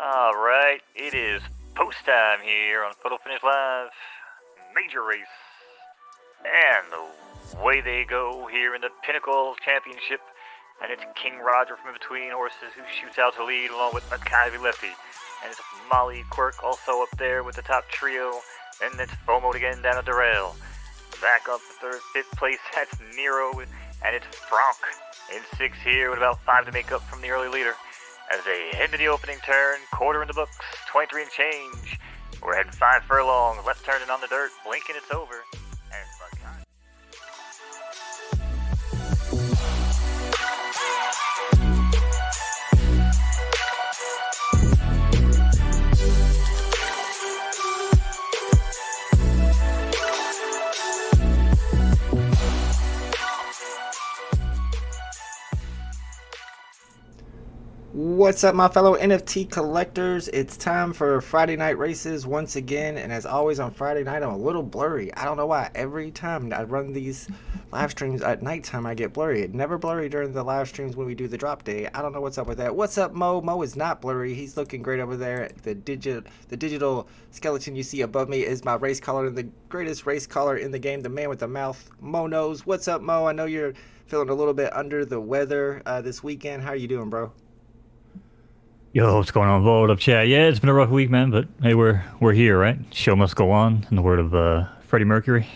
Alright, it is post time here on Photo Finish Live. Major race. And the way they go here in the Pinnacle Championship. And it's King Roger from in between horses who shoots out to lead along with Maccabi Lefty. And it's Molly Quirk also up there with the top trio. And it's FOMO again down at the rail. Back up to third, fifth place, that's Nero. And it's Franck in sixth here with about 5 to make up from the early leader. As they head to the opening turn, quarter in the books, 23 and change. We're heading 5 furlongs, left turning on the dirt, blinking it's over. And What's up, my fellow NFT collectors? It's time for Friday night races once again, and as always on Friday night I'm a little blurry. I don't know why. Every time I run these live streams at nighttime I get blurry. It never blurry during the live streams when we do the drop day. I don't know what's up with that. What's up, Mo? Mo is not blurry. He's looking great over there. The digital skeleton you see above me is my race caller, the greatest race caller in the game, the man with the mouth, Mo Knowz. What's up, Mo? I know you're feeling a little bit under the weather this weekend. How are you doing, bro? Yo, what's going on, Buildup chat? Yeah, it's been a rough week, man, but hey, we're here, right? Show must go on, in the word of Freddie Mercury.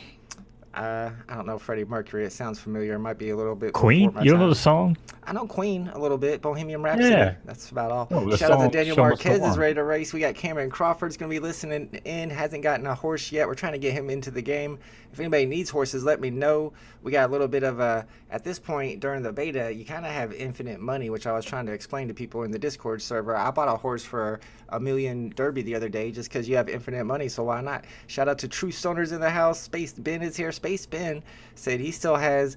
I don't know Freddie Mercury. It sounds familiar. It might be a little bit Queen? before my You don't know time. the song? I know Queen a little bit. Bohemian Rhapsody. Yeah. That's about all. Oh, the Shout out to song Daniel Show Must Go Marquez is On. ready to race. We got Cameron Crawford's going to be listening in. Hasn't gotten a horse yet. We're trying to get him into the game. If anybody needs horses, let me know. We got a little bit of a, at this point during the beta, you kind of have infinite money, which I was trying to explain to people in the Discord server. I bought a horse for $1 million Derby the other day just because you have infinite money, so why not? Shout out to True Stoners in the house. Space Ben is here. Space Ben said he still has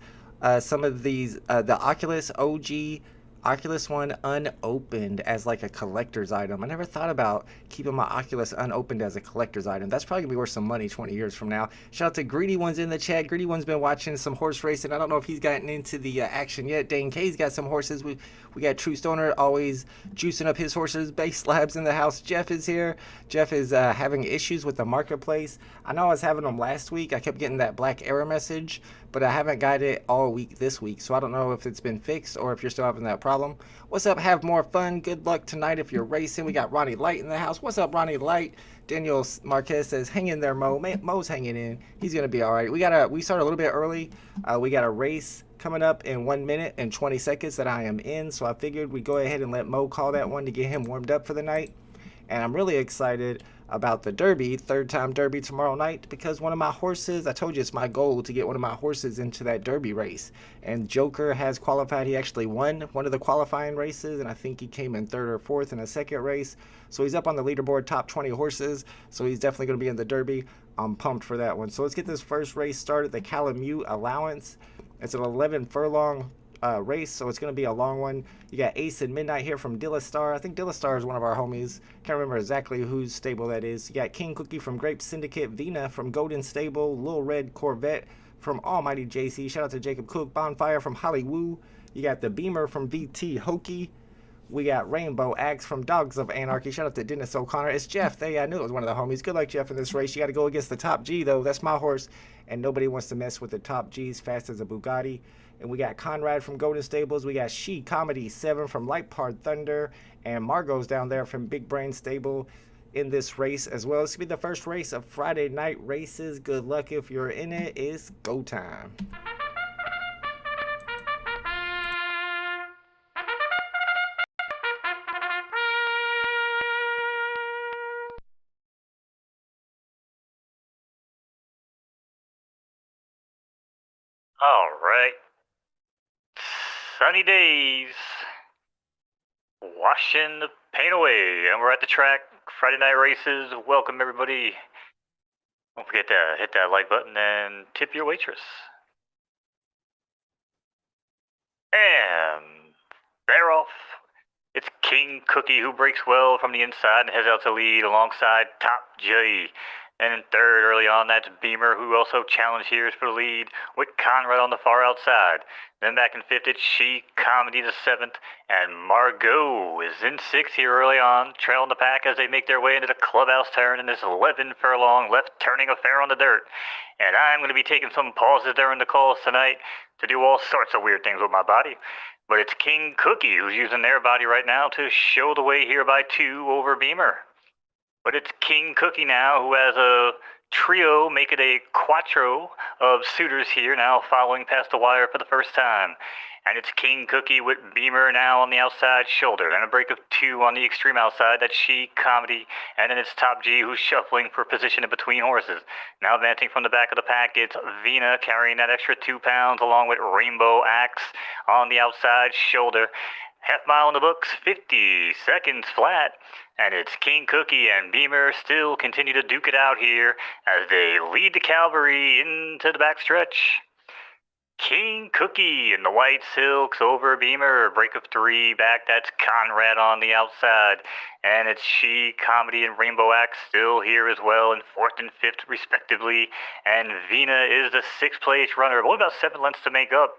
some of these, the Oculus OG Oculus One unopened as like a collector's item. I never thought about keeping my Oculus unopened as a collector's item. That's probably gonna be worth some money 20 years from now. Shout out to Greedy One's in the chat. Greedy One's been watching some horse racing. I don't know if he's gotten into the action yet. Dane K's got some horses. We got True Stoner always juicing up his horses. Base Labs in the house. Jeff is here. Jeff is having issues with the marketplace. I know I was having them last week. I kept getting that black error message, but I haven't got it all week this week, so I don't know if it's been fixed or if you're still having that problem. What's up? Have more fun. Good luck tonight if you're racing. We got Ronnie Light in the house. What's up, Ronnie Light? Daniel Marquez says, hang in there, Mo. Mo's hanging in. He's going to be all right. We started a little bit early. We got a race coming up in 1 minute and 20 seconds that I am in, so I figured we'd go ahead and let Mo call that one to get him warmed up for the night. And I'm really excited about the Derby, third time Derby tomorrow night, because one of my horses, I told you it's my goal to get one of my horses into that Derby race. And Joker has qualified. He actually won one of the qualifying races, and I think he came in third or fourth in a second race. So he's up on the leaderboard, top 20 horses. So he's definitely going to be in the Derby. I'm pumped for that one. So let's get this first race started, the Calamute allowance. It's an 11 furlong race, so it's going to be a long one. You got Ace and Midnight here from Dillastar. I think Dillastar is one of our homies. Can't remember exactly whose stable that is. You got King Cookie from Grape Syndicate, Vina from Golden Stable, Lil Red Corvette from Almighty JC. Shout out to Jacob Cook. Bonfire from Hollywood. You got the Beamer from VT Hokey. We got Rainbow Axe from Dogs of Anarchy. Shout out to Dennis O'Connor. It's Jeff. I knew it was one of the homies. Good luck, Jeff, in this race. You got to go against the top G, though. That's my horse, and nobody wants to mess with the top G's fast as a Bugatti. And we got Conrad from Golden Stables. We got She Comedy 7 from Lightpard Thunder. And Margot's down there from Big Brain Stable in this race as well. This will be the first race of Friday night races. Good luck if you're in it. It's go time. alright. Sunny days. Washing the paint away. And we're at the track. Friday night races. Welcome, everybody. Don't forget to hit that like button and tip your waitress. And they're off. It's King Cookie who breaks well from the inside and heads out to lead alongside Top J. And in third, early on, that's Beamer, who also challenged here for the lead, with Conrad on the far outside. Then back in fifth, it's She Comedy the seventh, and Margot is in sixth here early on, trailing the pack as they make their way into the clubhouse turn in this 11 furlong left turning affair on the dirt. And I'm going to be taking some pauses during the calls tonight to do all sorts of weird things with my body. But it's King Cookie who's using their body right now to show the way here by 2 over Beamer. But it's King Cookie now who has a trio, make it a quattro of suitors here now following past the wire for the first time. And it's King Cookie with Beamer now on the outside shoulder. And a break of 2 on the extreme outside. That's She Comedy. And then it's Top G who's shuffling for position in between horses. Now advancing from the back of the pack, it's Vina carrying that extra 2 pounds along with Rainbow Axe on the outside shoulder. Half mile in the books, 50 seconds flat. And it's King Cookie and Beamer still continue to duke it out here as they lead the cavalry into the backstretch. King Cookie in the white silks over Beamer, break of 3 back, that's Conrad on the outside. And it's She Comedy and Rainbow Axe still here as well in 4th and 5th respectively. And Vina is the 6th place runner, only about 7 lengths to make up.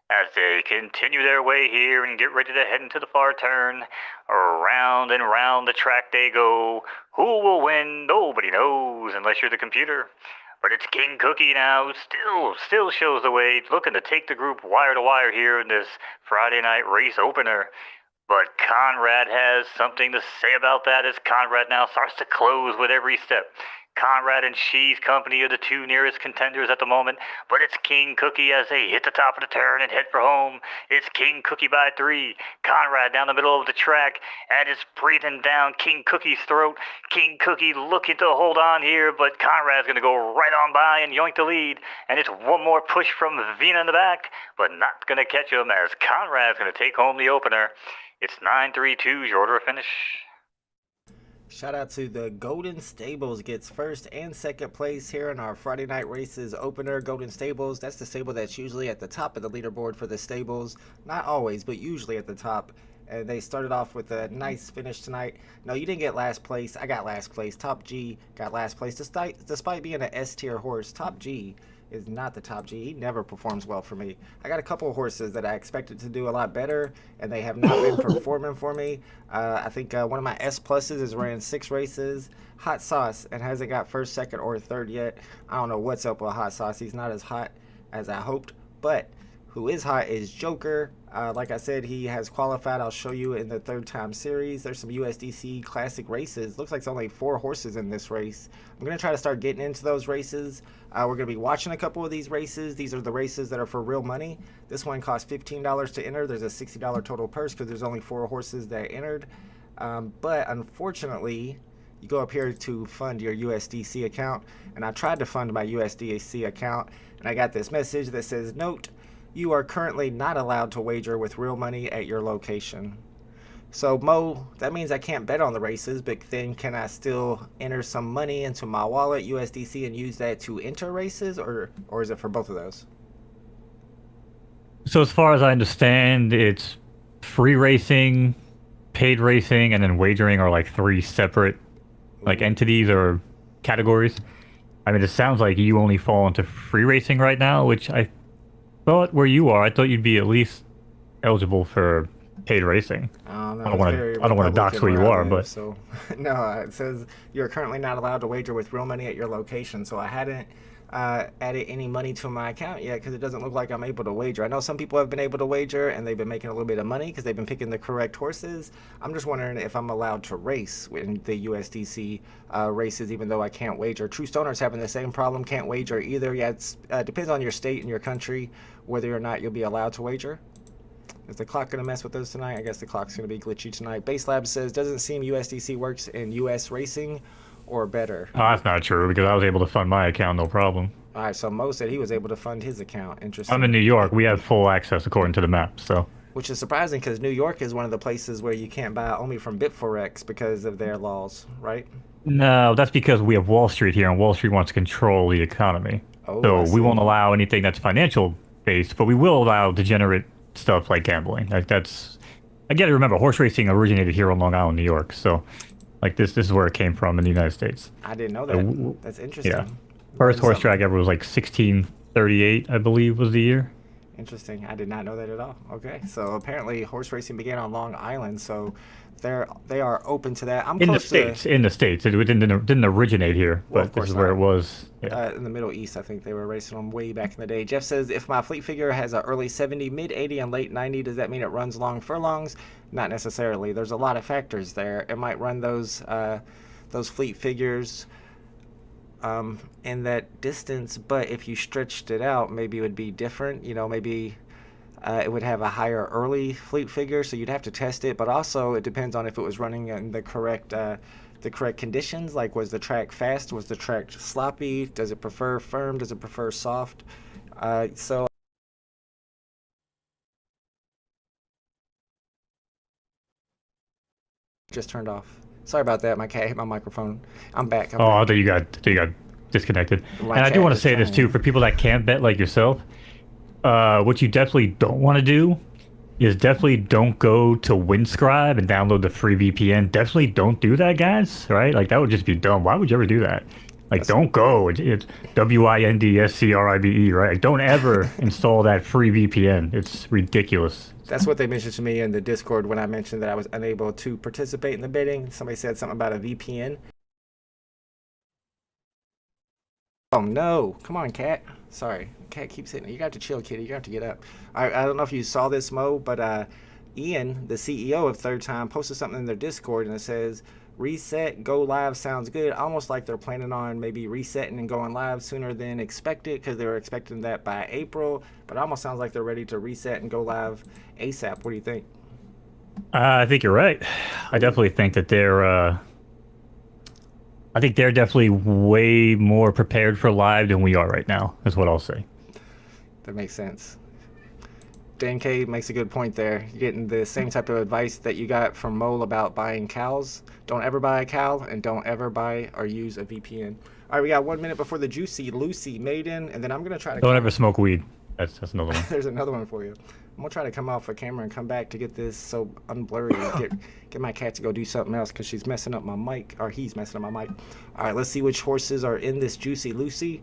As they continue their way here and get ready to head into the far turn, around and round the track they go. Who will win? Nobody knows unless you're the computer. But it's King Cookie now, still shows the way, looking to take the group wire to wire here in this Friday night race opener. But Conrad has something to say about that as Conrad now starts to close with every step. Conrad and She's Company are the 2 nearest contenders at the moment, but it's King Cookie as they hit the top of the turn and head for home. It's King Cookie by 3. Conrad down the middle of the track, and it's breathing down King Cookie's throat. King Cookie looking to hold on here, but Conrad's going to go right on by and yoink the lead. And it's one more push from Vina in the back, but not going to catch him as Conrad's going to take home the opener. It's 9-3-2's your order of finish. Shout out to the Golden Stables, gets first and second place here in our Friday night races opener. Golden Stables, that's the stable that's usually at the top of the leaderboard for the stables. Not always, but usually at the top. And they started off with a nice finish tonight. No, you didn't get last place. I got last place. Top G got last place. Despite being an S-tier horse, Top G is not the Top G. He never performs well for me. I got a couple of horses that I expected to do a lot better, and they have not been performing for me. I think one of my S pluses has ran 6 races. Hot Sauce, and hasn't got first, second, or third yet. I don't know what's up with Hot Sauce. He's not as hot as I hoped, but who is hot is Joker. Like I said, he has qualified. I'll show you in the 3rd time series. There's some USDC classic races. Looks like it's only 4 horses in this race. I'm going to try to start getting into those races. We're going to be watching a couple of these races. These are the races that are for real money. This one costs $15 to enter. There's a $60 total purse because there's only 4 horses that entered. But unfortunately, you go up here to fund your USDC account. And I tried to fund my USDC account, and I got this message that says, "Note, you are currently not allowed to wager with real money at your location." So Mo, that means I can't bet on the races, but then can I still enter some money into my wallet, USDC, and use that to enter races, or is it for both of those? So as far as I understand, it's free racing, paid racing, and then wagering are like 3 separate like entities or categories. I mean, it sounds like you only fall into free racing right now, which I thought where you are, I thought you'd be at least eligible for paid racing. I don't want to dox where you are, but so no, it says you're currently not allowed to wager with real money at your location. So I hadn't added any money to my account yet because it doesn't look like I'm able to wager. I know some people have been able to wager and they've been making a little bit of money because they've been picking the correct horses. I'm just wondering if I'm allowed to race in the USDC races, even though I can't wager. True Stoner's having the same problem, can't wager either. Yeah, it depends on your state and your country whether or not you'll be allowed to wager. Is the clock going to mess with us tonight? I guess the clock's going to be glitchy tonight. Base Lab says, doesn't seem USDC works in US racing or better. Oh, that's not true because I was able to fund my account, no problem. All right, so Mo said he was able to fund his account. Interesting. I'm in New York. We have full access according to the map, so. Which is surprising because New York is one of the places where you can't buy only from Bitforex because of their laws, right? No, that's because we have Wall Street here, and Wall Street wants to control the economy. Oh, so we won't allow anything that's financial based, but we will allow degenerate stuff like gambling. Like that's, I got to remember, horse racing originated here on Long Island, New York. So Like this is where it came from in the United States. I didn't know Uh, that. w- w- That's yeah, interesting. first Learned horse something. track ever was like 1638, I believe, was the year. Interesting. I did not know that at all. Okay, so apparently horse racing began on Long Island, so they are open to that. I'm In the close to. states, in the states, it didn't originate here, Well, of but this is course where not. it was. Yeah. In the Middle East, I think they were racing them way back in the day. Jeff says, if my fleet figure has an early 70, mid 80, and late 90, does that mean it runs long furlongs? Not necessarily. There's a lot of factors there. It might run those fleet figures in that distance, but if you stretched it out, maybe it would be different. Maybe it would have a higher early fleet figure, so you'd have to test it. But also, it depends on if it was running in the correct conditions. Like, was the track fast? Was the track sloppy? Does it prefer firm? Does it prefer soft? So just turned off. Sorry about that. My cat hit my microphone. I'm back. I'm Oh, back. I thought you got disconnected. My And I do cat want to was say this too trying. for people that can't bet like yourself. What you definitely don't want to do is definitely don't go to Windscribe and download the free VPN. Definitely don't do that, guys. Right? Like that would just be dumb. Why would you ever do that? Like, That's don't go. It's WINDSCRIBE, right? Like, don't ever install that free VPN. It's ridiculous. That's what they mentioned to me in the Discord when I mentioned that I was unable to participate in the bidding. Somebody said something about a VPN. Oh no! Come on, cat. Sorry, cat keeps hitting. You got to chill, kitty. You got to get up. I don't know if you saw this, Mo, but Ian, the CEO of Third Time, posted something in their Discord and it says, "Reset, go live sounds good." Almost like they're planning on maybe resetting and going live sooner than expected because they were expecting that by April. But it almost sounds like they're ready to reset and go live ASAP. What do you think? I think you're right. I Ooh, definitely think that I think they're definitely way more prepared for live than we are right now, is what I'll say. that makes sense. Dan K makes a good point there. You're getting the same type of advice that you got from Mole about buying cows. Don't ever buy a cow and don't ever buy or use a VPN. All right, we got 1 minute before the Juicy Lucy Maiden, and then I'm going to try to Don't come. ever smoke weed. That's another one. There's another one for you. I'm going to try to come off a camera and come back to get this so unblurry and get my cat to go do something else because she's messing up my mic, or he's messing up my mic. All right, let's see which horses are in this Juicy Lucy.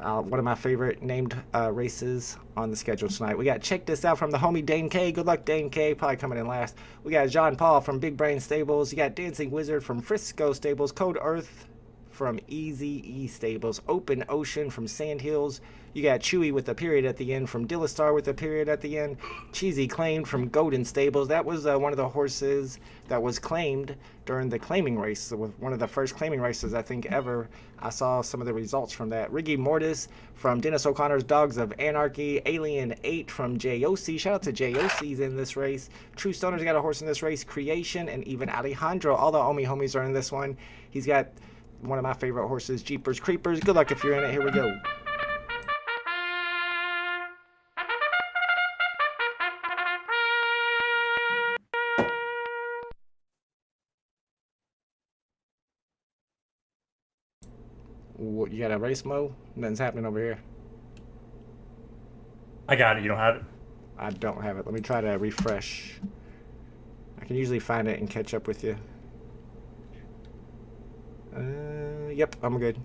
One of my favorite named races on the schedule tonight. We got Check This Out from the homie Dane K. Good luck, Dane K. Probably coming in last. We got John Paul from Big Brain Stables. You got Dancing Wizard from Frisco Stables. Code Earth from Easy E Stables. Open Ocean from Sand Hills. You got Chewy with a period at the end from Dillastar with a period at the end. Cheesy Claimed from Golden Stables. That was one of the horses that was claimed during the claiming race. So one of the first claiming races I think ever. I saw some of the results from that. Riggy Mortis from Dennis O'Connor's Dogs of Anarchy. Alien 8 from JOC. Shout out to JOC's in this race. True Stoner's got a horse in this race. Creation and even Alejandro. All the Omi homies are in this one. He's got one of my favorite horses, Jeepers Creepers. Good luck if you're in it. Here we go. You got a race mode? Nothing's happening over here. I got it. You don't have it? I don't have it. Let me try to refresh. I can usually find it and catch up with you. Yep, I'm good.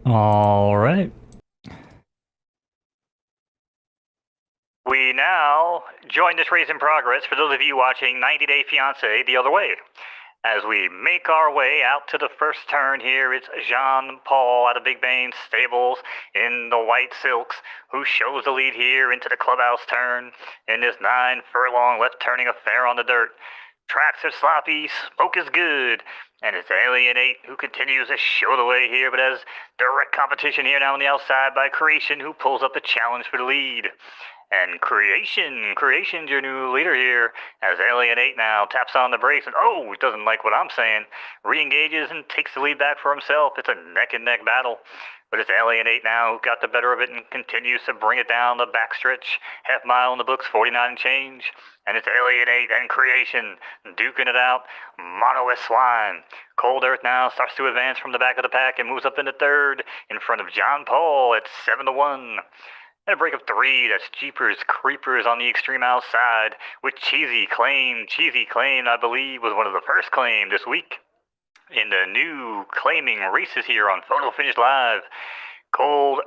All right. We now join this race in progress for those of you watching 90 Day Fiancé the other way. As we make our way out to the first turn here, it's Jean Paul out of Big Bane Stables in the white silks, who shows the lead here into the clubhouse turn in this 9 furlong left turning affair on the dirt. Tracks are sloppy, smoke is good, and it's Alien 8 who continues to show the way here, but has direct competition here now on the outside by Creation, who pulls up the challenge for the lead. And Creation's your new leader here, as Alien 8 now taps on the brakes and, oh, doesn't like what I'm saying, re-engages and takes the lead back for himself. It's a neck-and-neck battle. But it's Alien 8 now who got the better of it and continues to bring it down the backstretch. Half mile in the books, 49 and change. And it's Alien 8 and Creation duking it out. Mono with Swine. Cold Earth now starts to advance from the back of the pack and moves up into third in front of John Paul at 7-1. And a break of 3, that's Jeepers Creepers on the extreme outside with Cheesy Claim. Cheesy Claim, I believe, was one of the first claim this week in the new claiming races here on Photo Finish Live. Cold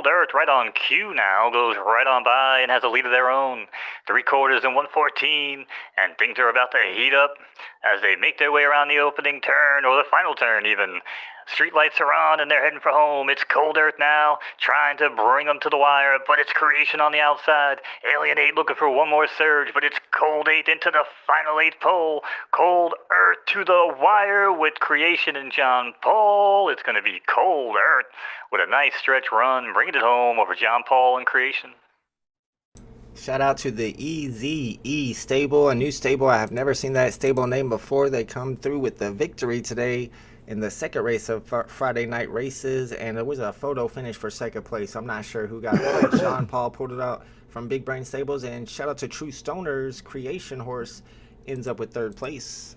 Earth right on cue now, goes right on by and has a lead of their own. 3/4 and 114, and things are about to heat up as they make their way around the opening turn, or the final turn even. Street lights are on and they're heading for home. It's Cold Earth now, trying to bring them to the wire, but it's Creation on the outside. Alien 8 looking for one more surge, but it's Cold 8 into the final 8th pole. Cold Earth to the wire with Creation and John Paul. It's going to be Cold Earth with a nice stretch run, bringing it home over John Paul and Creation. Shout out to the EZE stable, a new stable. I have never seen that stable name before. They come through with the victory today in the second race of Friday night races, and it was a photo finish for second place. I'm not sure who got it, but John Paul pulled it out from Big Brain Stables, and shout out to True Stoners. Creation horse ends up with third place.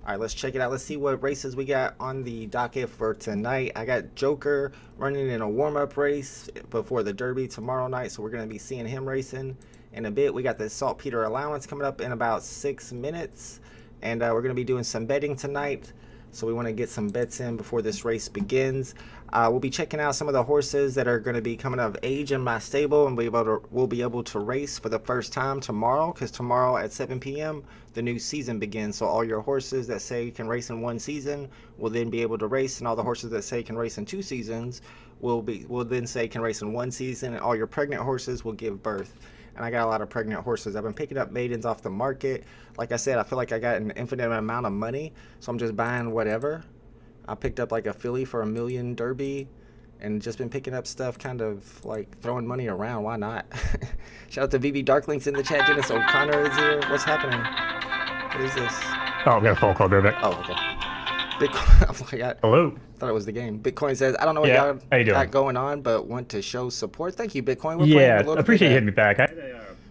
All right, let's check it out. Let's see what races we got on the docket for tonight. I got Joker running in a warm-up race before the Derby tomorrow night, so we're going to be seeing him racing in a bit. We got the Saltpeter allowance coming up in about 6 minutes, and we're going to be doing some betting tonight. So we want to get some bets in before this race begins. We'll be checking out some of the horses that are going to be coming of age in my stable, and we'll be able to race for the first time tomorrow, because tomorrow at 7 p.m. the new season begins. So all your horses that say you can race in one season will then be able to race, and all the horses that say you can race in 2 seasons will then say can race in 1 season, and all your pregnant horses will give birth. And I got a lot of pregnant horses. I've been picking up maidens off the market. Like I said, I feel like I got an infinite amount of money, so I'm just buying whatever. I picked up like a filly for $1 million Derby, and just been picking up stuff, kind of like throwing money around. Why not? Shout out to VV Darklinks in the chat. Dennis O'Connor is here. What's happening? What is this? Oh, we got a phone call, baby. Oh, okay. Bitcoin. Hello. Thought it was the game. Bitcoin says, I don't know what y'all How you doing? got going on, but want to show support. Thank you, Bitcoin. We're Yeah, playing a I appreciate you hitting me back.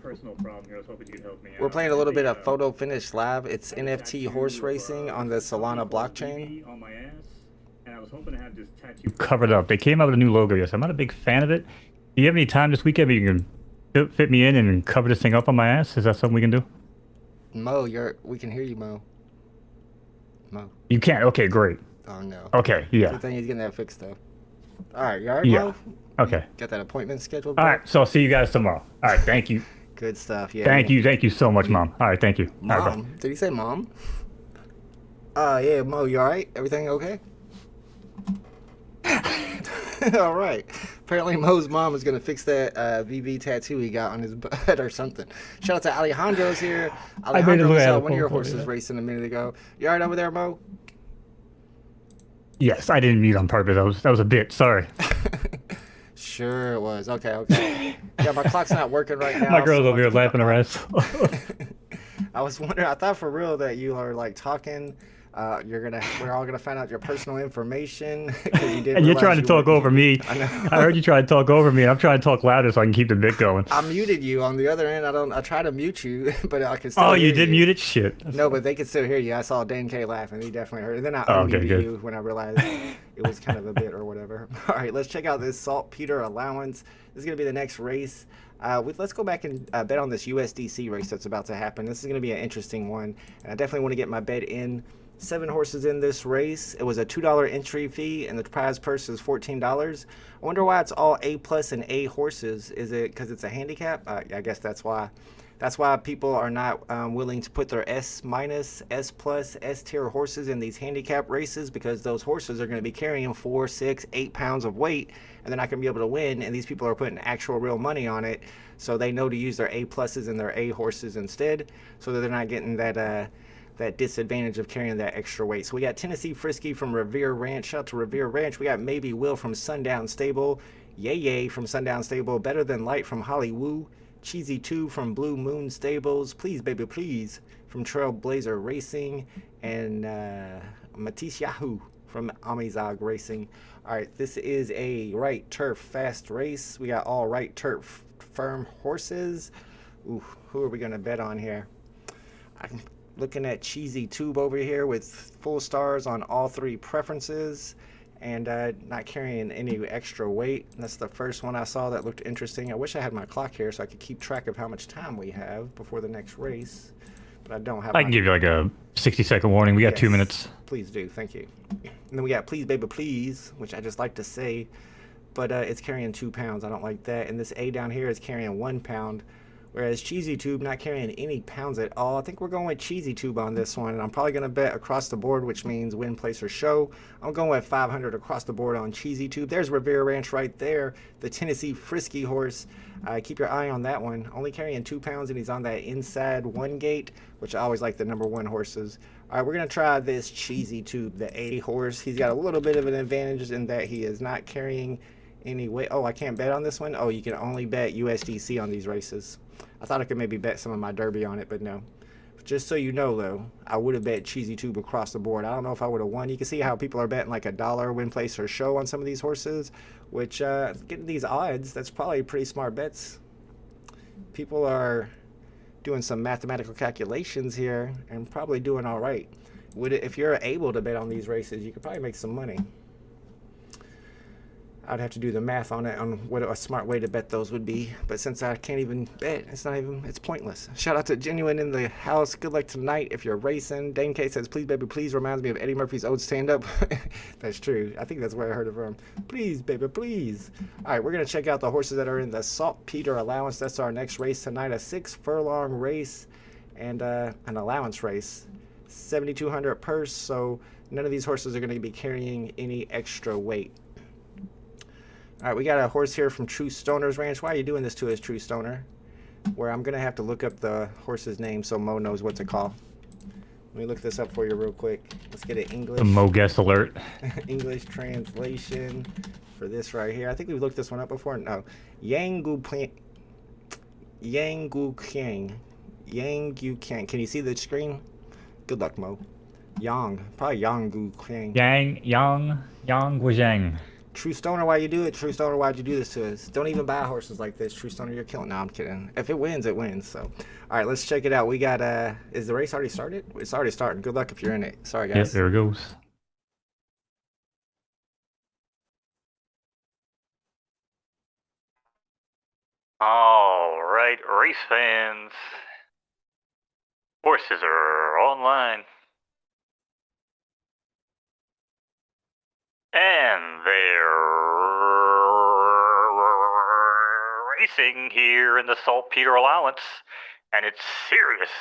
Personal problem here. I was hoping you could help me out. We're playing a little bit of Photo Finish Live. It's NFT horse racing on the Solana blockchain. On my ass, and I was hoping to have this tattoo Covered up. They came out with a new logo. Yes, I'm not a big fan of it. Do you have any time this weekend where you can fit me in and cover this thing up on my ass? Is that something we can do? Mo, we can hear you, Mo. Mo. You can't. Okay, great. Oh no. Okay, yeah. Good thing he's getting that fixed though. All right, you all right, Yeah. Mo? Okay. Got that appointment scheduled? All bro? right, so I'll see you guys tomorrow. All right, thank you. Good stuff. Yeah. Thank you so much, Mom. All right, thank you. All right, bye. Mom? Did he say mom? Yeah, Mo, you all right? Everything okay? All right. Apparently, Mo's mom is gonna fix that VV tattoo he got on his butt or something. Shout out to Alejandro's here. Alejandro, we saw one of your horses racing a minute ago. You all right over there, Mo? Yes, I didn't mute on purpose. That was a bit. Sorry. Sure it was. Okay. Yeah, my clock's not working right now. My girl's so over here laughing her ass. I was wondering. I thought for real that you are like talking. We're all gonna find out your personal information. And you're trying to talk over me. I know. I heard you trying to talk over me, and I'm trying to talk louder so I can keep the bit going. I muted you on the other end. I try to mute you, but I can still. Oh, hear you did mute it? Shit. No, but they could still hear you. I saw Dan K laughing. He definitely heard it. And then I unmuted you when I realized it was kind of a bit or whatever. All right, let's check out this Saltpeter allowance. This is going to be the next race. Let's go back and bet on this USDC race that's about to happen. This is going to be an interesting one, and I definitely want to get my bet in. 7 horses in this race. It was a $2 entry fee, and the prize purse is $14. I wonder why it's all A+ and A horses. Is it because it's a handicap? I guess that's why. That's why people are not willing to put their S-, S+, S-tier horses in these handicap races, because those horses are going to be carrying 4, 6, 8 pounds of weight, and they're not going to be able to win, and these people are putting actual real money on it, so they know to use their A+ and their A horses instead, so that they're not getting that disadvantage of carrying that extra weight. So we got Tennessee Frisky from Revere Ranch. Shout out to Revere Ranch. We got Maybe Will from Sundown Stable. Yay from Sundown Stable. Better Than Light from Hollywood. Cheesy 2 from Blue Moon Stables. Please Baby Please from Trailblazer Racing. And Matisse Yahoo from Amizog Racing. All right, this is a right turf fast race. We got all right turf firm horses. Ooh, who are we going to bet on here? I'm looking at Cheesy Tube over here with full stars on all 3 preferences. and not carrying any extra weight. That's the first one I saw that looked interesting. I wish I had my clock here so I could keep track of how much time we have before the next race, but I don't have. I can give you like a 60-second warning. We got 2 minutes. Please do, thank you. And then we got Please Baby Please, which I just like to say, but it's carrying 2 pounds. I don't like that. And this A down here is carrying 1 pound, whereas Cheesy Tube not carrying any pounds at all. I think we're going with Cheesy Tube on this one, and I'm probably going to bet across the board, which means win, place, or show. I'm going with 500 across the board on Cheesy Tube. There's Revere Ranch right there, the Tennessee Frisky horse. Keep your eye on that one. Only carrying 2 pounds, and he's on that inside 1 gate, which I always like the number 1 horses. All right, we're going to try this Cheesy Tube, the A horse. He's got a little bit of an advantage in that he is not carrying any weight. Oh, I can't bet on this one? Oh, you can only bet USDC on these races. I thought I could maybe bet some of my Derby on it, but no. Just so you know, though, I would have bet Cheesy Tube across the board. I don't know if I would have won. You can see how people are betting like $1 win, place, or show on some of these horses, which getting these odds, that's probably pretty smart bets. People are doing some mathematical calculations here and probably doing all right. If you're able to bet on these races, you could probably make some money. I'd have to do the math on it, on what a smart way to bet those would be. But since I can't even bet, it's pointless. Shout out to Genuine in the house. Good luck tonight if you're racing. Dane K says, please, baby, please. Reminds me of Eddie Murphy's old stand-up. That's true. I think that's where I heard it from. Please, baby, please. All right, we're going to check out the horses that are in the Saltpeter allowance. That's our next race tonight, a 6-furlong race and an allowance race. 7,200 purse, so none of these horses are going to be carrying any extra weight. All right, we got a horse here from True Stoner's Ranch. Why are you doing this to us, True Stoner? Where I'm going to have to look up the horse's name so Mo knows what to call. Let me look this up for you real quick. Let's get an English. A Mo guess alert. English translation for this right here. I think we've looked this one up before. No. Yang Gu Kang. Can you see the screen? Good luck, Mo. Probably Yang Gu Kang. Yang Guizhang. True Stoner, why you do it? True Stoner, why'd you do this to us? Don't even buy horses like this. True Stoner, you're killing. No, I'm kidding. If it wins, it wins. So, all right, let's check it out. We got, is the race already started? It's already starting. Good luck if you're in it. Sorry, guys. Yep, there it goes. All right, race fans. Horses are online. And they're racing here in the Saltpeter allowance. And it's serious.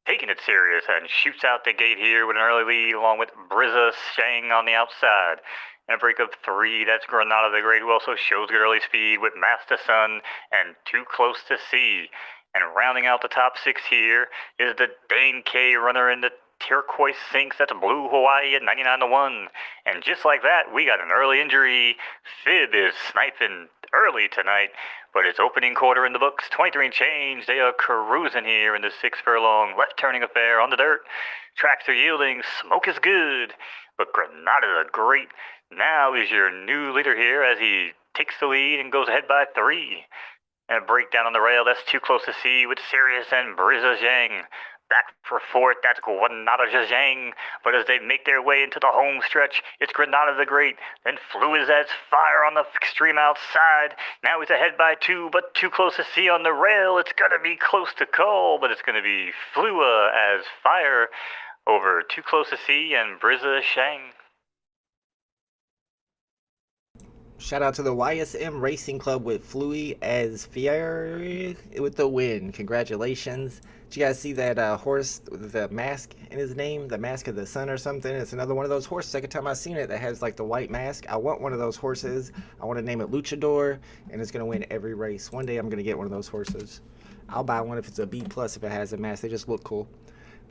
Taking it serious and shoots out the gate here with an early lead along with Brizza Shang on the outside. And a break of 3, that's Granada the Great, who also shows good early speed with Master Sun and Too Close to See. And rounding out the top 6 here is the Dane K runner in the turquoise sinks. That's Blue Hawaii at 99-1. And just like that, we got an early injury. Fib is sniping early tonight, but it's opening quarter in the books. 23 and change. They are cruising here in the 6-furlong left-turning affair on the dirt. Tracks are yielding. Smoke is good. But Granada the Great now is your new leader here as he takes the lead and goes ahead by 3. And a breakdown on the rail. That's Too Close to See with Sirius and Brizza Zhang. Back for 4th, that's Granada Zhang. But as they make their way into the home stretch, it's Granada the Great. Then Fluiz as Fire on the extreme outside. Now he's ahead by 2, but Too Close to See on the rail. It's going to be close to call, but it's going to be Flua as Fire over Too Close to See and Brizza Zhang. Shout out to the YSM Racing Club with Flui as Fier with the win. Congratulations. Did you guys see that horse with the mask in his name? The Mask of the Sun or something? It's another one of those horses. Second time I've seen it that has like the white mask. I want one of those horses. I want to name it Luchador, and it's going to win every race. One day I'm going to get one of those horses. I'll buy one if it's a B+ if it has a mask. They just look cool.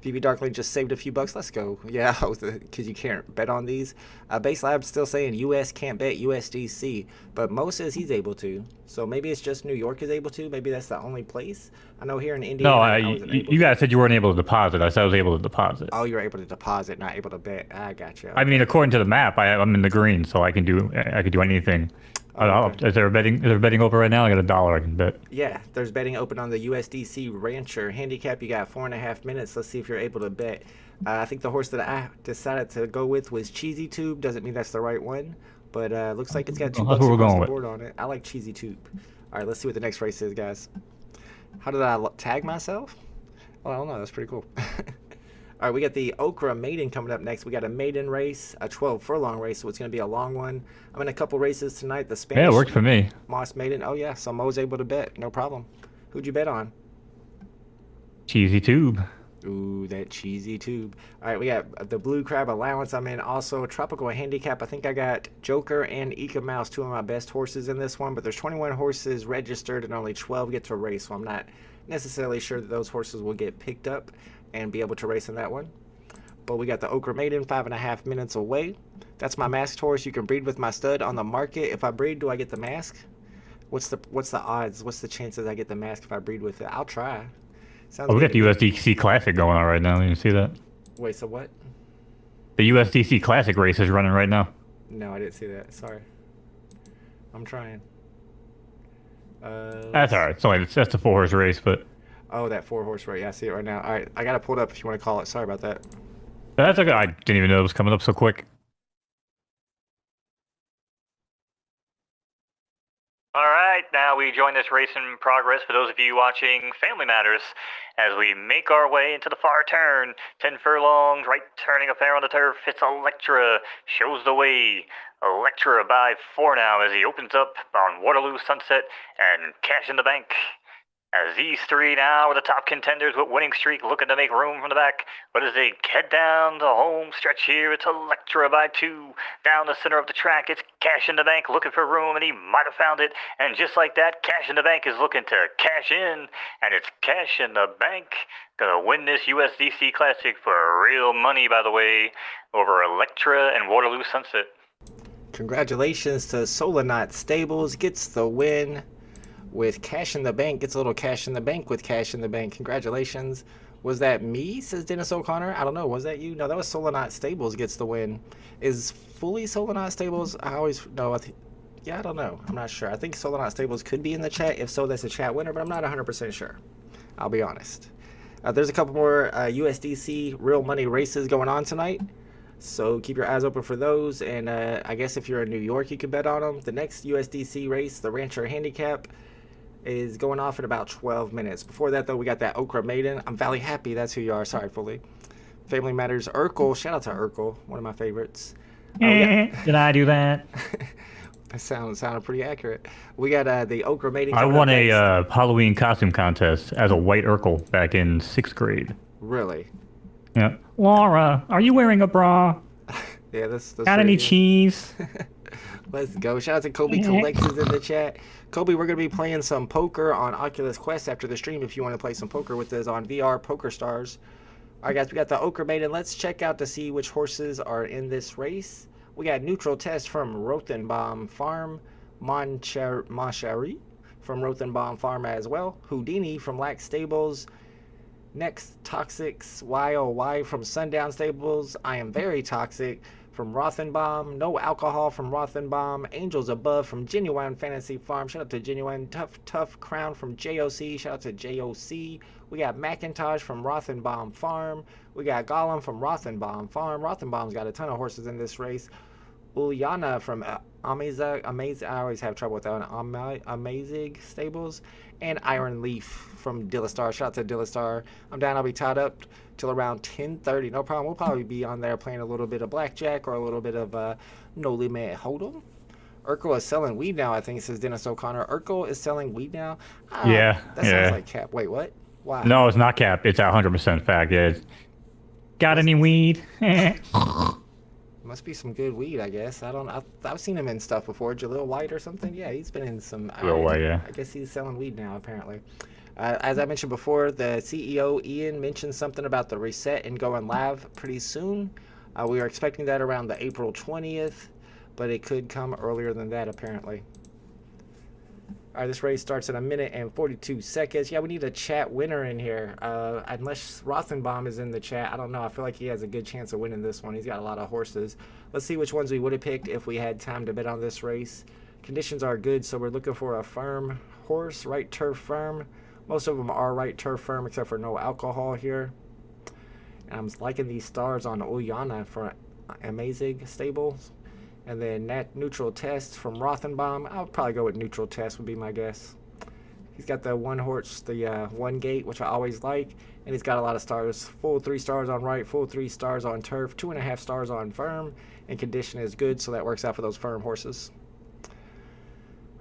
VB Darkling just saved a few bucks. Let's go. Yeah, because you can't bet on these. Base Lab's still saying US can't bet USDC, but Mo says he's able to. So maybe it's just New York is able to. Maybe that's the only place. I know here in Indiana. No, you guys said you weren't able to deposit. I said I was able to deposit. Oh, you were able to deposit, not able to bet. I got you. I mean, according to the map, I'm in the green, so I could do anything. I don't know. Is there a betting over right now? I got $1 I can bet. Yeah, there's betting open on the USDC Rancher handicap. You got 4.5 minutes. Let's see if you're able to bet. I think the horse that I decided to go with was Cheesy Tube. Doesn't mean that's the right one, but looks like it's got $2 across the board on it. I like Cheesy Tube. All right, let's see what the next race is, guys. How did I tag myself? Well, I don't know. That's pretty cool. All right, we got the Okra Maiden coming up next. We got a maiden race, a 12 furlong race, so it's going to be a long one. I'm in a couple races tonight. The Spanish. Yeah, it worked for me. Moss Maiden. Oh, yeah, so Mo's able to bet. No problem. Who'd you bet on? Cheesy Tube. Ooh, that Cheesy Tube. All right, we got the Blue Crab Allowance. I'm in also Tropical Handicap. I think I got Joker and Eka Mouse, two of my best horses in this one, but there's 21 horses registered and only 12 get to race, so I'm not necessarily sure that those horses will get picked up and be able to race in that one. But we got the Okra Maiden, 5.5 minutes away. That's my masked horse. You can breed with my stud on the market. If I breed, do I get the mask? What's the odds? What's the chances I get the mask if I breed with it? I'll try. Sounds we good got the to me. USDC Classic going on right now. You see that? Wait, so what? The USDC Classic race is running right now. No, I didn't see that. Sorry. I'm trying. That's all right. That's a 4-horse race, but Oh, that 4-horse race. Yeah, I see it right now. All right, I got it pulled up if you want to call it. Sorry about that. that's okay. I didn't even know it was coming up so quick. All right, now we join this race in progress for those of you watching Family Matters as we make our way into the far turn. 10 furlongs, right turning a fair on the turf. It's Electra, shows the way. Electra by 4 now as he opens up on Waterloo Sunset and Cash in the Bank. As these three now are the top contenders with winning streak, looking to make room from the back. But as they head down the home stretch here, it's Electra by 2. Down the center of the track, it's Cash in the Bank looking for room, and he might have found it. And just like that, Cash in the Bank is looking to cash in, and it's Cash in the Bank gonna win this USDC Classic for real money, by the way, over Electra and Waterloo Sunset. Congratulations to Solanaut Stables. Gets the win with Cash in the Bank. Gets a little Cash in the Bank with Cash in the Bank. Congratulations. Was that me, says Dennis O'Connor? I don't know. Was that you? No, that was Solanaut Stables gets the win. Is fully Solanaut Stables? I always know. Yeah, I don't know. I'm not sure. I think Solanaut Stables could be in the chat. If so, that's a chat winner, but I'm not 100% sure. I'll be honest. There's a couple more USDC real money races going on tonight. So keep your eyes open for those. And I guess if you're in New York, you can bet on them. The next USDC race, the Rancher Handicap, is going off in about 12 minutes. Before that, though, we got that Okra Maiden. I'm Valley Happy. That's who you are. Sorry, Fully. Family Matters. Urkel. Shout out to Urkel. One of my favorites. Did I do that? That sounded pretty accurate. We got the Okra Maiden. I won a Halloween costume contest as a white Urkel back in 6th grade. Really? Yeah. Laura, are you wearing a bra? Yeah, that's Got any cheese? Let's go. Shout out to Kobe Collections in the chat. Kobe, we're going to be playing some poker on Oculus Quest after the stream if you want to play some poker with us on VR Poker Stars. All right, guys, we got the Okra Maiden. Let's check out to see which horses are in this race. We got Neutral Test from Rothenbaum Farm, Moncherie from Rothenbaum Farm as well, Houdini from Lack Stables, Next Toxics YOY from Sundown Stables, I Am Very Toxic from Rothenbaum, No Alcohol from Rothenbaum, Angels Above from Genuine Fantasy Farm, shout out to Genuine, Tough Crown from JOC, shout out to JOC, we got Macintosh from Rothenbaum Farm, we got Gollum from Rothenbaum Farm, Rothenbaum's got a ton of horses in this race, Uliana from Amazing, I always have trouble with that one, Amazing Stables, and Iron Leaf from Dillastar. Shout out to Dillastar. I'm down. I'll be tied up till around 10:30. No problem. We'll probably be on there playing a little bit of blackjack or a little bit of no limit hold'em. Urkel is selling weed now, I think, says Dennis O'Connor. Urkel is selling weed now? Yeah. That sounds like cap. Wait, what? Why? No, it's not cap. It's 100% fact. Yeah. Got any weed? Must be some good weed, I guess. I've seen him in stuff before. Jaleel White or something. Yeah, he's been in some. Jaleel White, yeah. I guess he's selling weed now, apparently. As I mentioned before, the CEO Ian mentioned something about the reset and going live pretty soon. We are expecting that around the April 20th, but it could come earlier than that, apparently. All right, this race starts in 1 minute and 42 seconds. Yeah, we need a chat winner in here. Unless Rothenbaum is in the chat, I don't know. I feel like he has a good chance of winning this one. He's got a lot of horses. Let's see which ones we would have picked if we had time to bet on this race. Conditions are good, so we're looking for a firm horse, right turf firm. Most of them are right turf firm, except for no alcohol here. And I'm liking these stars on Ullana for Amazing Stables. And then neutral test from Rothenbaum. I'll probably go with neutral test would be my guess. He's got the one horse, the one gate, which I always like. And he's got a lot of stars. Full 3 stars on right, full 3 stars on turf, 2.5 stars on firm. And condition is good, so that works out for those firm horses.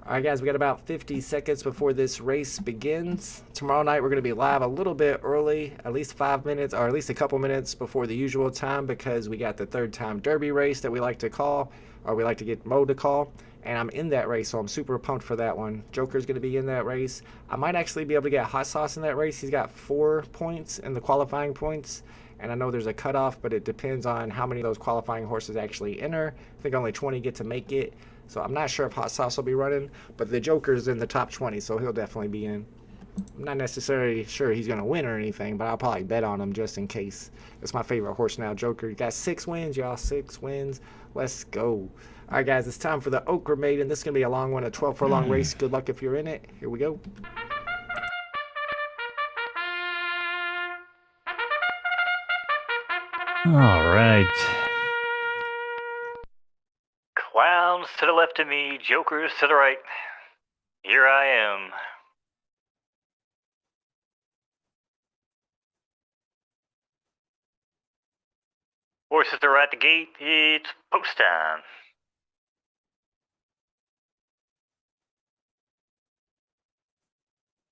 Alright guys, we got about 50 seconds before this race begins. Tomorrow night we're going to be live a little bit early, at least 5 minutes, or at least a couple minutes before the usual time, because we got the 3rd time Derby race that we like to call, or we like to get Mo to call. And I'm in that race, so I'm super pumped for that one. Joker's going to be in that race. I might actually be able to get Hot Sauce in that race. He's got 4 points in the qualifying points. And I know there's a cutoff, but it depends on how many of those qualifying horses actually enter. I think only 20 get to make it. So I'm not sure if Hot Sauce will be running, but the Joker's in the top 20, so he'll definitely be in. I'm not necessarily sure he's going to win or anything, but I'll probably bet on him just in case. It's my favorite horse now, Joker. You got 6 wins, y'all. 6 wins. Let's go. All right, guys, it's time for the Okra Maiden. This is going to be a long one, a 12 furlong race. Good luck if you're in it. Here we go. All right. Clowns to the left of me, jokers to the right. Here I am. Horses are at the gate. It's post time.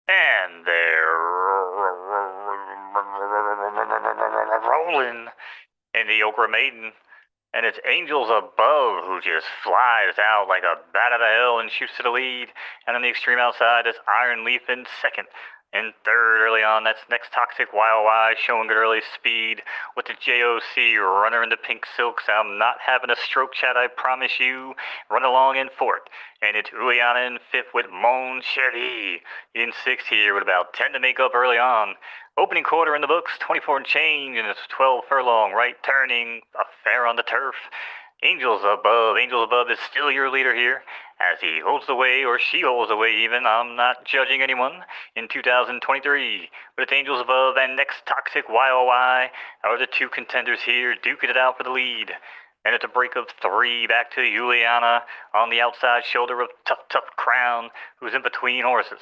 And they're rolling in the Okra Maiden. And it's Angels Above who just flies out like a bat out of hell and shoots to the lead. And on the extreme outside, it's Iron Leaf in second. In third early on, that's Next Toxic YOY showing good early speed with the JOC runner in the pink silks. I'm not having a stroke, chat, I promise you. Run along in fourth. And it's Uliana in fifth with Mon Chevy in sixth here with about 10 to make up early on. Opening quarter in the books, 24 and change, and it's 12 furlong, right turning, a fair on the turf. Angels Above is still your leader here, as he holds the way, or she holds the way even. I'm not judging anyone in 2023. But it's Angels Above and Next Toxic YOY are the 2 contenders here, duking it out for the lead. And it's a break of 3 back to Juliana on the outside shoulder of Tough Crown, who's in between horses.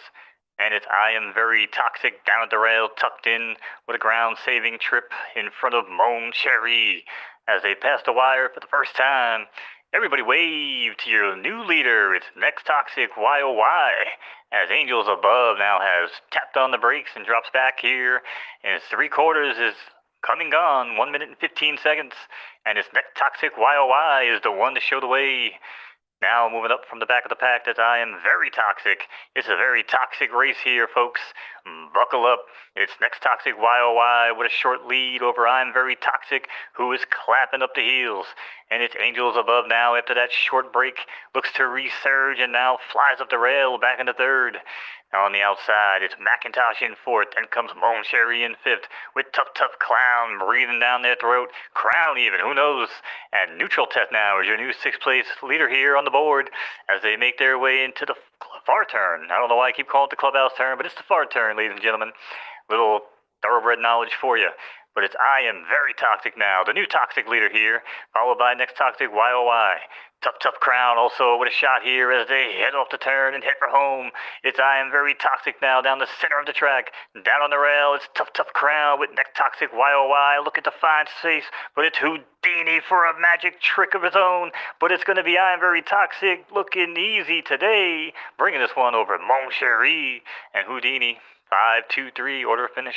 And it's I Am Very Toxic down at the rail, tucked in with a ground-saving trip in front of Mon Cherry. As they pass the wire for the first time, everybody wave to your new leader. It's Next Toxic YOY. As Angels Above now has tapped on the brakes and drops back here. And its 3/4 is come and gone, 1 minute and 15 seconds. And its Next Toxic YOY is the one to show the way. Now moving up from the back of the pack, as I Am Very Toxic. It's a very toxic race here, folks. Buckle up. It's Next Toxic YOY with a short lead over I Am Very Toxic, who is clapping up the heels. And it's Angels Above now after that short break. Looks to resurge and now flies up the rail back into third. Now on the outside, it's McIntosh in fourth. Then comes Mon Cherry in fifth with Tough Clown breathing down their throat. Crown even, who knows? And Neutral Test now is your new 6th place leader here on the board as they make their way into the far turn. I don't know why I keep calling it the clubhouse turn, but it's the far turn, ladies and gentlemen. Little thoroughbred knowledge for you. But it's I Am Very Toxic now, the new toxic leader here, followed by Next Toxic YOY. Tough Crown also with a shot here as they head off the turn and head for home. It's I Am Very Toxic now down the center of the track. Down on the rail, it's Tough Crown with Next Toxic YOY. Look at the fine face, but it's Houdini for a magic trick of his own. But it's going to be I Am Very Toxic looking easy today. Bringing this one over Mon Cherry and Houdini. 5-2-3, order of finish.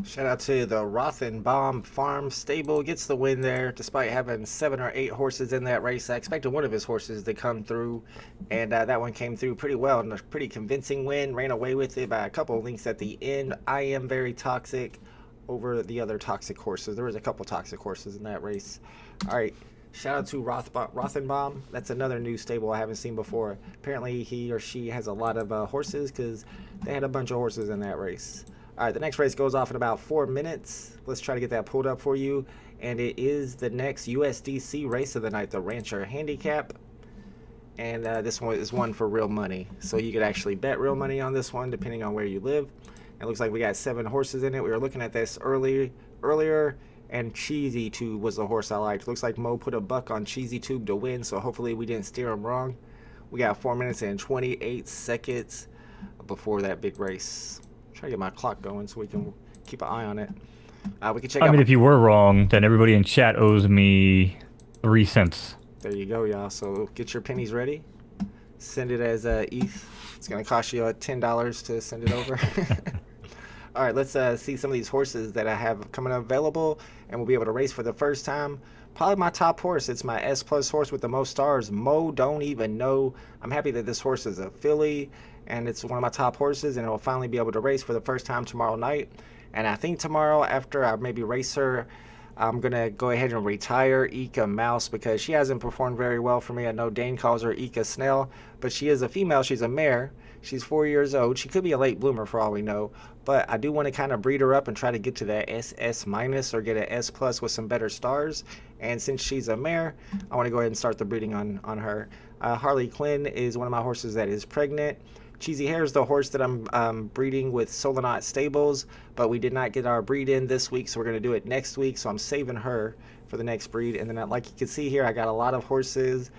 Shout out to the Rothenbaum Farm Stable. Gets the win there despite having 7 or 8 horses in that race. I expected one of his horses to come through, and that one came through pretty well and a pretty convincing win. Ran away with it by a couple of lengths at the end. I Am Very Toxic over the other toxic horses. There was a couple toxic horses in that race. All right. Shout out to Rothenbaum. That's another new stable I haven't seen before. Apparently he or she has a lot of horses because they had a bunch of horses in that race. All right, the next race goes off in about 4 minutes. Let's try to get that pulled up for you. And it is the next USDC race of the night, the Rancher Handicap. and this one is one for real money. So you could actually bet real money on this one depending on where you live. It looks like we got 7 horses in it. We were looking at this earlier, and Cheesy Tube was the horse I liked. Looks like Mo put a buck on Cheesy Tube to win, so hopefully we didn't steer him wrong. We got 4 minutes and 28 seconds before that big race. Try to get my clock going so we can keep an eye on it. We can check out. I mean, if you were wrong, then everybody in chat owes me 3 cents. There you go, y'all. So get your pennies ready. Send it as ETH. It's gonna cost you $10 to send it over. All right, let's see some of these horses that I have coming available, and we'll be able to race for the first time. Probably my top horse. It's my S+ horse with the most stars. Mo don't even know. I'm happy that this horse is a filly, and it's one of my top horses, and it'll finally be able to race for the first time tomorrow night. And I think tomorrow, after I maybe race her, I'm going to go ahead and retire Ika Mouse because she hasn't performed very well for me. I know Dane calls her Ika Snell, but she is a female. She's a mare. She's 4 years old. She could be a late bloomer for all we know, but I do want to kind of breed her up and try to get to that SS- or get an S+ with some better stars. And since she's a mare, I want to go ahead and start the breeding on her. Harley Quinn is one of my horses that is pregnant. Cheesy Hair is the horse that I'm breeding with Solanaut Stables, but we did not get our breed in this week, so we're going to do it next week. So I'm saving her for the next breed. And then, like you can see here, I got a lot of horses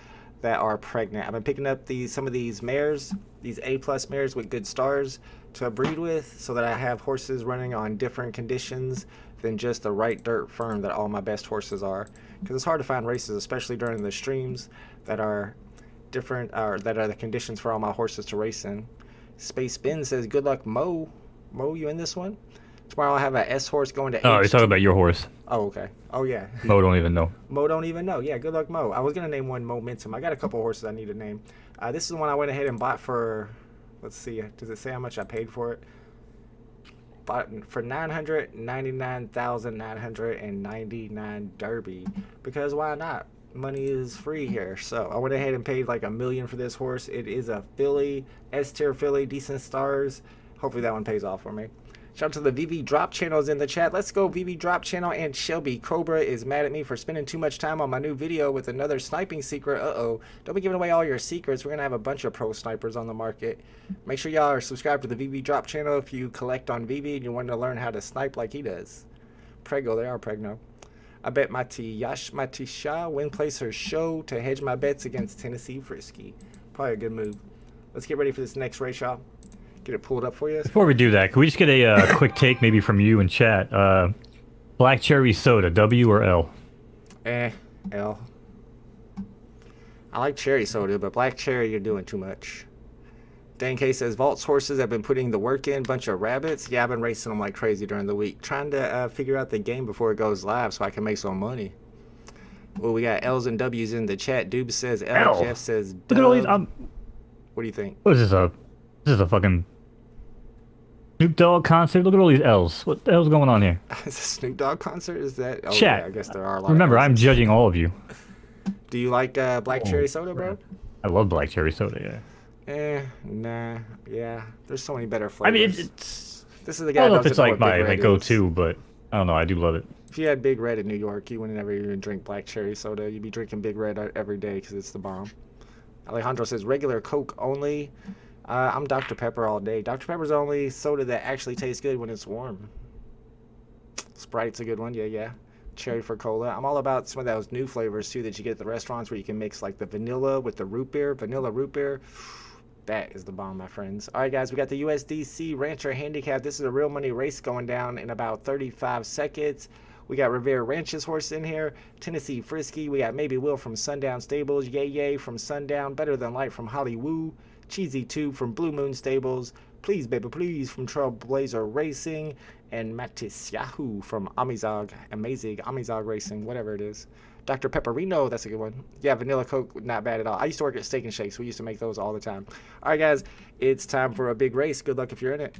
that are pregnant. I've been picking up some of these mares, these A+ mares with good stars to breed with, so that I have horses running on different conditions than just the right dirt firm that all my best horses are. Because it's hard to find races, especially during the streams, that are different, or that are the conditions for all my horses to race in. Space Ben says, good luck, Mo. Mo, you in this one? Tomorrow I'll have an S horse going to Oh, you're talking about your horse. Oh, okay. Oh, yeah. Mo don't even know. Mo don't even know. Yeah, good luck, Mo. I was going to name one Momentum. I got a couple horses I need to name. This is the one I went ahead and bought for, let's see, does it say how much I paid for it? Bought for $999,999 Derby, because why not? Money is free here. So I went ahead and paid like $1 million for this horse. It is a filly, S-tier filly, decent stars. Hopefully that one pays off for me. Shout out to the VV Drop channels in the chat. Let's go, VV Drop channel. And Shelby Cobra is mad at me for spending too much time on my new video with another sniping secret. Uh-oh. Don't be giving away all your secrets. We're going to have a bunch of pro snipers on the market. Make sure y'all are subscribed to the VV Drop channel if you collect on VV and you want to learn how to snipe like he does. Prego, they are pregno. I bet my Tisha win place her show to hedge my bets against Tennessee Frisky. Probably a good move. Let's get ready for this next race, y'all. Get it pulled up for you. Before we do that, can we just get a quick take maybe from you in chat? Black cherry soda, W or L? L. I like cherry soda, but black cherry, you're doing too much. Dan K says, Vault's horses have been putting the work in. Bunch of rabbits. Yeah, I've been racing them like crazy during the week. Trying to figure out the game before it goes live so I can make some money. Well, we got L's and W's in the chat. Doob says L. Jeff says Dub. Look at all these. What do you think? What is this? This is a fucking Snoop Dogg concert. Look at all these L's. What the hell's going on here? Is a Snoop Dogg concert? Is that? Oh, chat. Yeah, I guess there are a lot. Remember, of I'm judging all of you. Do you like black cherry soda, bro? I love black cherry soda. Yeah. Nah. Yeah. There's so many better flavors. I mean, it's. This is the guy. I don't know if that it's doesn't like know what my Big Red go-to, is. but I don't know. I do love it. If you had Big Red in New York, you wouldn't ever even drink black cherry soda. You'd be drinking Big Red every day because it's the bomb. Alejandro says regular Coke only. I'm Dr. Pepper all day. Dr. Pepper's the only soda that actually tastes good when it's warm. Sprite's a good one. Yeah. Cherry for cola. I'm all about some of those new flavors too that you get at the restaurants where you can mix like the vanilla with the root beer. Vanilla root beer. That is the bomb, my friends. All right, guys, we got the USDC Rancher Handicap. This is a real money race going down in about 35 seconds. We got Revere Ranch's horse in here. Tennessee Frisky. We got Maybe Will from Sundown Stables. Yay from Sundown. Better Than Light from Hollywood. Cheesy 2 from Blue Moon Stables. Please, Baby, Please from Trailblazer Racing. And Mattis Yahoo from Amizog Racing, whatever it is. Dr. Pepperino, that's a good one. Yeah, vanilla Coke, not bad at all. I used to work at Steak and Shakes. We used to make those all the time. All right, guys, it's time for a big race. Good luck if you're in it.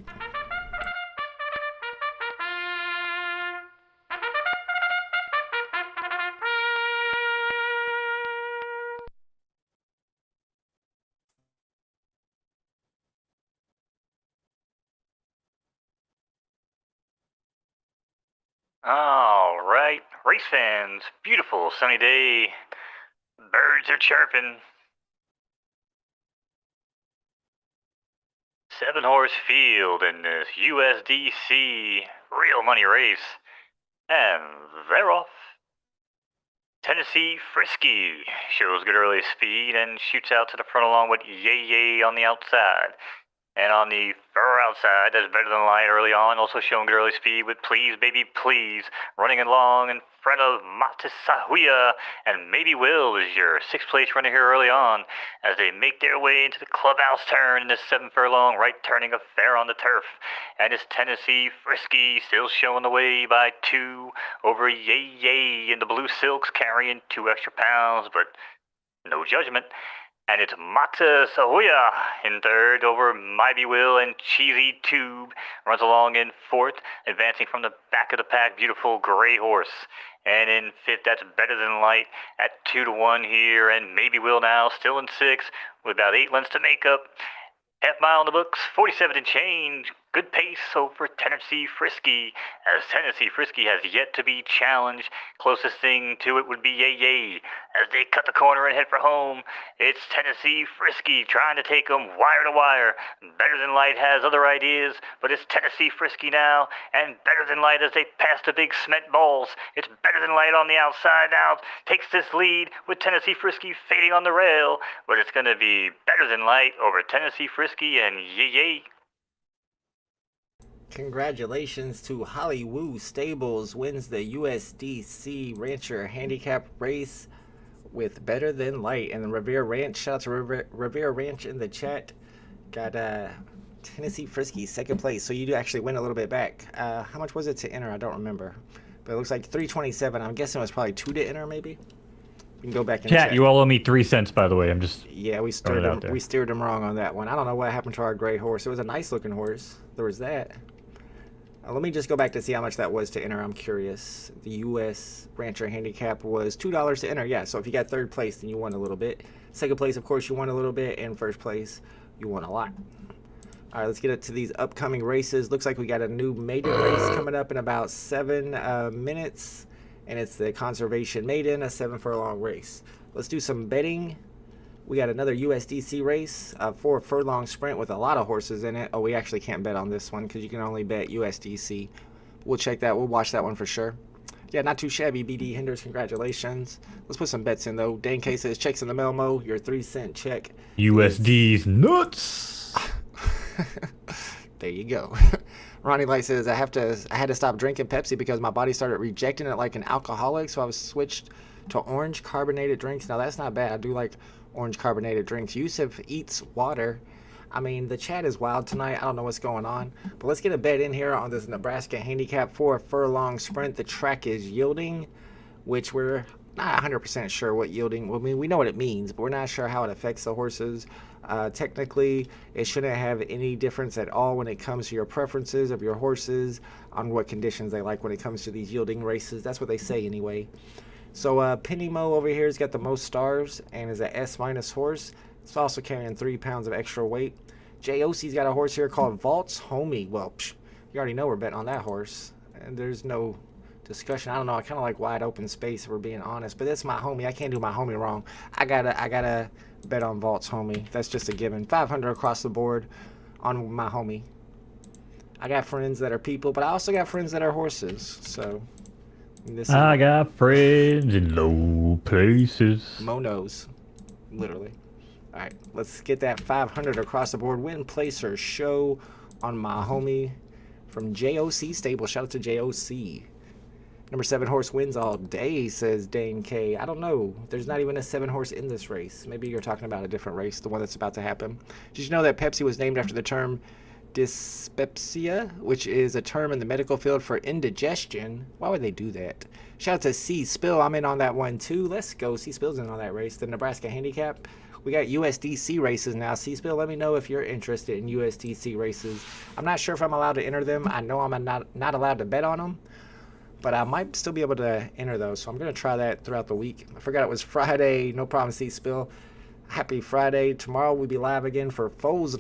All right, race fans, beautiful sunny day. Birds are chirping. 7-horse field in this USDC real money race. And they're off. Tennessee Frisky shows good early speed and shoots out to the front along with Yay Yay on the outside. And on the far outside, that's Better Than Light early on, also showing good early speed with Please Baby Please, running along in front of Matasahuya, and Maybe Will is your 6th place runner here early on, as they make their way into the clubhouse turn in the 7 furlong, right turning a fair on the turf. And it's Tennessee Frisky still showing the way by 2 over Yay Yay in the blue silks, carrying 2 extra pounds, but no judgment. And it's Mata Sahoya in 3rd over Maybe Will, and Cheesy Tube runs along in 4th, advancing from the back of the pack, beautiful gray horse. And in 5th, that's Better Than Light at 2-1 here, and Maybe Will now still in 6th with about 8 lengths to make up. Half mile in the books, 47 and change. Good pace over Tennessee Frisky, as Tennessee Frisky has yet to be challenged. Closest thing to it would be Yay Yay. As they cut the corner and head for home, it's Tennessee Frisky trying to take them wire to wire. Better Than Light has other ideas, but it's Tennessee Frisky now, and Better Than Light as they pass the big cement balls. It's Better Than Light on the outside now, takes this lead with Tennessee Frisky fading on the rail, but it's going to be Better Than Light over Tennessee Frisky and Yay Yay. Congratulations to Hollywood Stables, wins the USDC Rancher Handicap race with Better Than Light. And the Revere Ranch, shout out to Revere Ranch in the chat, got Tennessee Frisky 2nd place, so you do actually win a little bit back. How much was it to enter? I don't remember, but it looks like 327. I'm guessing it was probably 2 to enter, maybe. We can go back and chat. You all owe me 3 cents, by the way. I'm just we steered him wrong on that one. I don't know what happened to our gray horse. It was a nice looking horse. There was that. Let me just go back to see how much that was to enter. I'm curious. The U.S. Rancher Handicap was $2 to enter. Yeah, so if you got 3rd place, then you won a little bit. 2nd place, of course, you won a little bit. And 1st place, you won a lot. All right, let's get into these upcoming races. Looks like we got a new maiden race coming up in about 7 minutes. And it's the Conservation Maiden, a 7 furlong race. Let's do some betting. We got another USDC race, a 4 furlong sprint with a lot of horses in it. Oh, we actually can't bet on this one because you can only bet USDC. We'll check that. We'll watch that one for sure. Yeah, not too shabby, BD Hinders. Congratulations. Let's put some bets in, though. Dane K says, checks in the mail, Mo. Your 3-cent check. USD's nuts. There you go. Ronnie Light says, I had to stop drinking Pepsi because my body started rejecting it like an alcoholic, so I was switched to orange carbonated drinks. Now, that's not bad. I do like orange carbonated drinks. Yusuf eats water. I mean, the chat is wild tonight. I don't know what's going on. But let's get a bet in here on this Nebraska Handicap 4 furlong sprint. The track is yielding, which we're not 100% sure what yielding. I mean, we know what it means, but we're not sure how it affects the horses. Technically, it shouldn't have any difference at all when it comes to your preferences of your horses on what conditions they like when it comes to these yielding races. That's what they say anyway. So Penny Mo over here has got the most stars and is an S- horse. It's also carrying 3 pounds of extra weight. JOC's got a horse here called Vault's Homie. Well, you already know we're betting on that horse. And there's no discussion. I don't know. I kind of like wide open space, if we're being honest. But that's my homie. I can't do my homie wrong. I gotta bet on Vault's Homie. That's just a given. 500 across the board on my homie. I got friends that are people, but I also got friends that are horses. So I got friends in low places. Monos, literally. All right, let's get that 500 across the board. Win, place, or show on my homie from JOC Stable. Shout out to JOC. Number 7 horse wins all day, says Dane K. I don't know. There's not even a 7 horse in this race. Maybe you're talking about a different race, the one that's about to happen. Did you know that Pepsi was named after the term dyspepsia, which is a term in the medical field for indigestion? Why would they do that? Shout out to C Spill. I'm in on that one too. Let's go. C Spill's in on that race. The Nebraska Handicap. We got USDC races now. C Spill, let me know if you're interested in USDC races. I'm not sure if I'm allowed to enter them. I know I'm not allowed to bet on them, but I might still be able to enter those. So I'm going to try that throughout the week. I forgot it was Friday. No problem, C Spill. Happy Friday. Tomorrow we'll be live again for Foes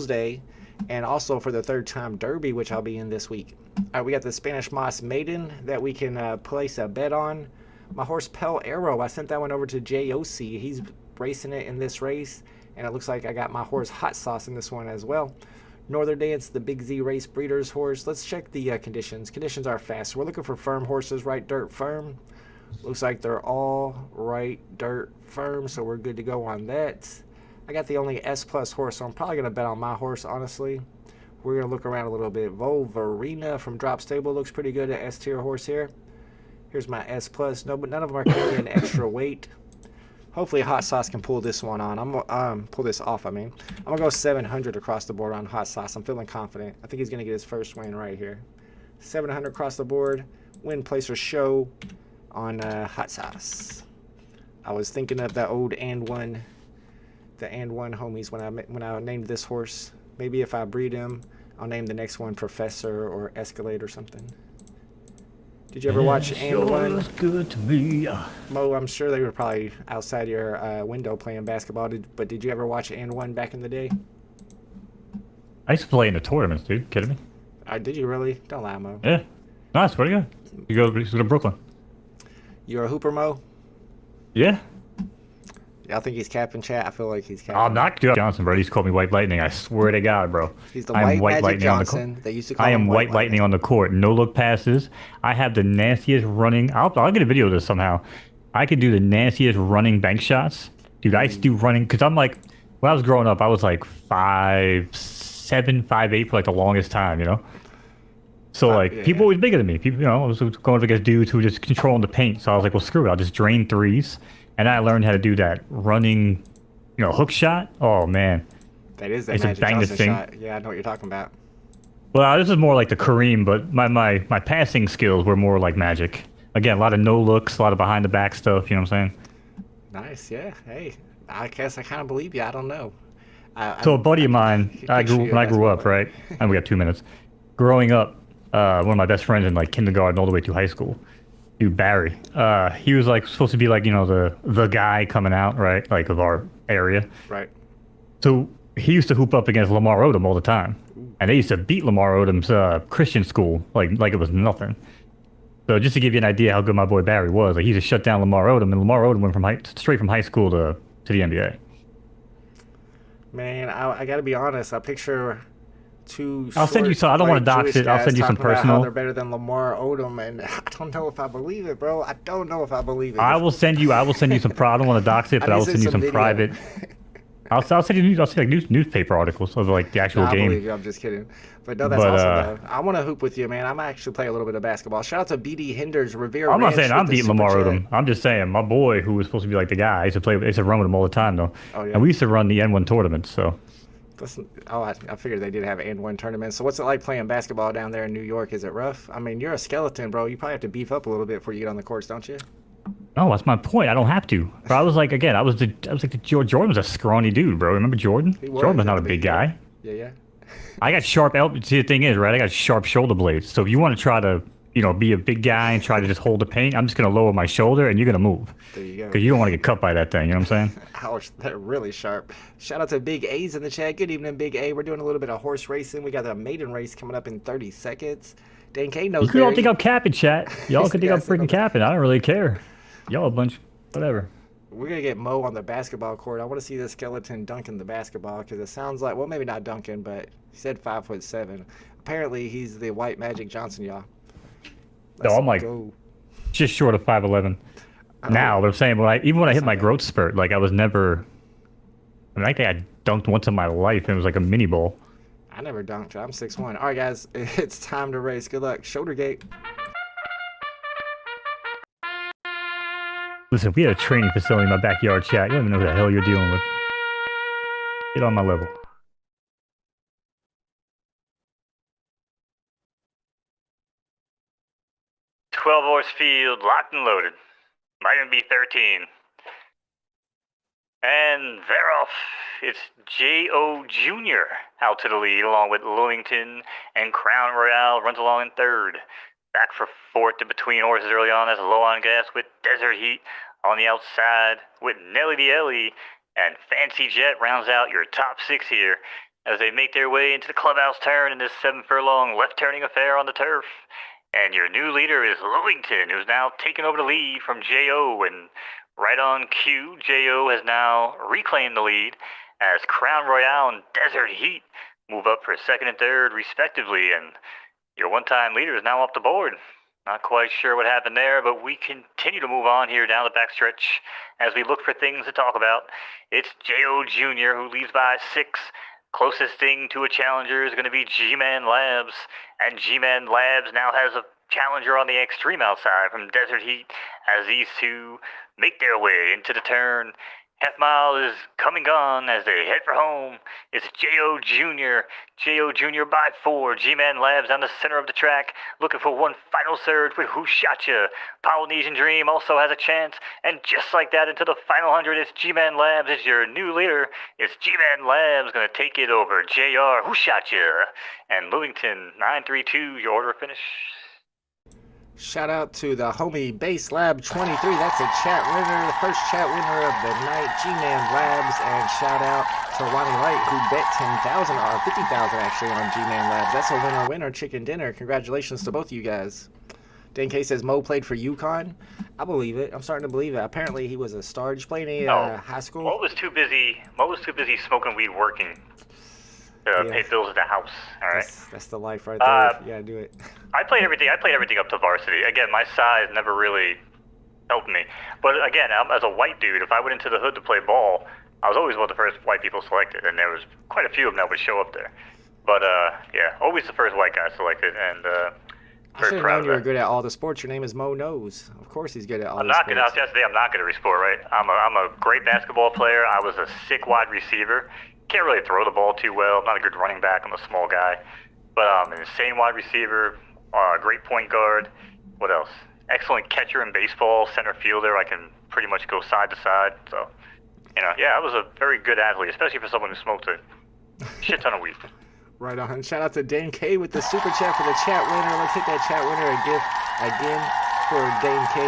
Day, and also for the 3rd time Derby, which I'll be in this week. All right, we got the Spanish Moss Maiden that we can place a bet on. My horse Pel Arrow, I sent that one over to JOC. He's racing it in this race, and it looks like I got my horse Hot Sauce in this one as well. Northern Dance, the Big Z Race Breeders horse. Let's check the conditions. Conditions are fast. So we're looking for firm horses, right dirt firm. Looks like they're all right dirt firm, so we're good to go on that. I got the only S plus horse, so I'm probably going to bet on my horse, honestly. We're going to look around a little bit. Volverina from Drop Stable looks pretty good at S tier horse here. Here's my S plus. No, but none of them are carrying extra weight. Hopefully Hot Sauce can pull this one on. Pull this off, I mean. I'm going to go 700 across the board on Hot Sauce. I'm feeling confident. I think he's going to get his first win right here. 700 across the board. Win, place, or show on Hot Sauce. I was thinking of that old and one homies when I named this horse. Maybe if I breed him, I'll name the next one Professor or Escalade or something. Did you ever watch And One? Sure good to me. Mo, I'm sure they were probably outside your window playing basketball. But did you ever watch And One back in the day? I used to play in the tournaments, dude. Kidding me? Did you really? Don't lie, Mo. Yeah. No, I swear to God. You go to Brooklyn. You're a hooper, Mo? Yeah. Y'all think he's capping, chat? I feel like he's capping. I'm not Johnson, bro. He's called me White Lightning. I swear to God, bro. He's the I am White Magic Lightning Johnson. They used to call I him am White Lightning on the court. No look passes. I have the nastiest running. I'll get a video of this somehow. I could do the nastiest running bank shots. Dude, I used to do running because I'm like, when I was growing up, I was like 5'7", 5'8" for like the longest time, you know? So like people always bigger than me. People, I was going against dudes who were just controlling the paint. So I was like, well, screw it. I'll just drain threes. And I learned how to do that running, hook shot. Oh man, that is that Magic Johnson shot. Yeah, I know what you're talking about. Well, this is more like the Kareem, but my passing skills were more like Magic. Again, a lot of no looks, a lot of behind the back stuff. You know what I'm saying? Nice. Yeah. Hey, I guess I kind of believe you. I don't know. So a buddy of mine, when I grew up, right? And we got 2 minutes. Growing up, one of my best friends in like kindergarten all the way through high school. Dude, Barry. He was like supposed to be like, the guy coming out, right? Like of our area. Right. So he used to hoop up against Lamar Odom all the time. And they used to beat Lamar Odom's Christian school like it was nothing. So just to give you an idea how good my boy Barry was, like he just shut down Lamar Odom, and Lamar Odom went straight from high school to the NBA. Man, I got to be honest. I picture two. I'll send you some. I don't want to dox it. I'll send you some personal. They're better than Lamar Odom, and I don't know if I believe it, bro. I don't know if I believe it. I will send you some. I don't want to dox it, but I will send you some private. I'll send you like newspaper articles of like the actual game. I believe you. I'm just kidding. But no, that's awesome though. I want to hoop with you, man. I might actually play a little bit of basketball. Shout out to BD Hinders Revere. I'm not saying I'm beating Lamar Odom. I'm just saying my boy who was supposed to be like the guy. I used to run with him all the time though. Oh yeah. And we used to run the N1 tournament, so. Listen, I figured they did have an N1 tournament. So what's it like playing basketball down there in New York? Is it rough? I mean, you're a skeleton, bro. You probably have to beef up a little bit before you get on the courts, don't you? No, that's my point. I don't have to. But I was like, again, I was like Jordan was a scrawny dude, bro. Remember Jordan? Jordan was not a big guy. Yeah. I got sharp See, the thing is, right? I got sharp shoulder blades. So if you want to try to, be a big guy and try to just hold the paint, I'm just gonna lower my shoulder and you're gonna move. There you go. Because you don't want to get cut by that thing. You know what I'm saying? Ouch, they're really sharp. Shout out to Big A's in the chat. Good evening, Big A. We're doing a little bit of horse racing. We got the maiden race coming up in 30 seconds. Dan K knows. You don't think I'm capping, chat. Y'all could think I'm freaking capping. I don't really care. Y'all a bunch, whatever. We're going to get Mo on the basketball court. I want to see this skeleton dunking the basketball because it sounds like, well, maybe not dunking, but he said 5'7". Apparently, he's the White Magic Johnson, y'all. No, I'm like just short of 5'11". Now, they're saying, even when I hit my growth spurt, like I was never, I think I dunked once in my life and it was like a mini bowl. I never dunked. I'm 6'1". All right, guys, it's time to race. Good luck. Shoulder gate. Listen, we had a training facility in my backyard, chat. You don't even know who the hell you're dealing with. Get on my level. Horse field, locked and loaded. Might even be 13. And they're off. It's J.O. Jr. out to the lead, along with Lillington, and Crown Royale runs along in third. Back for fourth in between horses early on. That's low on gas with Desert Heat on the outside with Nelly the Ellie, and Fancy Jet rounds out your top six here as they make their way into the clubhouse turn in this 7 furlong left-turning affair on the turf. And your new leader is Lillington, who's now taken over the lead from J.O. And right on cue, J.O. has now reclaimed the lead as Crown Royale and Desert Heat move up for second and third, respectively, and your one-time leader is now off the board. Not quite sure what happened there, but we continue to move on here down the backstretch as we look for things to talk about. It's J.O. Jr. who leads by 6. Closest thing to a challenger is going to be G-Man Labs, and G-Man Labs now has a challenger on the extreme outside from Desert Heat as these two make their way into the turn. Half mile is coming on as they head for home. It's J.O. Jr. J.O. Jr. by 4. G-Man Labs on the center of the track, looking for one final surge with Who Shot Ya? Polynesian Dream also has a chance, and just like that into the final 100, it's G-Man Labs is your new leader. It's G-Man Labs going to take it over J.R. Who Shot Ya? And Lewington 932, your order of finish. Shout out to the homie Base Lab 23. That's a chat winner, the first chat winner of the night, G-Man Labs. And shout out to Ronnie Light, who bet 10,000 or 50,000 actually on G-Man Labs. That's a winner chicken dinner. Congratulations to both of you guys. Dan K says Mo played for Yukon. I believe it. I'm starting to believe it. Apparently he was a star. Did you play any high school? Mo was too busy smoking weed working. Pay bills at the house. All right. That's the life right there. Yeah, do it. I played everything up to varsity. Again, my size never really helped me. But again, as a white dude, if I went into the hood to play ball, I was always one of the first white people selected, and there was quite a few of them that would show up there. But yeah, always the first white guy selected, and I should have known you were good at all the sports. Your name is Mo Knowz. Of course, he's good at all the sports. I'm not good at every sport, right? I'm a great basketball player. I was a sick wide receiver. Can't really throw the ball too well. I'm not a good running back. I'm a small guy. But I'm an insane wide receiver, great point guard. What else? Excellent catcher in baseball, center fielder. I can pretty much go side to side. So, I was a very good athlete, especially for someone who smoked a shit ton of weed. Right on. Shout out to Dan K with the super chat for the chat winner. Let's hit that chat winner a gift again for Dan K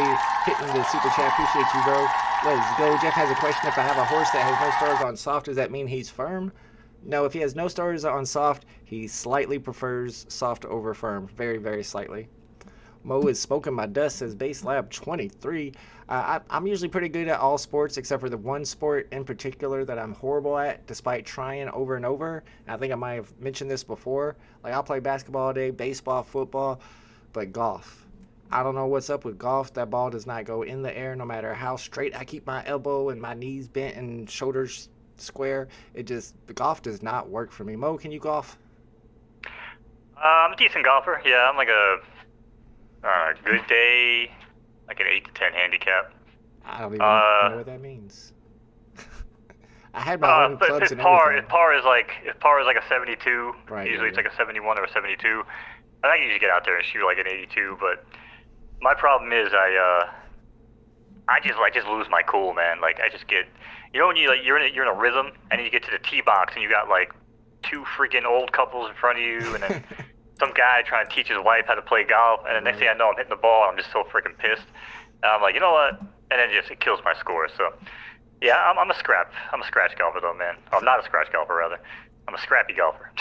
hitting the super chat. Appreciate you, bro. Let's go. Jeff has a question. If I have a horse that has no stars on soft, does that mean he's firm? No, if he has no stars on soft, he slightly prefers soft over firm. Very, very slightly. Mo is smoking my dust, says Base Lab 23. I'm usually pretty good at all sports except for the one sport in particular that I'm horrible at despite trying over and over. And I think I might have mentioned this before. Like, I'll play basketball all day, baseball, football, but golf. I don't know what's up with golf. That ball does not go in the air no matter how straight I keep my elbow and my knees bent and shoulders square. The golf does not work for me. Mo, can you golf? I'm a decent golfer. Yeah, I'm like a good day, like an 8 to 10 handicap. I don't even know what that means. I had my own clubs and everything. If par is like a 72, right, usually it's like a 71 or a 72. I can usually get out there and shoot like an 82, but my problem is I just lose my cool, man. Like, I just get, when you're in a rhythm and then you get to the tee box and you got like 2 freaking old couples in front of you, and then some guy trying to teach his wife how to play golf, and the next thing I know, I'm hitting the ball and I'm just so freaking pissed. And I'm like, you know what? And then it kills my score. So yeah, I'm a scratch golfer though, man. I'm not a scratch golfer, rather. I'm a scrappy golfer.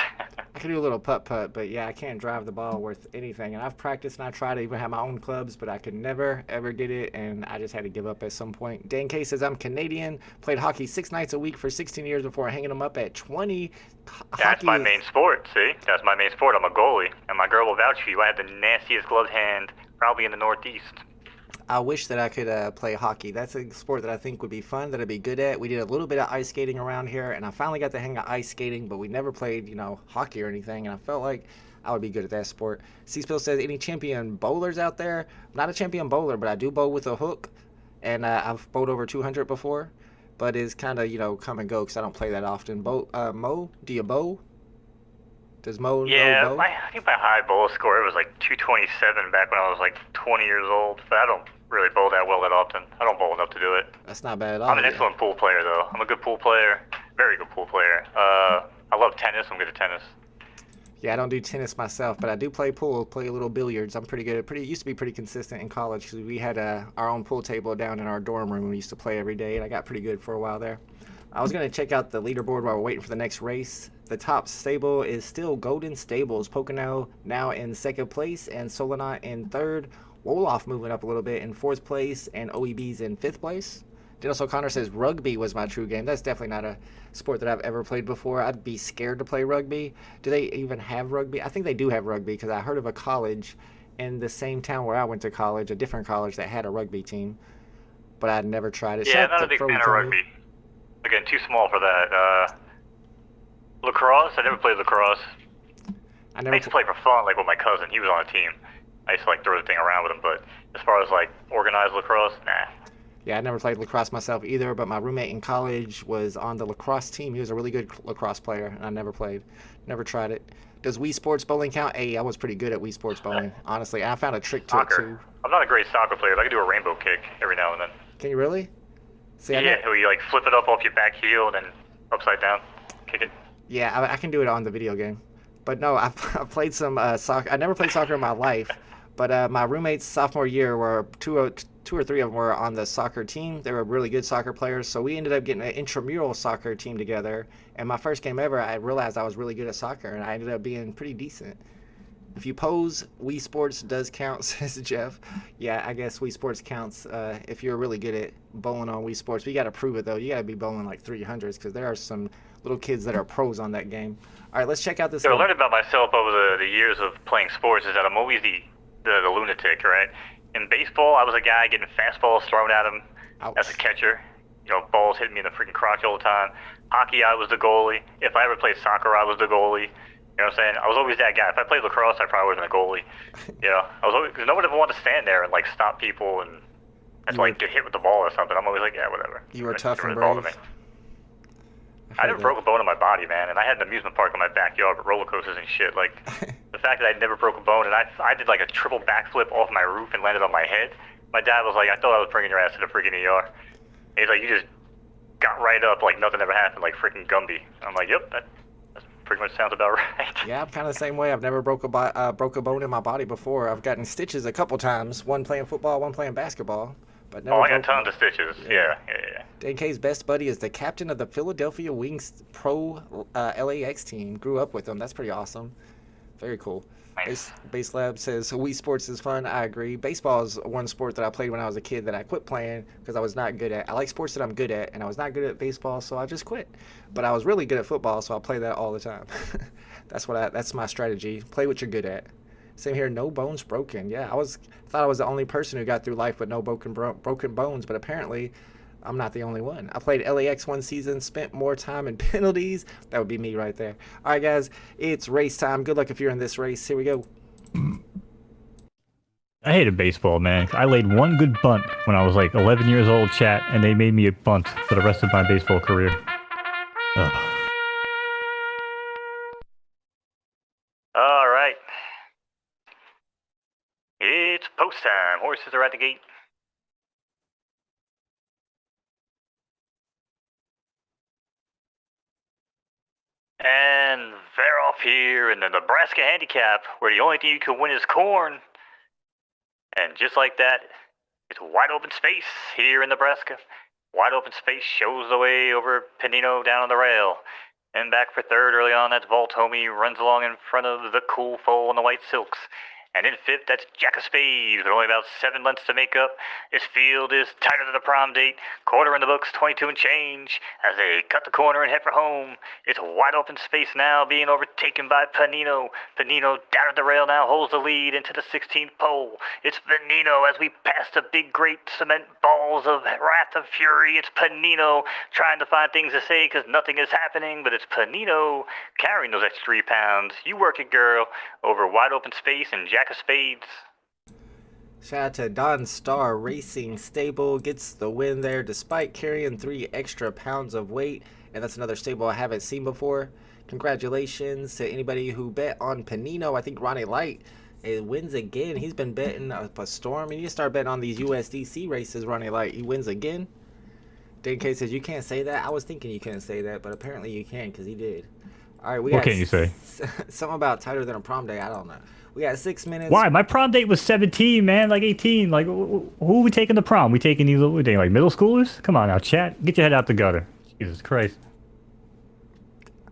I can do a little putt-putt, but yeah, I can't drive the ball worth anything. And I've practiced and I tried to even have my own clubs, but I could never, ever get it, and I just had to give up at some point. Dan K says, I'm Canadian, played hockey 6 nights a week for 16 years before hanging them up at 20. That's my main sport, see? That's my main sport. I'm a goalie, and my girl will vouch for you. I have the nastiest gloved hand, probably in the Northeast. I wish that I could play hockey. That's a sport that I think would be fun, that I'd be good at. We did a little bit of ice skating around here, and I finally got the hang of ice skating, but we never played, hockey or anything, and I felt like I would be good at that sport. C-Spill says, any champion bowlers out there? I'm not a champion bowler, but I do bowl with a hook, and I've bowled over 200 before, but it's kind of, come and go because I don't play that often. Mo, do you bowl? Does Mo know bowl? I think my high bowl score was like 227 back when I was like 20 years old, but I don't really bowl that well that often. I don't bowl enough to do it. That's not bad at all. I'm an excellent pool player, though. I'm a good pool player, very good pool player. I love tennis. I'm good at tennis. Yeah, I don't do tennis myself, but I do play pool, play a little billiards. I'm pretty good. Used to be pretty consistent in college because we had our own pool table down in our dorm room. We used to play every day, and I got pretty good for a while there. I was going to check out the leaderboard while we're waiting for the next race. The top stable is still Golden Stables. Pocono now in second place, and Solana in third. Wolof moving up a little bit in fourth place, and OEB's in fifth place. Dennis O'Connor says rugby was my true game. That's definitely not a sport that I've ever played before. I'd be scared to play rugby. Do they even have rugby? I think they do have rugby because I heard of a college in the same town where I went to college, a different college that had a rugby team, but I'd never tried it. Yeah, I'm not a big fan of rugby. Again, too small for that. Lacrosse? I never played lacrosse. I used to play for fun, like with my cousin. He was on a team. I used to like throw the thing around with him, but as far as like organized lacrosse, nah. Yeah, I never played lacrosse myself either, but my roommate in college was on the lacrosse team. He was a really good lacrosse player, and I never played. Never tried it. Does Wii Sports Bowling count? Hey, I was pretty good at Wii Sports Bowling, honestly. And I found a trick to it, too. I'm not a great soccer player, but I can do a rainbow kick every now and then. Can you really? See, yeah, where you like flip it up off your back heel and then upside down, kick it. Yeah, I can do it on the video game. But no, I've played some soccer. I never played soccer in my life, but my roommates sophomore year were two or three of them were on the soccer team. They were really good soccer players, so we ended up getting an intramural soccer team together. And my first game ever, I realized I was really good at soccer, and I ended up being pretty decent. If you pose, Wii Sports does count, says Jeff. Yeah, I guess Wii Sports counts if you're really good at bowling on Wii Sports. But you got to prove it, though. You got to be bowling like 300s because there are some little kids that are pros on that game. All right, let's check out this. So I learned about myself over the years of playing sports is that I'm always the lunatic, right? In baseball, I was a guy getting fastballs thrown at him as a catcher. You know, balls hitting me in the freaking crotch all the time. Hockey, I was the goalie. If I ever played soccer, I was the goalie. You know what I'm saying? I was always that guy. If I played lacrosse, I probably wasn't a goalie. You know, I was always, because no one ever wanted to stand there and like stop people and like get hit with the ball or something. I'm always like, yeah, whatever. You were tough and brave. I never broke a bone in my body, man, and I had an amusement park in my backyard with roller coasters and shit. Like, the fact that I never broke a bone, and I did like a triple backflip off my roof and landed on my head. My dad was like, I thought I was bringing your ass to the freaking ER. And he's like, you just got right up like nothing ever happened, like freaking Gumby. I'm like, yep, that pretty much sounds about right. Yeah, I'm kind of the same way. I've never broke a bone in my body before. I've gotten stitches a couple times, one playing football, one playing basketball. But never I got tons of stitches. Yeah. DK's best buddy is the captain of the Philadelphia Wings Pro LAX team. Grew up with him. That's pretty awesome. Very cool. Nice. Base Lab says Wii Sports is fun. I agree. Baseball is one sport that I played when I was a kid that I quit playing because I was not good at. I like sports that I'm good at, and I was not good at baseball, so I just quit. But I was really good at football, so I play that all the time. That's my strategy. Play what you're good at. Same here, no bones broken. Yeah, thought I was the only person who got through life with no broken bones, but apparently I'm not the only one. I played LAX one season, spent more time in penalties. That would be me right there. All right, guys, it's race time. Good luck if you're in this race. Here we go. I hated baseball, man. I laid one good bunt when I was like 11 years old, chat, and they made me a bunt for the rest of my baseball career. Ugh. All right. It's post time. Horses are at the gate. And they're off here in the Nebraska handicap, where the only thing you can win is corn. And just like that, it's wide open space here in Nebraska. Wide open space shows the way over Panino down on the rail. And back for third early on, that's Voltomi, runs along in front of the cool foal on the white silks. And in fifth, that's Jack of Spades, with only about 7 lengths to make up. This field is tighter than the prom date. Quarter in the books, 22 and change. As they cut the corner and head for home. It's wide open space now, being overtaken by Panino. Panino down at the rail now holds the lead into the 16th pole. It's Panino as we pass the big, great cement balls of wrath and fury. It's Panino trying to find things to say because nothing is happening, but it's Panino carrying those extra 3 pounds. You work it, girl, over wide open space and Jack of Spades. Shout out to Don Star Racing Stable. Gets the win there despite carrying 3 extra pounds of weight. And that's another stable I haven't seen before. Congratulations to anybody who bet on Panino. I think Ronnie Light wins again. He's been betting up a storm. And you start betting on these USDC races, Ronnie Light. He wins again. DK says you can't say that. I was thinking you couldn't say that, but apparently you can because he did. All right, what can you say? Something about tighter than a prom day. I don't know. We got 6 minutes. Why? My prom date was 17, man. Like 18. Like, who are we taking to prom? We taking these little, like middle schoolers? Come on now, chat. Get your head out the gutter. Jesus Christ.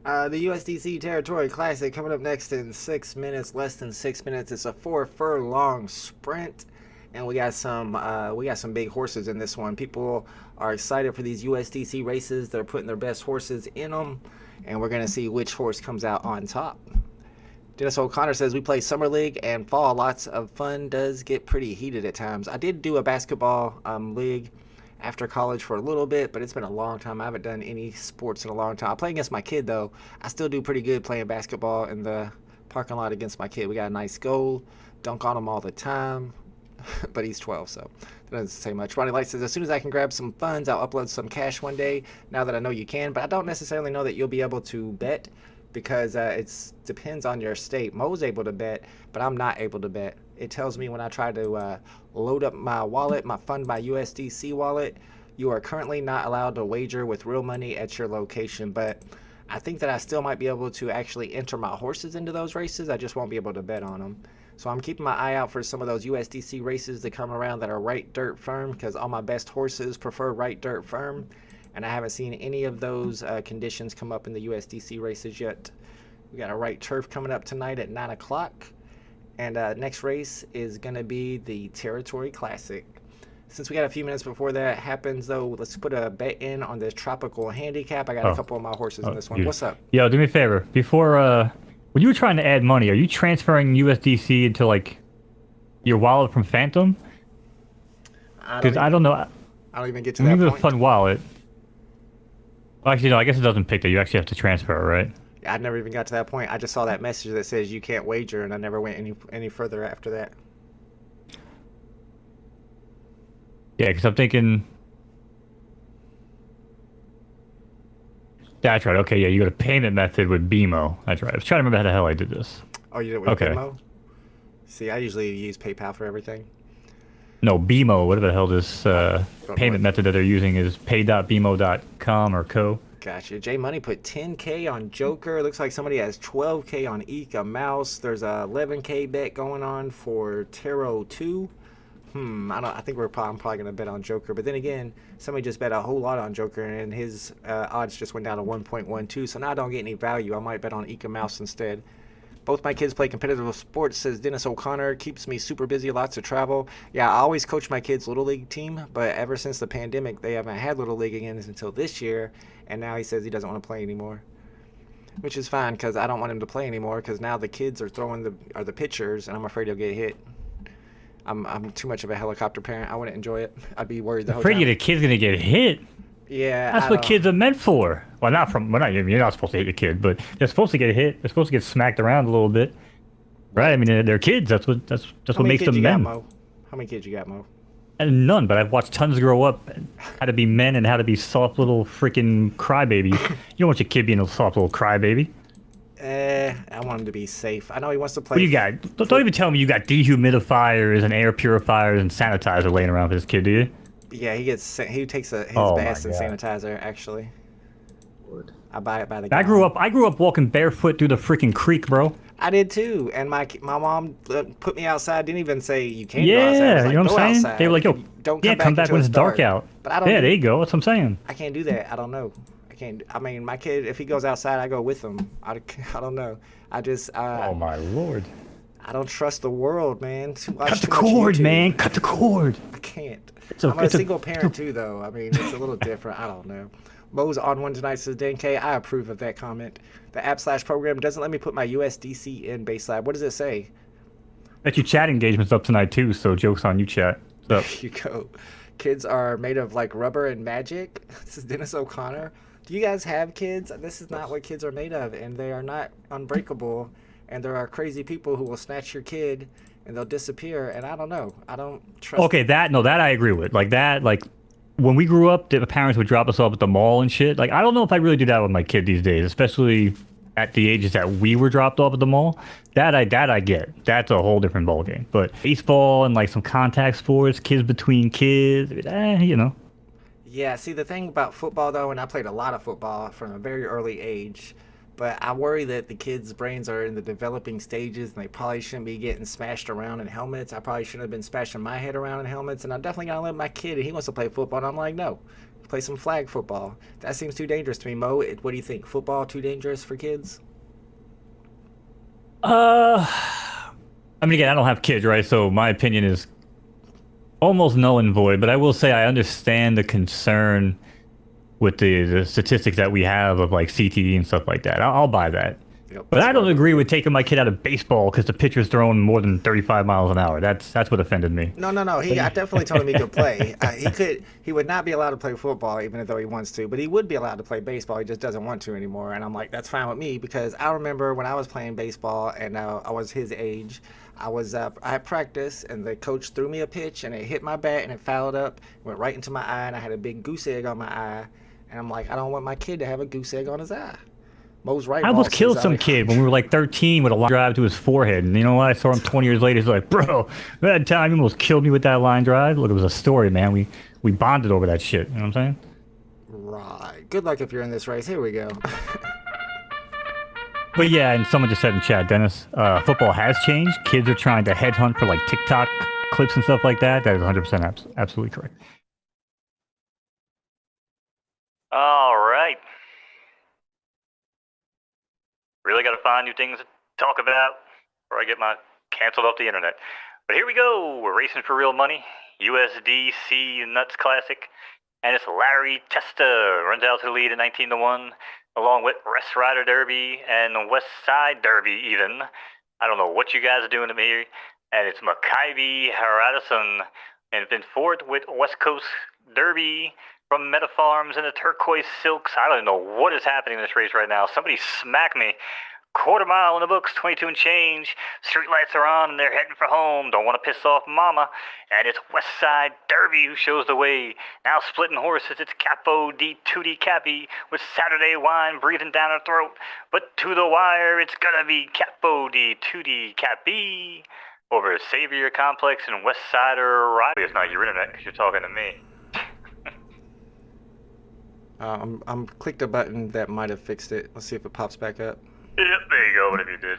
The USDC Territory Classic coming up next in 6 minutes. Less than 6 minutes. It's a 4 furlong sprint. and we got some big horses in this one. People are excited for these USDC races. They're putting their best horses in them, and we're gonna see which horse comes out on top. Dennis O'Connor says we play summer league and fall. Lots of fun. Does get pretty heated at times. I did do a basketball league after college for a little bit, but it's been a long time. I haven't done any sports in a long time. I play against my kid though. I still do pretty good playing basketball in the parking lot against my kid. We got a nice goal. Dunk on him all the time. But he's 12, so that doesn't say much. Ronnie Light says, as soon as I can grab some funds, I'll upload some cash one day, now that I know you can. But I don't necessarily know that you'll be able to bet, because it depends on your state. Mo's able to bet, but I'm not able to bet. It tells me when I try to load up my wallet, my USDC wallet, you are currently not allowed to wager with real money at your location. But I think that I still might be able to actually enter my horses into those races. I just won't be able to bet on them. So I'm keeping my eye out for some of those USDC races that come around that are right dirt firm, because all my best horses prefer right dirt firm. And I haven't seen any of those conditions come up in the USDC races yet. We got a right turf coming up tonight at 9 o'clock. And next race is going to be the Territory Classic. Since we got a few minutes before that happens, though, let's put a bet in on this tropical handicap. I got a couple of my horses in this one. What's up? Yo, do me a favor. Before, when you were trying to add money, are you transferring USDC into, like, your wallet from Phantom? Because I don't know. I don't even get to that point. Maybe a fun wallet. Well, actually, no, I guess it doesn't pick that. You actually have to transfer it, right? Yeah, I never even got to that point. I just saw that message that says you can't wager, and I never went any further after that. Yeah, because I'm thinking... That's right. Okay, yeah, you got a payment method with BMO. That's right. I was trying to remember how the hell I did this. Oh, you did it with BMO? See, I usually use PayPal for everything. No, BMO, whatever the hell this payment method that they're using is pay.bmo.com or co. Gotcha. J Money put 10K on Joker. Looks like somebody has 12K on Eka Mouse. There's a 11K bet going on for Tarot 2. I think I'm probably gonna bet on Joker. But then again, somebody just bet a whole lot on Joker, and his odds just went down to 1.12. So now I don't get any value. I might bet on Eka Mouse instead. Both my kids play competitive sports, says Dennis O'Connor. Keeps me super busy, lots of travel. Yeah, I always coach my kids' Little League team, but ever since the pandemic, they haven't had Little League again until this year, and now he says he doesn't want to play anymore. Which is fine, because I don't want him to play anymore, because now the kids are the pitchers, and I'm afraid he'll get hit. I'm too much of a helicopter parent. I wouldn't enjoy it. I'd be worried the whole time. Afraid the kid's gonna get hit? Yeah, that's what kids are meant for. Well, you're not supposed to hit a kid, but they're supposed to get hit. They're supposed to get smacked around a little bit, right? I mean, they're kids. That's what makes them men. How many kids you got, Mo? And none, but I've watched tons grow up, how to be men and how to be soft little freaking crybabies. You don't want your kid being a soft little crybaby. I want him to be safe. I know he wants to play. What do you got? Don't even tell me you got dehumidifiers and air purifiers and sanitizer laying around for this kid, do you? Yeah, he takes his bath and sanitizer. Actually, I buy it by the. I grew up walking barefoot through the freaking creek, bro. I did too, and my mom put me outside. Didn't even say you can't go outside. Yeah, like, you know what I'm saying? Outside. They were like, "Yo, don't come back when it's dark out." But I don't. Yeah, there you go. That's what I'm saying. I can't do that. I don't know. I can't. I mean, my kid, if he goes outside, I go with him. I don't know. Oh my lord. I don't trust the world, man. Cut the cord, man. Cut the cord. I can't. I'm a single parent too, though. I mean, it's a little different. I don't know. Mo's on one tonight, says Dan K. I approve of that comment. The app/program doesn't let me put my USDC in Base Lab. What does it say? Bet your chat engagement's up tonight too, so joke's on you, chat. There you go. Kids are made of like rubber and magic. This is Dennis O'Connor. Do you guys have kids? This is not what kids are made of, and they are not unbreakable. And there are crazy people who will snatch your kid and they'll disappear. And I don't know. I don't trust. Okay, that I agree with. Like when we grew up, the parents would drop us off at the mall and shit. Like, I don't know if I really do that with my kid these days, especially at the ages that we were dropped off at the mall. That I get. That's a whole different ballgame. But baseball and like some contact sports, kids between kids, you know. Yeah, see, the thing about football, though, and I played a lot of football from a very early age, but I worry that the kids' brains are in the developing stages and they probably shouldn't be getting smashed around in helmets. I probably shouldn't have been smashing my head around in helmets, and I'm definitely going to let my kid, and he wants to play football, and I'm like, no, play some flag football. That seems too dangerous to me. Mo, what do you think? Football too dangerous for kids? I mean, again, I don't have kids, right? So my opinion is almost null and void, but I will say I understand the concern with the statistics that we have of like CTE and stuff like that. I'll buy that. Yep, But I don't agree with taking my kid out of baseball because the pitcher's throwing more than 35 miles an hour. That's what offended me. No. I definitely told him he could play. He would not be allowed to play football even though he wants to, but he would be allowed to play baseball. He just doesn't want to anymore. And I'm like, that's fine with me because I remember when I was playing baseball and I was his age. I had practice and the coach threw me a pitch and it hit my bat and it fouled up, went right into my eye, and I had a big goose egg on my eye. And I'm like, I don't want my kid to have a goose egg on his eye. Right, I almost killed some kid when we were like 13 with a line drive to his forehead. And you know what? I saw him 20 years later. He's like, bro, that time you almost killed me with that line drive. Look, it was a story, man. We bonded over that shit. You know what I'm saying? Right. Good luck if you're in this race. Here we go. But yeah, and someone just said in chat, Dennis, football has changed. Kids are trying to headhunt for like TikTok clips and stuff like that. That is 100% absolutely correct. All right. Really got to find new things to talk about before I get my canceled off the internet. But here we go. We're racing for real money. USDC Nuts Classic. And it's Larry Testa runs out to the lead at 19-1, along with West Rider Derby and West Side Derby even. I don't know what you guys are doing to me. And it's Maccabi Harrison. And it's in fourth with West Coast Derby from Meta Farms and the Turquoise Silks. I don't know what is happening in this race right now. Somebody smack me. Quarter mile in the books, 22 and change. Street lights are on and they're heading for home. Don't want to piss off mama. And it's West Side Derby who shows the way. Now splitting horses, it's Capo D Tootie Cappy with Saturday wine breathing down her throat. But to the wire, it's gonna be Capo D Tootie Cappy over Savior Complex and West Sider Ride. It's not your internet because you're talking to me. I'm clicked a button that might have fixed it. Let's see if it pops back up. Yep, there you go, whatever you did.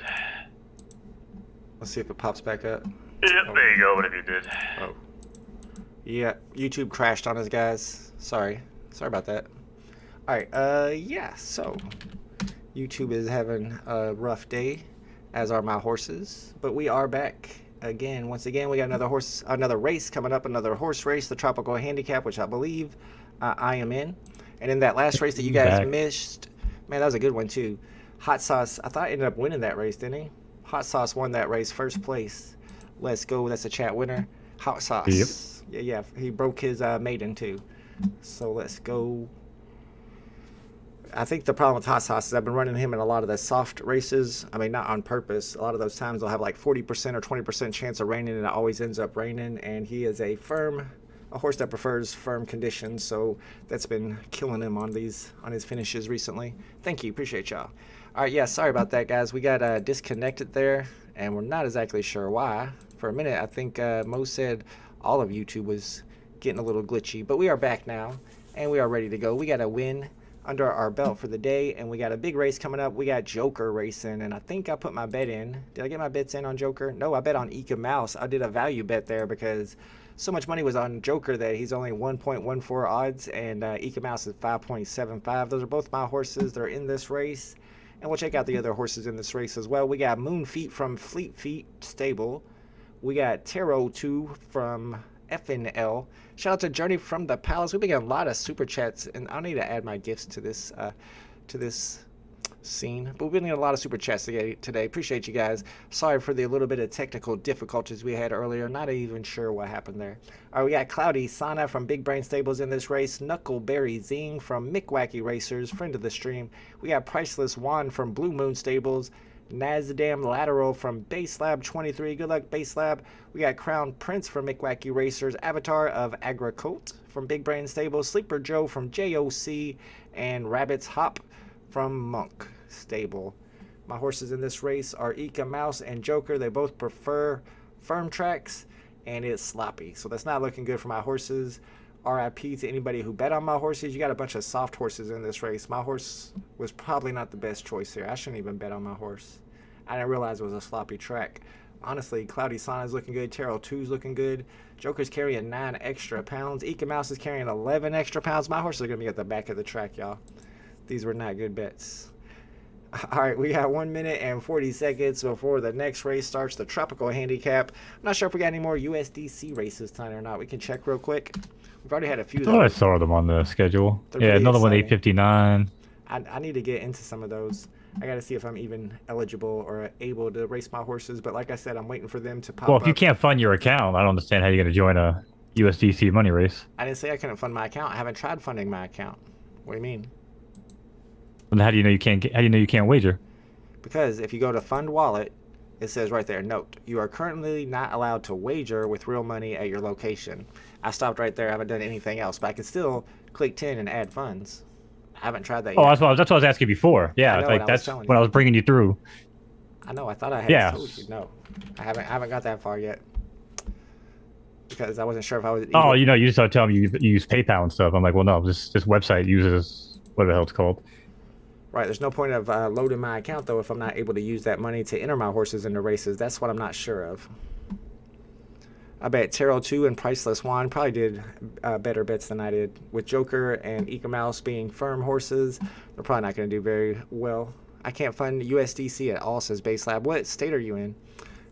Let's see if it pops back up. Yep, there you go, whatever you did. Oh. Yeah, YouTube crashed on us, guys. Sorry about that. Alright, yeah, so YouTube is having a rough day, as are my horses. But we are back again. Once again, we got another race coming up, another horse race, the Tropical Handicap, which I believe I am in. And in that last race that you guys missed, man, that was a good one too. Hot Sauce, I thought he ended up winning that race, didn't he? Hot Sauce won that race, first place. Let's go, that's a chat winner. Hot Sauce. Yep. Yeah, he broke his maiden too. So let's go. I think the problem with Hot Sauce is I've been running him in a lot of the soft races. I mean, not on purpose. A lot of those times they'll have like 40% or 20% chance of raining, and it always ends up raining. And he is a horse that prefers firm conditions, so that's been killing him on his finishes recently. Thank you, appreciate y'all. All right, yeah, sorry about that, guys. We got disconnected there, and we're not exactly sure why. For a minute, I think Mo said all of YouTube was getting a little glitchy, but we are back now, and we are ready to go. We got a win under our belt for the day, and we got a big race coming up. We got Joker racing, and I think I put my bet in. Did I get my bets in on Joker? No, I bet on Eka Mouse. I did a value bet there because so much money was on Joker that he's only 1.14 odds, and Eka Mouse is 5.75. Those are both my horses. They're in this race, and we'll check out the other horses in this race as well. We got Moon Feet from Fleet Feet Stable. We got Tarot 2 from FNL. Shout out to Journey from the Palace. We've been getting a lot of super chats, and I need to add my gifts to this scene. But we've been getting a lot of super chats today. Appreciate you guys. Sorry for the little bit of technical difficulties we had earlier. Not even sure what happened there. All right, we got Cloudy Sana from Big Brain Stables in this race. Knuckleberry Zing from Mick Wacky Racers, friend of the stream. We got Priceless Juan from Blue Moon Stables. Nazdam Lateral from Base Lab 23. Good luck, Base Lab. We got Crown Prince from Mick Wacky Racers. Avatar of Agricolt from Big Brain Stables. Sleeper Joe from JOC. And Rabbit's Hop from Monk Stable. My horses in this race are Eka Mouse and Joker. They both prefer firm tracks, and it's sloppy. So that's not looking good for my horses. RIP to anybody who bet on my horses. You got a bunch of soft horses in this race. My horse was probably not the best choice here. I shouldn't even bet on my horse. I didn't realize it was a sloppy track. Honestly, Cloudy Sana's looking good. Tarot 2's looking good. Joker's carrying 9 extra pounds. Eka Mouse is carrying 11 extra pounds. My horses are going to be at the back of the track, y'all. These were not good bets. All right, we got 1 minute and 40 seconds before the next race starts, the tropical handicap. I'm not sure if we got any more USDC races tonight or not. We can check real quick. We've already had a few, I thought I though. saw them on the schedule. They're Yeah, pretty another one exciting. 8:59. I need to get into some of those. I got to see if I'm even eligible or able to race my horses. But like I said, I'm waiting for them to pop Well, up. if you can't fund your account, I don't understand how you're going to join a USDC money race. I didn't say I couldn't fund my account. I haven't tried funding my account. What do you mean? And how do you know you can't? How do you know you can't wager? Because if you go to Fund Wallet, it says right there, note, you are currently not allowed to wager with real money at your location. I stopped right there. I haven't done anything else, but I can still click 10 and add funds. I haven't tried that yet. Oh, that's what I was asking before. Yeah, know, like and I was that's telling when you. I was bringing you through. I know. I thought I had Yeah. told you. No, I haven't got that far yet because I wasn't sure if I was. Oh, you know, you just started telling me you use PayPal and stuff. I'm like, well, no, this website uses whatever the hell it's called. Right. There's no point of loading my account though if I'm not able to use that money to enter my horses into races. That's what I'm not sure of. I bet Tarot 2 and Priceless Wand probably did better bets than I did. With Joker and Eka Mouse being firm horses, they're probably not going to do very well. I can't fund USDC at all, says Base Lab. What state are you in?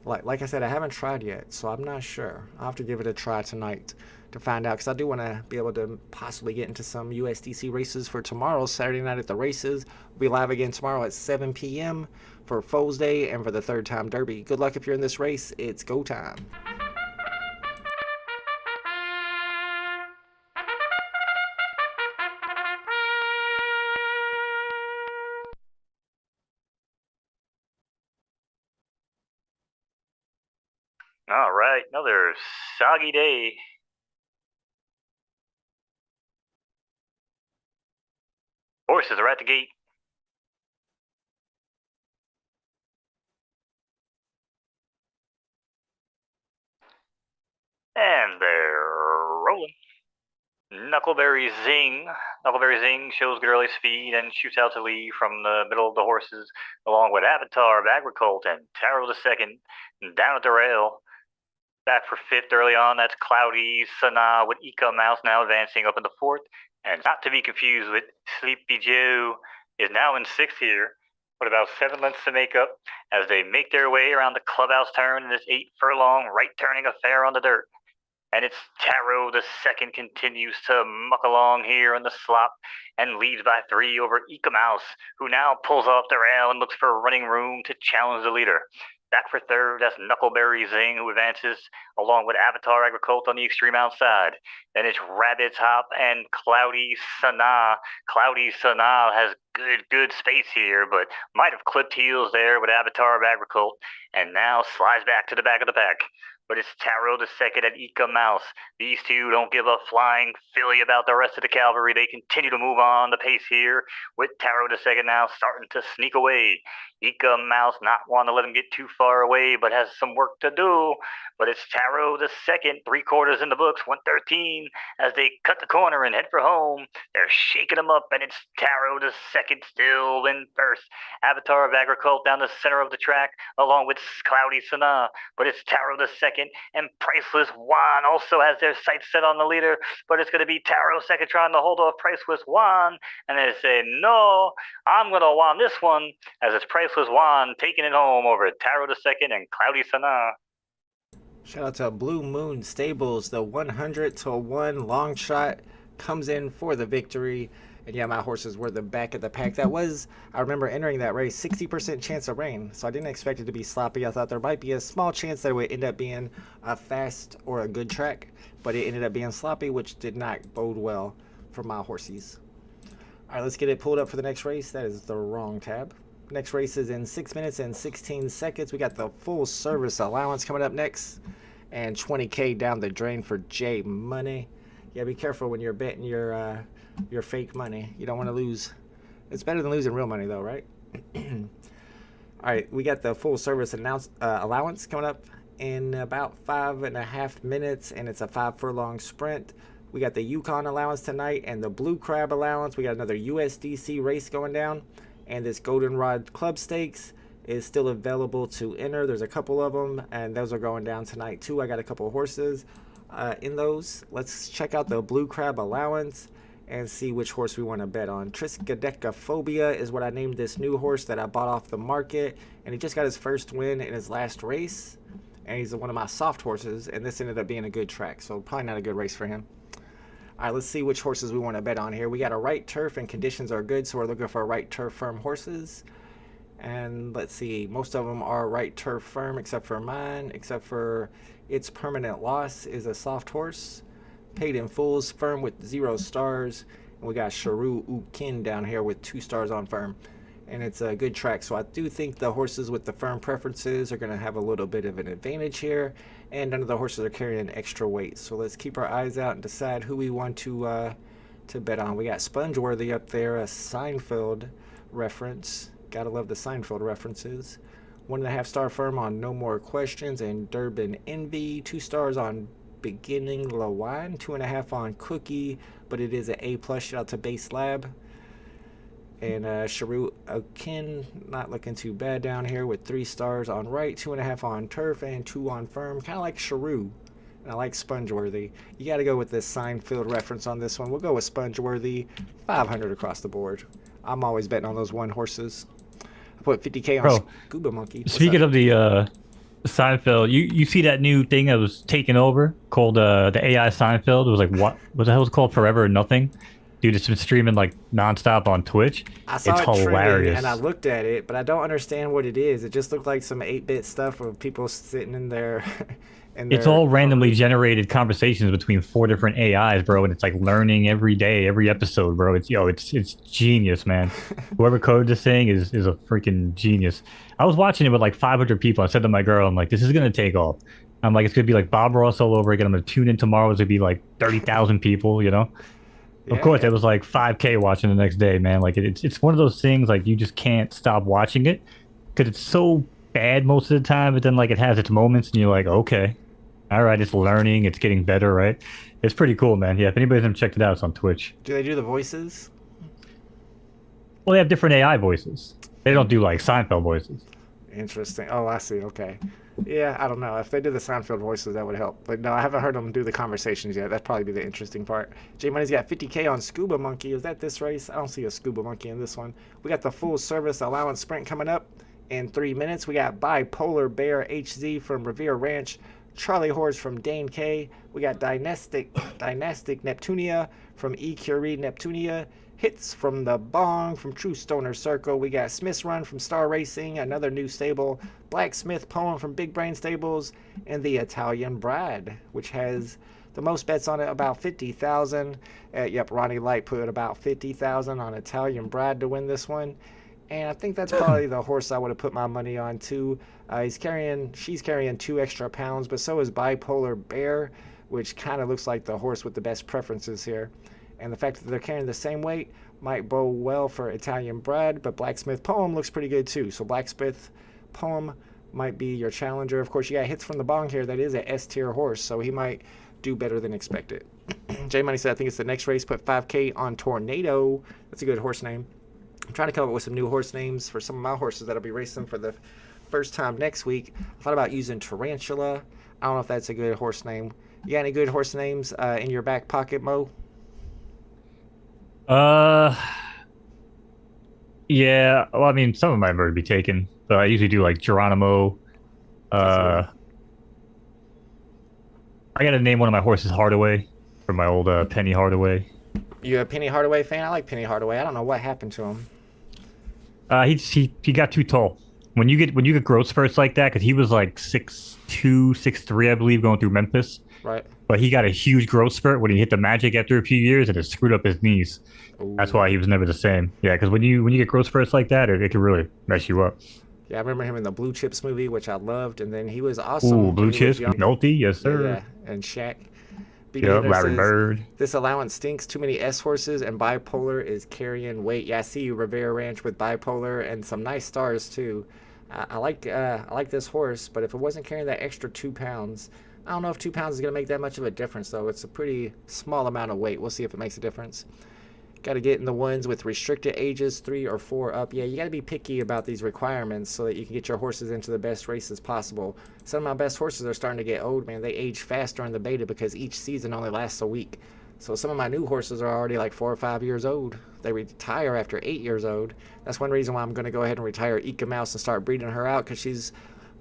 Like I said, I haven't tried yet, so I'm not sure. I'll have to give it a try tonight to find out, because I do want to be able to possibly get into some USDC races for tomorrow, Saturday night at the races. We'll be live again tomorrow at 7 p.m. for Foes Day and for the third time Derby. Good luck if you're in this race. It's go time. All right, another soggy day. Horses are at the gate. And they're rolling. Knuckleberry Zing. Knuckleberry Zing shows good early speed and shoots out to lead from the middle of the horses, along with Avatar of Agricolt and Tarot the Second. Down at the rail. Back for fifth early on, that's Cloudy Sanaa with Eka Mouse now advancing up in the fourth. And not to be confused with Sleepy Joe is now in sixth here, with about 7 lengths to make up as they make their way around the clubhouse turn in this 8-furlong right-turning affair on the dirt. And it's Tarot the Second continues to muck along here in the slop and leads by 3 over Eka Mouse, who now pulls off the rail and looks for running room to challenge the leader. Back for third, that's Knuckleberry Zing, who advances along with Avatar Agricolt on the extreme outside. Then it's Rabbit's Hop and Cloudy Sanaa. Cloudy Sanaa has good space here, but might have clipped heels there with Avatar of Agricolt, and now slides back to the back of the pack. But it's Tarot the Second and Eka Mouse. These two don't give a flying filly about the rest of the cavalry. They continue to move on the pace here, with Tarot the Second now starting to sneak away. Eka Mouse not wanting to let him get too far away, but has some work to do. But it's Tarot the Second, 3/4 in the books, 113, as they cut the corner and head for home. They're shaking him up, and it's Tarot the Second still in first. Avatar of Agricolt down the center of the track, along with Cloudy Sanaa. But it's Tarot the Second, and Priceless Wand also has their sights set on the leader. But it's going to be Tarot Second trying to hold off Priceless Wand, and they say, no, I'm going to wand this one, as it's Priceless Wand taking it home over Tarot the Second and Cloudy Sanaa. Shout out to Blue Moon Stables. The 100-1 long shot comes in for the victory. And yeah, my horses were the back of the pack. That was, I remember entering that race, 60% chance of rain. So I didn't expect it to be sloppy. I thought there might be a small chance that it would end up being a fast or a good track. But it ended up being sloppy, which did not bode well for my horsies. All right, let's get it pulled up for the next race. That is the wrong tab. Next race is in 6 minutes and 16 seconds. We got the full service allowance coming up next. And 20K down the drain for J Money. Yeah, be careful when you're betting your fake money. You don't want to lose. It's better than losing real money though, right? All right, we got the full service allowance coming up in about 5.5 minutes, and it's a 5-furlong sprint. We got the Yukon allowance tonight and the Blue Crab allowance. We got another USDC race going down, and this Goldenrod Club Stakes is still available to enter. There's a couple of them, and those are going down tonight too. I got a couple of horses in those. Let's check out the Blue Crab allowance. and see which horse we want to bet on. Triskaidekaphobia is what I named this new horse that I bought off the market, and he just got his first win in his last race, and he's one of my soft horses, and this ended up being a good track, so probably not a good race for him. All right, let's see which horses we want to bet on here. We got a right turf, and conditions are good, so we're looking for right turf firm horses. And let's see, most of them are right turf firm except for mine, except for Its Permanent Loss is a soft horse. Paid in Full's firm with 0 stars. And we got Sharu Ukin down here with 2 stars on firm. And it's a good track, so I do think the horses with the firm preferences are going to have a little bit of an advantage here. And none of the horses are carrying extra weight. So let's keep our eyes out and decide who we want to bet on. We got Spongeworthy up there, a Seinfeld reference. Gotta love the Seinfeld references. 1.5 star firm on No More Questions and Durban Envy. 2 stars on Beginning Lawine. 2.5 on Cookie, but it is an A+. Shout out to Base Lab. And Sharu Akin, not looking too bad down here with 3 stars on right, 2.5 on turf, and 2 on firm. Kind of like Sharu. And I like Spongeworthy. You got to go with this Seinfeld reference on this one. We'll go with Spongeworthy. 500 across the board. I'm always betting on those one horses. I put 50K on Scuba Monkey. Speaking of the Seinfeld, you see that new thing that was taken over called the AI Seinfeld? It was like, what the hell was it called? Forever or Nothing? Dude, it's been streaming like nonstop on Twitch. I saw it's it hilarious. And I looked at it, but I don't understand what it is. It just looked like some 8-bit stuff of people sitting in there. It's all randomly generated conversations between 4 different AIs, bro, and it's like learning every day, every episode, bro. It's genius, man. Whoever coded this thing is a freaking genius. I was watching it with like 500 people. I said to my girl, I'm like, this is gonna take off. I'm like, it's gonna be like Bob Ross all over again. I'm gonna tune in tomorrow. It's gonna be like 30,000 people, you know. Of course, it was like 5K watching the next day, man. Like it's one of those things like you just can't stop watching it because it's so bad most of the time. But then like it has its moments, and you're like, okay, all right, it's learning, it's getting better, right? It's pretty cool, man. Yeah, if anybody's ever checked it out, it's on Twitch. Do they do the voices? Well, they have different AI voices. They don't do like Seinfeld voices. Interesting. Oh, I see. Okay. Yeah, I don't know. If they did the Seinfeld voices, that would help. But no, I haven't heard them do the conversations yet. That'd probably be the interesting part. J Money's got 50K on Scuba Monkey. Is that this race? I don't see a Scuba Monkey in this one. We got the full service allowance sprint coming up in 3 minutes. We got Bipolar Bear HZ from Revere Ranch, Charlie Horse from Dane K. We got Dynastic Neptunia from E. Curie Neptunia. Hits from the Bong from True Stoner Circle. We got Smith's Run from Star Racing, another new stable. Blacksmith Poem from Big Brain Stables, and the Italian Bride, which has the most bets on it, about 50,000. Yep, Ronnie Light put about 50,000 on Italian Bride to win this one. And I think that's probably the horse I would have put my money on too. She's carrying 2 extra pounds, but so is Bipolar Bear, which kind of looks like the horse with the best preferences here. And the fact that they're carrying the same weight might bode well for Italian Bride, but Blacksmith Poem looks pretty good too. So Blacksmith Poem might be your challenger. Of course, you got Hits from the Bong here. That is an S-tier horse, so he might do better than expected. J Money said, I think it's the next race. Put 5K on Tornado. That's a good horse name. I'm trying to come up with some new horse names for some of my horses that'll be racing for the first time next week. I thought about using Tarantula. I don't know if that's a good horse name. You got any good horse names in your back pocket, Mo? Yeah. Well, I mean, some of mine would be taken, but I usually do like Geronimo. I gotta name one of my horses Hardaway for my old Penny Hardaway. You a Penny Hardaway fan? I like Penny Hardaway. I don't know what happened to him. He got too tall. When you get growth spurts like that, because he was like 6'2", 6'3", I believe, going through Memphis. Right. But he got a huge growth spurt when he hit the Magic after a few years, and it screwed up his knees. Ooh. That's why he was never the same. Yeah, because when you get growth spurts like that, it can really mess you up. Yeah, I remember him in the Blue Chips movie, which I loved, and then he was awesome. Ooh, Blue Chips, Nolte, yes sir. Yeah, and Shaq. Yeah, Larry Bird. This allowance stinks. Too many S horses, and Bipolar is carrying weight. Yeah, I see you, Rivera Ranch with Bipolar and some nice stars too. I like this horse, but if it wasn't carrying that extra 2 pounds, I don't know if 2 pounds is going to make that much of a difference, though. It's a pretty small amount of weight. We'll see if it makes a difference. Got to get in the ones with restricted ages, 3 or 4 up. Yeah, you got to be picky about these requirements so that you can get your horses into the best races possible. Some of my best horses are starting to get old, man. They age fast during the beta because each season only lasts a week. So some of my new horses are already like 4 or 5 years old. They retire after 8 years old. That's one reason why I'm going to go ahead and retire Ika Mouse and start breeding her out, because she's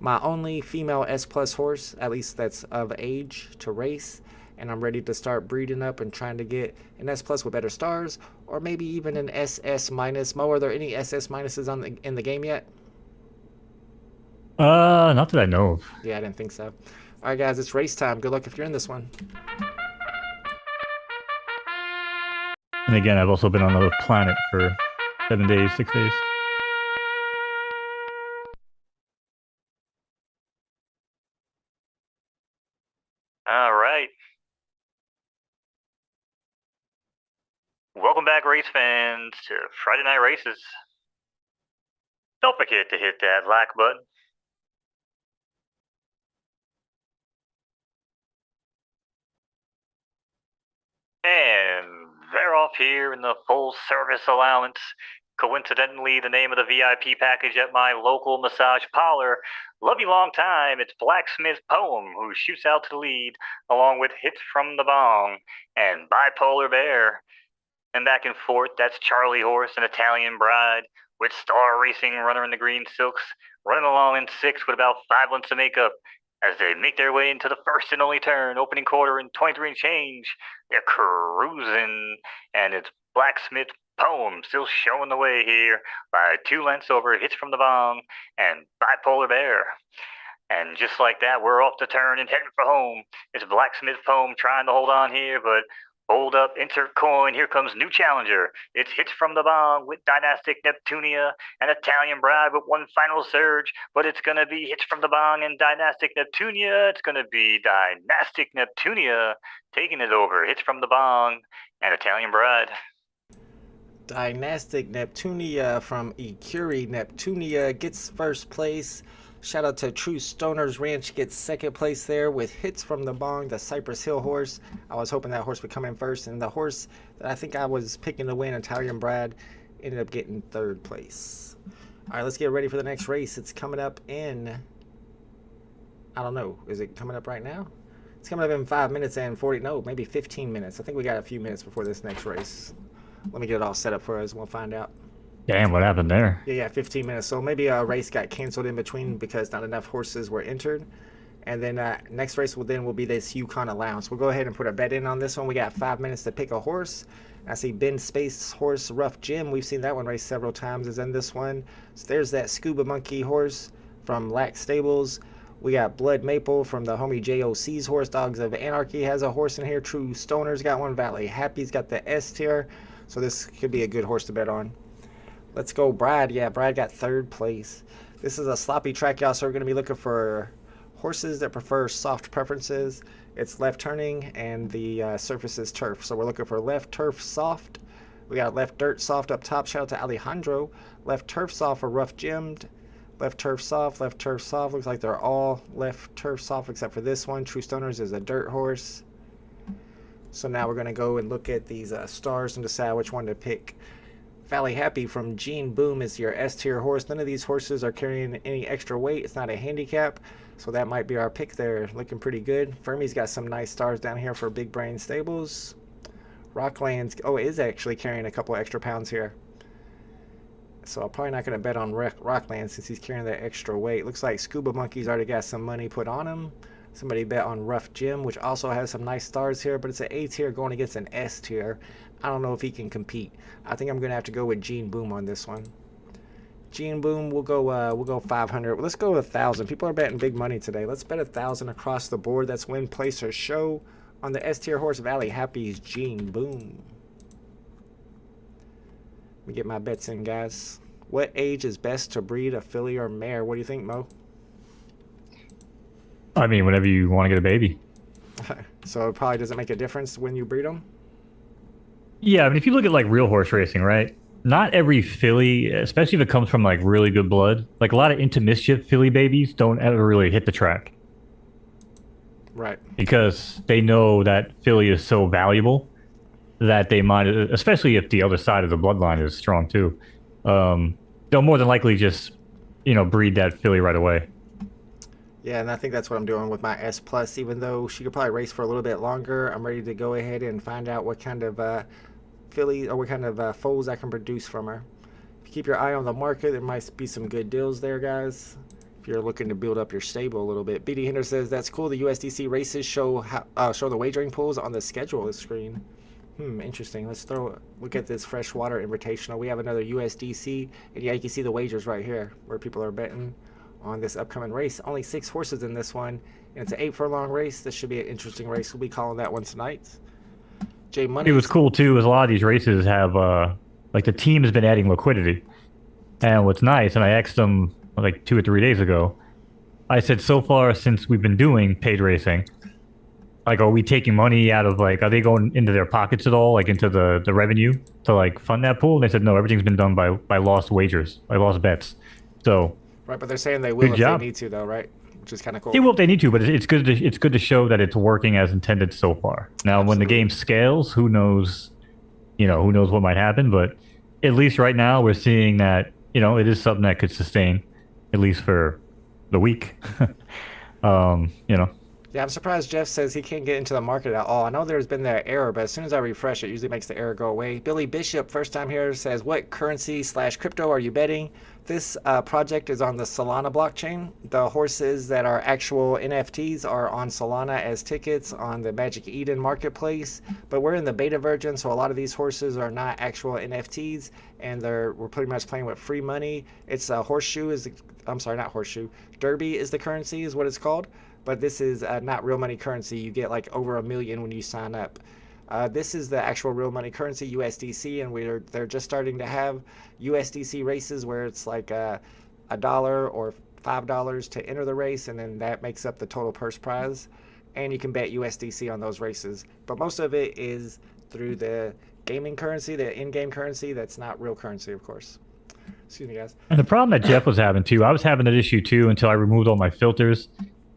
my only female S plus horse, at least that's of age to race. And I'm ready to start breeding up and trying to get an S plus with better stars, or maybe even an SS minus. Mo, are there any SS minuses in the game yet? Not that I know of. Yeah, I didn't think so. All right, guys, it's race time. Good luck if you're in this one. And again, I've also been on another planet for 7 days, 6 days. All right. Welcome back, race fans, to Friday Night Races. Don't forget to hit that like button. And they're off here in the full service allowance. Coincidentally, the name of the VIP package at my local massage parlor. Love you long time. It's Blacksmith Poem, who shoots out to the lead, along with Hits from the Bong and Bipolar Bear. And back and forth, that's Charlie Horse and Italian Bride, with Star Racing Runner in the green silks, running along in 6 with about 5 lengths to make up. As they make their way into the first and only turn, opening quarter in 23 and change, they're cruising, and it's Blacksmith Poem still showing the way here by 2 lengths over Hits from the Bong and Bipolar Bear. And just like that, we're off the turn and heading for home. It's Blacksmith Poem trying to hold on here, but hold up, insert coin, here comes new challenger. It's Hits from the Bong with Dynastic Neptunia and Italian Bride with one final surge, but it's going to be Hits from the Bong and Dynastic Neptunia. It's going to be Dynastic Neptunia taking it over. Hits from the Bong and Italian Bride. Dynastic Neptunia from Ikuri Neptunia gets first place. Shout out to True Stoners Ranch, gets second place there with Hits from the Bong, the Cypress Hill horse. I was hoping that horse would come in first, and the horse that I think I was picking to win, Italian Brad, ended up getting third place. All right, let's get ready for the next race. It's coming up in, I don't know, is it coming up right now? It's coming up in 5 minutes and 40, no, maybe 15 minutes. I think we got a few minutes before this next race. Let me get it all set up for us, and we'll find out. Damn, what happened there? Yeah, 15 minutes. So maybe a race got canceled in between because not enough horses were entered. And then next race will be this Yukon allowance. We'll go ahead and put a bet in on this one. We got 5 minutes to pick a horse. I see Ben Space horse Rough Jim. We've seen that one race several times, is in this one. So there's that Scuba Monkey horse from Lack Stables. We got Blood Maple from the homie JOC's horse. Dogs of Anarchy has a horse in here. True Stoners got one. Valley Happy's got the S tier. So this could be a good horse to bet on. Let's go Brad. Yeah, Brad got third place. This is a sloppy track, y'all, so we're going to be looking for horses that prefer soft preferences. It's left turning, and the surface is turf. So we're looking for left turf soft. We got left dirt soft up top. Shout out to Alejandro. Left turf soft for Rough Jimmed. Left turf soft, left turf soft. Looks like they're all left turf soft except for this one. True Stoners is a dirt horse. So now we're going to go and look at these stars and decide which one to pick. Valley Happy from Gene Boom is your S tier horse. None of these horses are carrying any extra weight. It's not a handicap, so that might be our pick there. Looking pretty good. Fermi's got some nice stars down here for Big Brain Stables. Rocklands, oh, it is actually carrying a couple extra pounds here. So I'm probably not going to bet on Rockland since he's carrying that extra weight. Looks like Scuba Monkey's already got some money put on him. Somebody bet on Rough Jim, which also has some nice stars here, but it's an A tier going against an S tier. I don't know if he can compete. I think I'm going to have to go with Gene Boom on this one. Gene Boom, we'll go 500. Let's go 1,000. People are betting big money today. Let's bet 1,000 across the board. That's win, place, or show on the S tier horse. Valley Happy's Gene Boom. Let me get my bets in, guys. What age is best to breed a filly or mare? What do you think, Mo? I mean, whenever you want to get a baby. So it probably doesn't make a difference when you breed them? Yeah, I mean, if you look at like real horse racing, right? Not every filly, especially if it comes from like really good blood, like a lot of into mischief filly babies don't ever really hit the track. Right. Because they know that filly is so valuable that they might, especially if the other side of the bloodline is strong too, they'll more than likely just, breed that filly right away. Yeah, and I think that's what I'm doing with my S Plus. Even though she could probably race for a little bit longer, I'm ready to go ahead and find out what kind of filly or what kind of foals I can produce from her. If you keep your eye on the market, there might be some good deals there, guys. If you're looking to build up your stable a little bit. BD Hinder says that's cool. The USDC races show the wagering pools on the schedule screen. Interesting. Let's look at this Freshwater Invitational. We have another USDC, and yeah, you can see the wagers right here where people are betting on this upcoming race. Only 6 horses in this one, and it's an 8 furlong race. This should be an interesting race. We'll be calling that one tonight. Jay Money. It was cool too, is a lot of these races have like the team has been adding liquidity, and what's nice, and I asked them like 2 or 3 days ago, I said, so far since we've been doing paid racing, like, are we taking money out of, like, are they going into their pockets at all, like into the revenue to like fund that pool? And they said no, everything's been done by lost wagers, by lost bets. So right, but they're saying they will if they need to, though, right? Which is kind of cool. They will if they need to, but it's good to show that it's working as intended so far. Now, When the game scales, who knows? Who knows what might happen? But at least right now, we're seeing that it is something that could sustain, at least for the week. Yeah, I'm surprised Jeff says he can't get into the market at all. I know there's been that error, but as soon as I refresh, it usually makes the error go away. Billy Bishop, first time here, says, what currency/crypto are you betting? This project is on the Solana blockchain. The horses that are actual NFTs are on Solana as tickets on the Magic Eden marketplace, but we're in the beta version, so a lot of these horses are not actual NFTs, and we're pretty much playing with free money. It's a Derby is the currency, is what it's called. But this is not real money currency. You get like over $1 million when you sign up. This is the actual real money currency, USDC, and they're just starting to have USDC races where it's like $1 or $5 to enter the race, and then that makes up the total purse prize. And you can bet USDC on those races. But most of it is through the gaming currency, the in-game currency. That's not real currency, of course. Excuse me, guys. And the problem that Jeff was having too, I was having that issue too until I removed all my filters.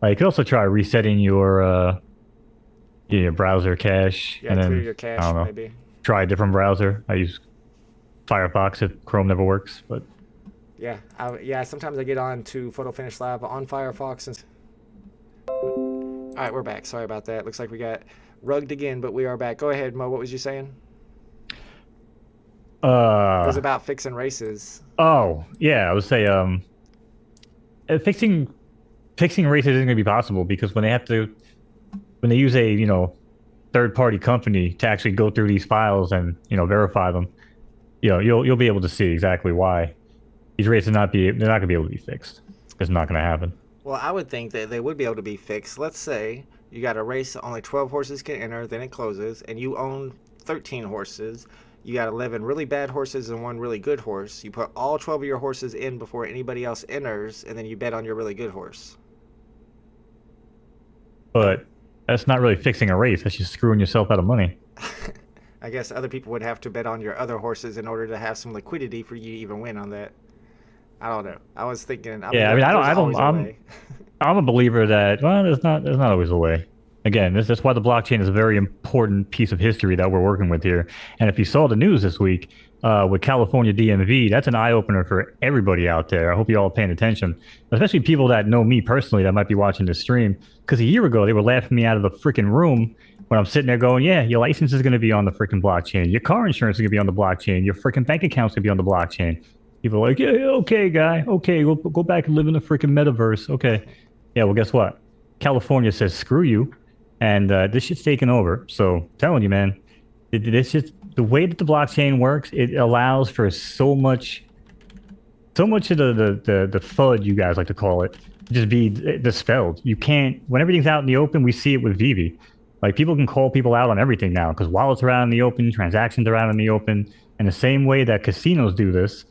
You could also try resetting your browser cache. Yeah, and then, clear your cache, maybe. Try a different browser. I use Firefox if Chrome never works, but... Yeah, sometimes I get on to Photo Finish Live on Firefox. All right, we're back. Sorry about that. Looks like we got rugged again, but we are back. Go ahead, Mo. What was you saying? It was about fixing races. Oh, yeah. I would say fixing races isn't going to be possible because when they use a third-party company to actually go through these files and verify them, you'll be able to see exactly why these races they're not going to be able to be fixed. It's not going to happen. Well, I would think that they would be able to be fixed. Let's say you got a race, only 12 horses can enter, then it closes, and you own 13 horses. You got 11 really bad horses and 1 really good horse. You put all 12 of your horses in before anybody else enters, and then you bet on your really good horse. But that's not really fixing a race. That's just screwing yourself out of money. I guess other people would have to bet on your other horses in order to have some liquidity for you to even win on that. I don't know. I was thinking. I'm a believer that there's not always a way. Again, that's why the blockchain is a very important piece of history that we're working with here. And if you saw the news this week with California DMV, that's an eye-opener for everybody out there. I hope you all are paying attention, especially people that know me personally that might be watching this stream. Because a year ago, they were laughing me out of the freaking room when I'm sitting there going, yeah, your license is going to be on the freaking blockchain. Your car insurance is going to be on the blockchain. Your freaking bank account's going to be on the blockchain. People are like, yeah, okay, guy. Okay, we'll go back and live in the freaking metaverse. Okay. Yeah, well, guess what? California says, screw you. And this shit's taken over. So, I'm telling you, man, this just the way that the blockchain works, it allows for so much of the FUD, you guys like to call it, just be dispelled. You can't, when everything's out in the open, we see it with Vivi. Like, people can call people out on everything now because wallets are out in the open, transactions are out in the open. And the same way that casinos do this,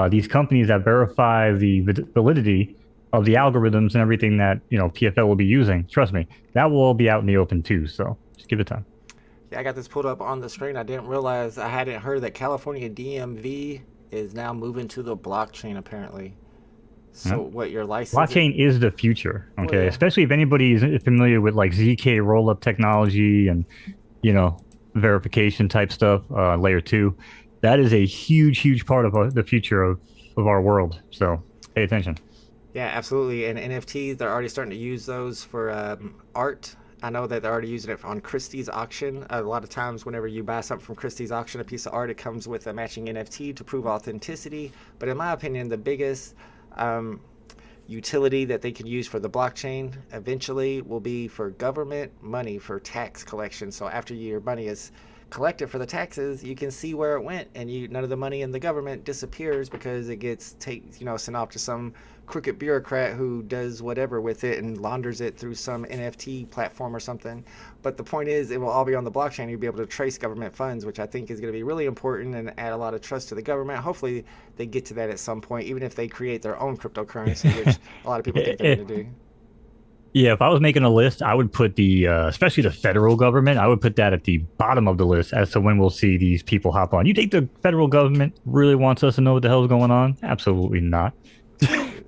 these companies that verify the validity of the algorithms and everything that PFL will be using, trust me, that will all be out in the open too. So just give it time. Yeah, I got this pulled up on the screen. I didn't realize, I hadn't heard that California DMV is now moving to the blockchain apparently. So what your license? Blockchain is the future, okay? Well, yeah. Especially if anybody is familiar with like ZK roll-up technology and verification type stuff, layer 2. That is a huge part of the future of our world. So pay attention. Yeah, absolutely. And NFTs, they're already starting to use those for art. I know that they're already using it on Christie's auction. A lot of times, whenever you buy something from Christie's auction, a piece of art, it comes with a matching NFT to prove authenticity. But in my opinion, the biggest utility that they can use for the blockchain eventually will be for government money for tax collection. So after your money is collected for the taxes, you can see where it went, and none of the money in the government disappears because it gets sent off to some crooked bureaucrat who does whatever with it and launders it through some NFT platform or something. But the point is, it will all be on the blockchain. You'll be able to trace government funds, which I think is going to be really important and add a lot of trust to the government. Hopefully they get to that at some point, even if they create their own cryptocurrency, which a lot of people think they're going to do. Yeah, if I was making a list, I would put especially the federal government, I would put that at the bottom of the list as to when we'll see these people hop on. You think the federal government really wants us to know what the hell's going on? Absolutely not.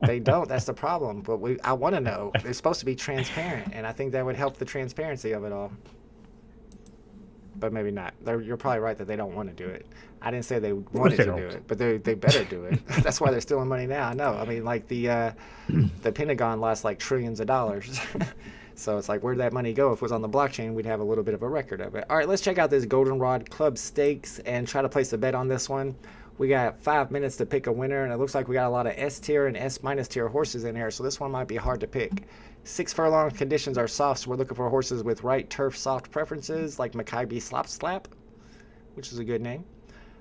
They don't. That's the problem. But I want to know. They're supposed to be transparent, and I think that would help the transparency of it all. But maybe not. You're probably right that they don't want to do it. I didn't say they wanted to do it, but they better do it. That's why they're stealing money now. I know. I mean, like the Pentagon lost like trillions of dollars. So it's like, where'd that money go? If it was on the blockchain, we'd have a little bit of a record of it. All right, let's check out this Goldenrod Club stakes and try to place a bet on this one. We got 5 minutes to pick a winner, and it looks like we got a lot of S tier and S minus tier horses in here, so this one might be hard to pick. 6 furlong conditions are soft, so we're looking for horses with right turf soft preferences, like Maccabi Slop Slap, which is a good name.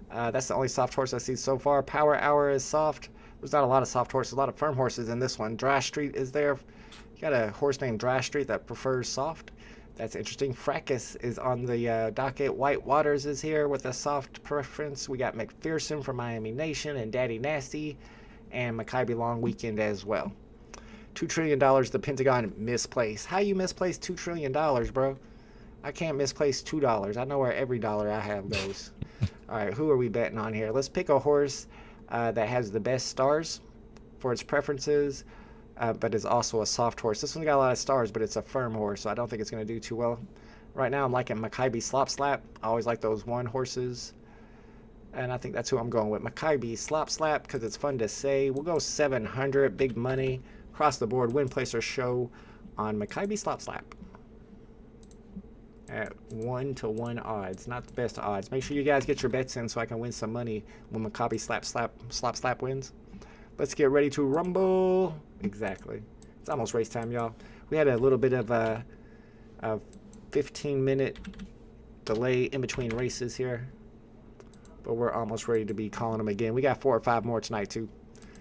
That's the only soft horse I see so far. Power Hour is soft. There's not a lot of soft horses, a lot of firm horses in this one. Dry Street is there. You got a horse named Dry Street that prefers soft. That's interesting. Fracas is on the docket. White Waters is here with a soft preference. We got McPherson from Miami Nation and Daddy Nasty and Maccabi Long Weekend as well. $2 trillion, the Pentagon misplaced. How you misplace $2 trillion, bro? I can't misplace $2. I know where every dollar I have goes. All right, who are we betting on here? Let's pick a horse that has the best stars for its preferences. But is also a soft horse. This one's got a lot of stars, but it's a firm horse, so I don't think it's going to do too well. Right now, I'm liking Maccabi Slop Slap. I always like those one horses, and I think that's who I'm going with. Maccabi Slop Slap, because it's fun to say. We'll go 700, big money, across the board, win, place, or show on Maccabi Slop Slap. At 1-to-1 odds, not the best odds. Make sure you guys get your bets in so I can win some money when Maccabi Slop Slap wins. Let's get ready to rumble. Exactly. It's almost race time, y'all. We had a little bit of a 15-minute delay in between races here, but we're almost ready to be calling them again. We got 4 or 5 more tonight, too.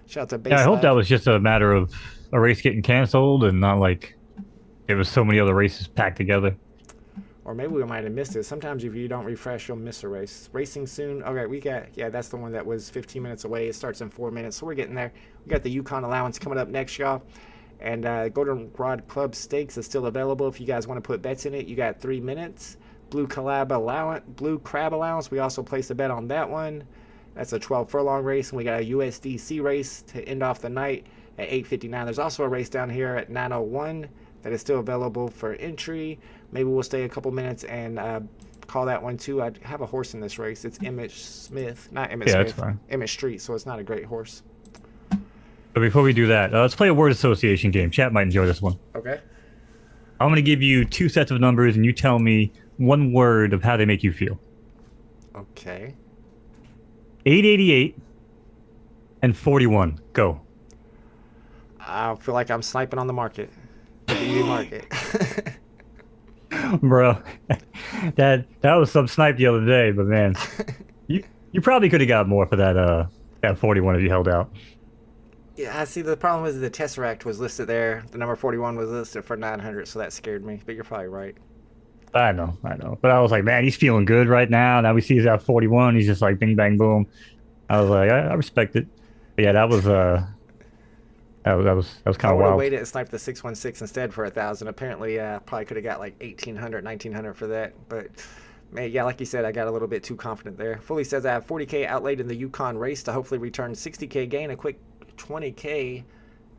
Shout out to Base Yeah, I hope Live. that was just a matter of a race getting canceled and not like it was so many other races packed together. Or maybe we might have missed it. Sometimes if you don't refresh, you'll miss a race. Racing soon. Okay, yeah, that's the one that was 15 minutes away. It starts in 4 minutes, so we're getting there. We got the Yukon allowance coming up next, y'all. And Goldenrod Club stakes is still available if you guys want to put bets in it. You got 3 minutes. Blue Crab allowance. We also placed a bet on that one. That's a 12 furlong race, and we got a USDC race to end off the night at 8:59. There's also a race down here at 9:01 that is still available for entry. Maybe we'll stay a couple minutes and call that one too. I have a horse in this race. It's Emmett Smith, not Emmett Smith. That's fine. Emmett Street, so it's not a great horse. But before we do that, let's play a word association game. Chat might enjoy this one. Okay. I'm going to give you 2 sets of numbers, and you tell me one word of how they make you feel. Okay. 888 and 41. Go. I feel like I'm sniping on the market. The EV market. Bro, that was some snipe the other day, but man, you probably could have got more for that 41 if you held out. Yeah, I see. The problem is the Tesseract was listed there. The number 41 was listed for 900, so that scared me. But you're probably right. I know. But I was like, man, he's feeling good right now. Now we see he's at 41. He's just like, bing, bang, boom. I was like, I respect it. But yeah, that was kind I of would have wild. waited and sniped the 616 instead for 1,000. Apparently, probably could have got like 1,800, 1,900 for that. But man, yeah, like you said, I got a little bit too confident there. Fully says I have 40K outlaid in the Yukon race to hopefully return 60K gain, a quick 20K.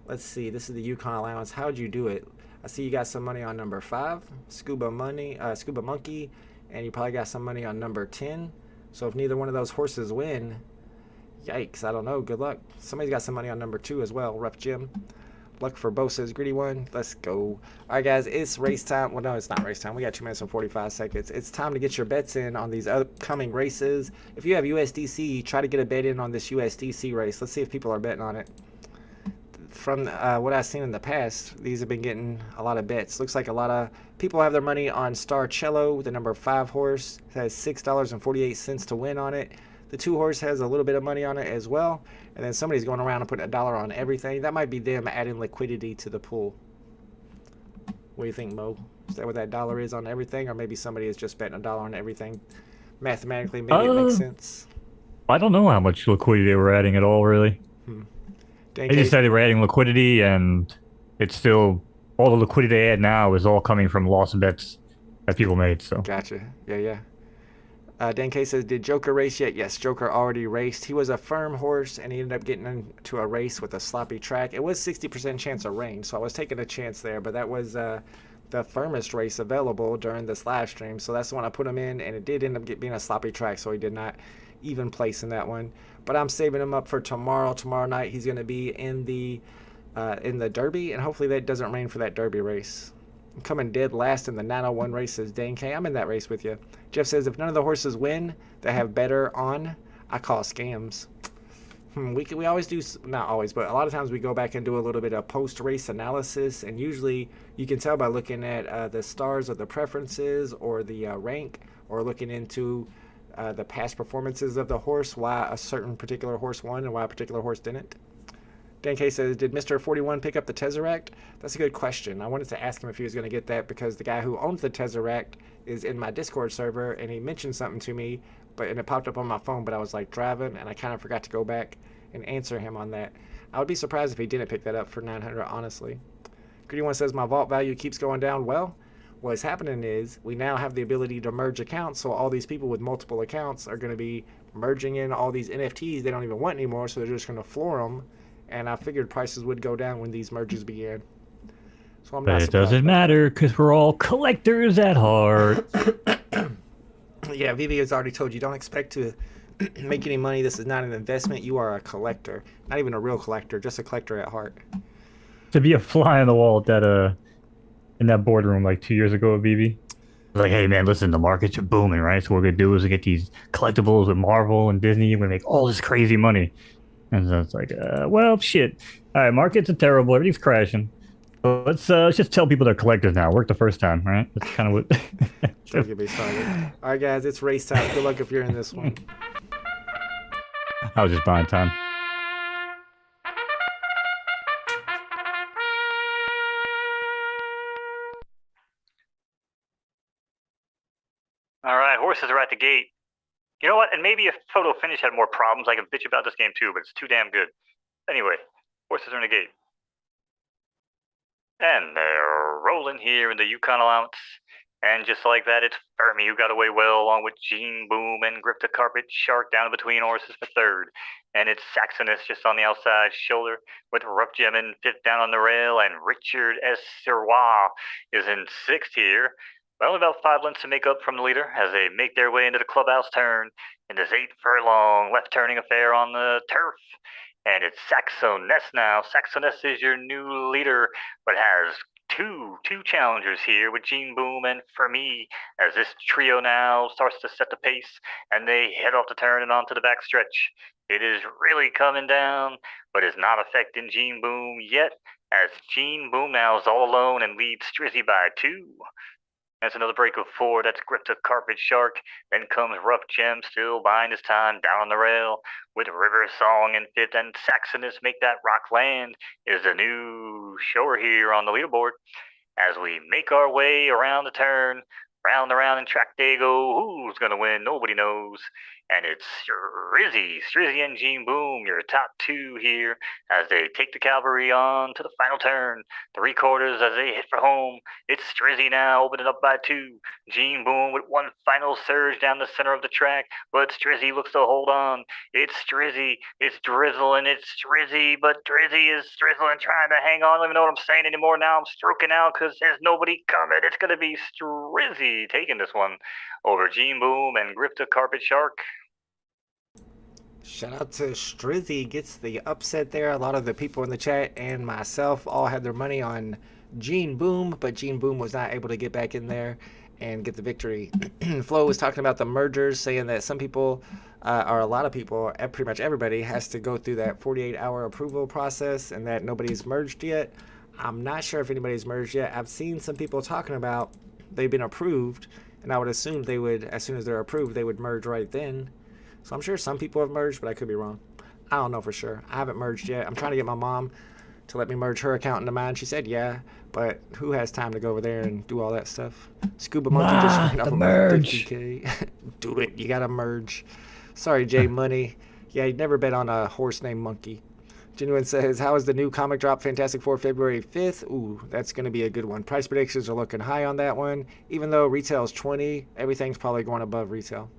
Let's see. This is the Yukon allowance. How'd you do it? I see you got some money on number 5, Scuba Monkey, and you probably got some money on number 10. So if neither one of those horses win, yikes, I don't know. Good luck. Somebody's got some money on number 2 as well, Rough Jim. Luck for Bosa's greedy one. Let's go. All right, guys, it's race time. Well, no, it's not race time. We got 2 minutes and 45 seconds. It's time to get your bets in on these upcoming races. If you have USDC, try to get a bet in on this USDC race. Let's see if people are betting on it. From what I've seen in the past, these have been getting a lot of bets. Looks like a lot of people have their money on Star Cello, the number 5 horse. It has $6.48 to win on it. The 2 horse has a little bit of money on it as well. And then somebody's going around and putting $1 on everything. That might be them adding liquidity to the pool. What do you think, Mo? Is that what that $1 is on everything? Or maybe somebody is just betting $1 on everything? Mathematically, maybe it makes sense. I don't know how much liquidity they were adding at all, really. They just said they were adding liquidity, and it's still... all the liquidity they add now is all coming from lost bets that people made, so... Gotcha. Yeah. Dan K says, did Joker race yet? Yes, Joker already raced. He was a firm horse, and he ended up getting into a race with a sloppy track. It was 60% chance of rain, so I was taking a chance there, but that was the firmest race available during this live stream, so that's the one I put him in, and it did end up being a sloppy track, so he did not even place in that one. But I'm saving him up for tomorrow. Tomorrow night, he's going to be in the Derby, and hopefully that doesn't rain for that Derby race. I'm coming dead last in the 901 races. Dane K, I'm in that race with you. Jeff says, if none of the horses win that have better on, I call scams. We always do, not always, but a lot of times we go back and do a little bit of post-race analysis, and usually you can tell by looking at the stars or the preferences or the rank, or looking into the past performances of the horse, why a certain particular horse won and why a particular horse didn't. Dan K says, did Mr. 41 pick up the Tesseract? That's a good question. I wanted to ask him if he was going to get that because the guy who owns the Tesseract is in my Discord server, and he mentioned something to me, and it popped up on my phone, but I was like driving, and I kind of forgot to go back and answer him on that. I would be surprised if he didn't pick that up for 900, honestly. Greedy One says, my vault value keeps going down. Well, what's happening is we now have the ability to merge accounts, so all these people with multiple accounts are going to be merging in all these NFTs they don't even want anymore, so they're just going to floor them. And I figured prices would go down when these merges began. So I'm not surprised. But it doesn't matter because we're all collectors at heart. Yeah, Vivi has already told you, don't expect to make any money. This is not an investment. You are a collector. Not even a real collector, just a collector at heart. To be a fly on the wall at that, in that boardroom like 2 years ago at Vivi. Like, hey man, listen, the markets are booming, right? So what we're gonna do is we get these collectibles with Marvel and Disney, and we make all this crazy money. And so it's like, well, shit. All right, markets are terrible. Everything's crashing. So let's just tell people they're collectors now. Worked the first time, right? That's kind of what... Don't get me started. All right, guys, it's race time. Good luck if you're in this one. I was just buying time. All right, horses are at the gate. You know what? And maybe if Photo Finish had more problems, I could bitch about this game too, but it's too damn good. Anyway, horses are in the gate. And they're rolling here in the Yukon allowance. And just like that, it's Fermi who got away well, along with Gene Boom and Grip the Carpet Shark down between horses for third. And it's Saxonus just on the outside shoulder, with Rough Gem in fifth down on the rail, and Richard S. Sirois is in sixth here. But only about 5 lengths to make up from the leader as they make their way into the clubhouse turn in this 8 furlong left turning affair on the turf. And it's Saxoness now. Saxoness is your new leader, but has two challengers here with Gene Boom and Fermi, as this trio now starts to set the pace, and they head off the turn and onto the back stretch. It is really coming down, but is not affecting Gene Boom yet, as Gene Boom now is all alone and leads Strizzy by 2. That's another break of 4. That's Grip the Carpet Shark. Then comes Rough Gem, still buying his time down on the rail, with River Song in fifth, and Saxonus Make That Rock Land is the new shower here on the leaderboard. As we make our way around the turn, round and round in track they go. Who's gonna win? Nobody knows. And it's Strizzy and Gene Boom, your top 2 here, as they take the cavalry on to the final turn. 3/4 as they hit for home. It's Strizzy now, opening up by 2. Gene Boom with one final surge down the center of the track, but Strizzy looks to hold on. It's Strizzy, it's Drizzle, and it's Strizzy, but Drizzy is Drizzling, trying to hang on. I don't even know what I'm saying anymore. Now I'm stroking out because there's nobody coming. It's going to be Strizzy taking this one over Gene Boom and Grip the Carpet Shark. Shout out to Strizzy, gets the upset there. A lot of the people in the chat and myself all had their money on Gene Boom, but Gene Boom was not able to get back in there and get the victory. Flo was talking about the mergers, saying that some people, or a lot of people, pretty much everybody, has to go through that 48-hour approval process and that nobody's merged yet. I'm not sure if anybody's merged yet. I've seen some people talking about they've been approved, and I would assume they would, as soon as they're approved, they would merge right then. So I'm sure some people have merged, but I could be wrong. I don't know for sure. I haven't merged yet. I'm trying to get my mom to let me merge her account into mine. She said yeah, but who has time to go over there and do all that stuff? Scuba Monkey just ran up the on merge. 50K. Do it. You got to merge. Sorry, Jay Money. Yeah, you'd never bet on a horse named Monkey. Genuine says, how is the new comic drop Fantastic Four February 5th? Ooh, that's going to be a good one. Price predictions are looking high on that one. Even though retail's 20, everything's probably going above retail.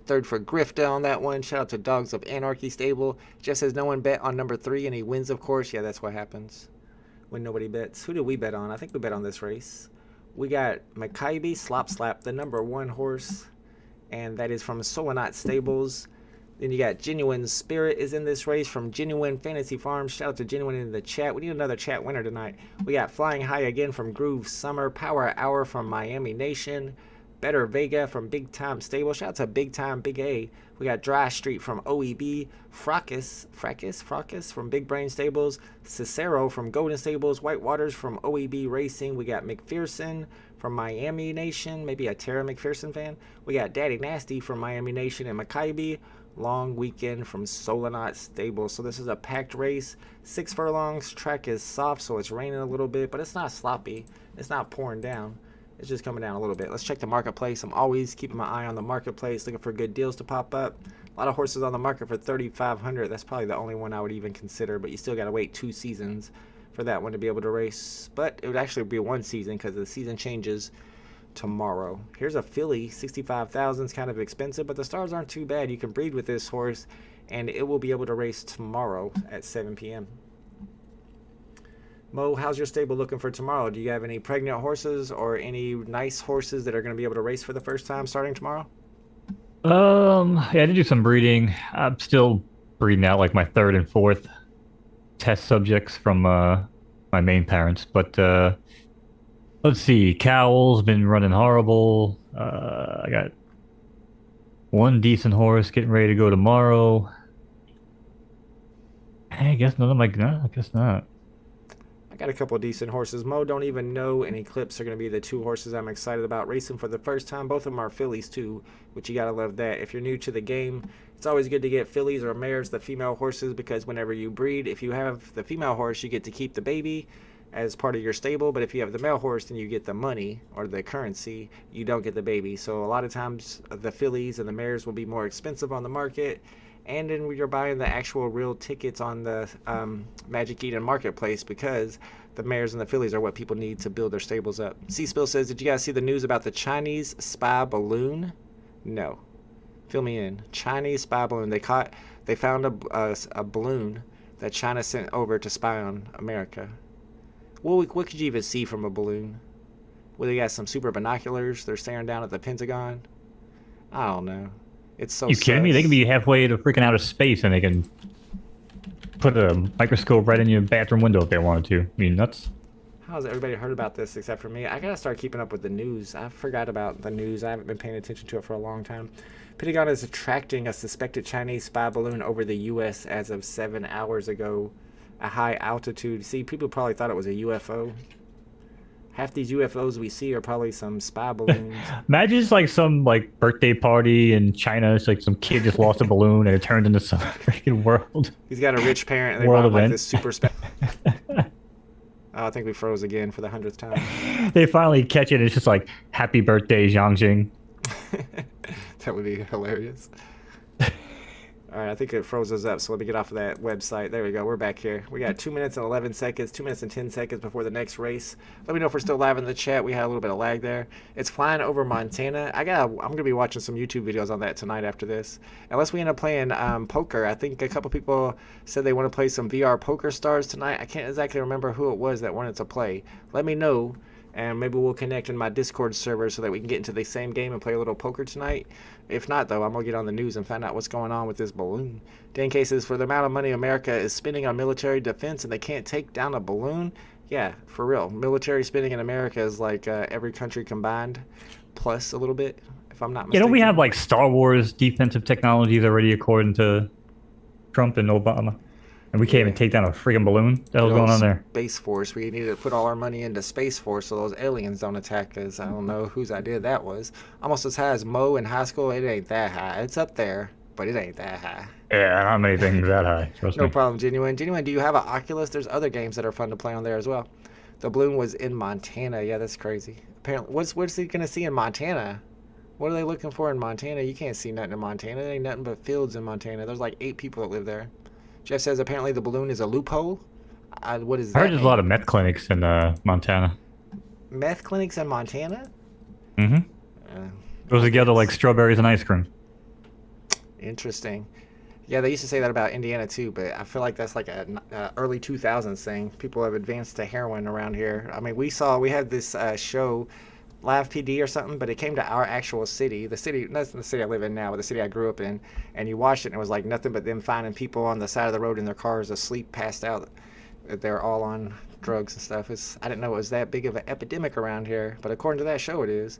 Third for Grifta on that one. Shout out to Dogs of Anarchy Stable. Jeff says no one bet on number 3 and he wins, of course. Yeah, that's what happens when nobody bets. Who did we bet on? I think we bet on this race. We got Maccabi Slop Slap, the number 1 horse, and that is from Solonot Stables. Then you got Genuine Spirit is in this race from Genuine Fantasy Farms. Shout out to Genuine in the chat. We need another chat winner tonight. We got Flying High again from Groove Summer. Power Hour from Miami Nation. Better Vega from Big Time Stable. Shout out to Big Time Big A. We got Dry Street from OEB. Fracas from Big Brain Stables. Cicero from Golden Stables. White Waters from OEB Racing. We got McPherson from Miami Nation. Maybe a Tara McPherson fan. We got Daddy Nasty from Miami Nation and Maccabi. Long Weekend from Solonot Stables. So this is a packed race. 6 furlongs. Track is soft, so it's raining a little bit, but it's not sloppy. It's not pouring down. It's just coming down a little bit. Let's check the marketplace. I'm always keeping my eye on the marketplace, looking for good deals to pop up. A lot of horses on the market for $3,500. That's probably the only one I would even consider, but you still got to wait 2 seasons for that one to be able to race. But it would actually be 1 season because the season changes tomorrow. Here's a filly. 65,000 is kind of expensive, but the stars aren't too bad. You can breed with this horse, and it will be able to race tomorrow at 7 p.m. Mo, how's your stable looking for tomorrow? Do you have any pregnant horses or any nice horses that are going to be able to race for the first time starting tomorrow? Yeah, I did do some breeding. I'm still breeding out like my 3rd and 4th test subjects from my main parents. But let's see. Cowl's been running horrible. I got 1 decent horse getting ready to go tomorrow. I guess none of my... No, I guess not. Got a couple of decent horses. Mo don't even know any clips are going to be the 2 horses I'm excited about racing for the first time. Both of them are fillies too, which you got to love that. If you're new to the game, it's always good to get fillies or mares, the female horses, because whenever you breed, if you have the female horse, you get to keep the baby as part of your stable, but if you have the male horse, then you get the money or the currency. You don't get the baby. So a lot of times the fillies and the mares will be more expensive on the market. And then you're buying the actual real tickets on the Magic Eden Marketplace because the mares and the fillies are what people need to build their stables up. C-Spill says, did you guys see the news about the Chinese spy balloon? No. Fill me in. Chinese spy balloon. They found a balloon that China sent over to spy on America. What could you even see from a balloon? Well, they got some super binoculars. They're staring down at the Pentagon. I don't know. It's so You kidding me? They can be halfway to freaking outer space and they can put a microscope right in your bathroom window if they wanted to. I mean, that's... How's everybody heard about this except for me? I gotta start keeping up with the news. I forgot about the news. I haven't been paying attention to it for a long time. Pentagon is attracting a suspected Chinese spy balloon over the U.S. as of 7 hours ago. A high altitude. See, people probably thought it was a UFO. Half these UFOs we see are probably some spy balloons. Imagine it's like some like birthday party in China. It's like some kid just lost a balloon and it turned into some freaking world. He's got a rich parent and they World bought him like event. this super spec. Oh, I think we froze again for the 100th time. They finally catch it and it's just like, happy birthday, Jiangjing. That would be hilarious. All right, I think it froze us up, so let me get off of that website. There we go. We're back here. We got 2 minutes and 11 seconds, 2 minutes and 10 seconds before the next race. Let me know if we're still live in the chat. We had a little bit of lag there. It's flying over Montana. I'm going to be watching some YouTube videos on that tonight after this. Unless we end up playing poker. I think a couple people said they want to play some VR Poker Stars tonight. I can't exactly remember who it was that wanted to play. Let me know and maybe we'll connect in my Discord server so that we can get into the same game and play a little poker tonight. If not, though, I'm going to get on the news and find out what's going on with this balloon. 10 cases for the amount of money America is spending on military defense and they can't take down a balloon. Yeah, for real. Military spending in America is like every country combined, plus a little bit, if I'm not mistaken. Don't we have like Star Wars defensive technologies already according to Trump and Obama? And we can't even take down a freaking balloon? What the hell's going on there? Space Force. We need to put all our money into Space Force so those aliens don't attack us. I don't know whose idea that was. Almost as high as Mo in high school. It ain't that high. It's up there, but it ain't that high. Yeah, not many things that high. Trust me. No problem, Genuine. Genuine, do you have an Oculus? There's other games that are fun to play on there as well. The balloon was in Montana. Yeah, that's crazy. Apparently, what's he gonna see in Montana? What are they looking for in Montana? You can't see nothing in Montana. There ain't nothing but fields in Montana. There's like 8 people that live there. Jeff says apparently the balloon is a loophole. What is that? I heard there's a lot of meth clinics in Montana. Meth clinics in Montana? Mm-hmm. Goes together like strawberries and ice cream. Interesting. Yeah, they used to say that about Indiana too, but I feel like that's like a early 2000s thing. People have advanced to heroin around here. I mean, we had this show, Live PD or something, but it came to our actual city. That's the city I live in now, but the city I grew up in. And you watched it and it was like nothing but them finding people on the side of the road in their cars asleep, passed out. They're all on drugs and stuff. I didn't know it was that big of an epidemic around here, but according to that show it is.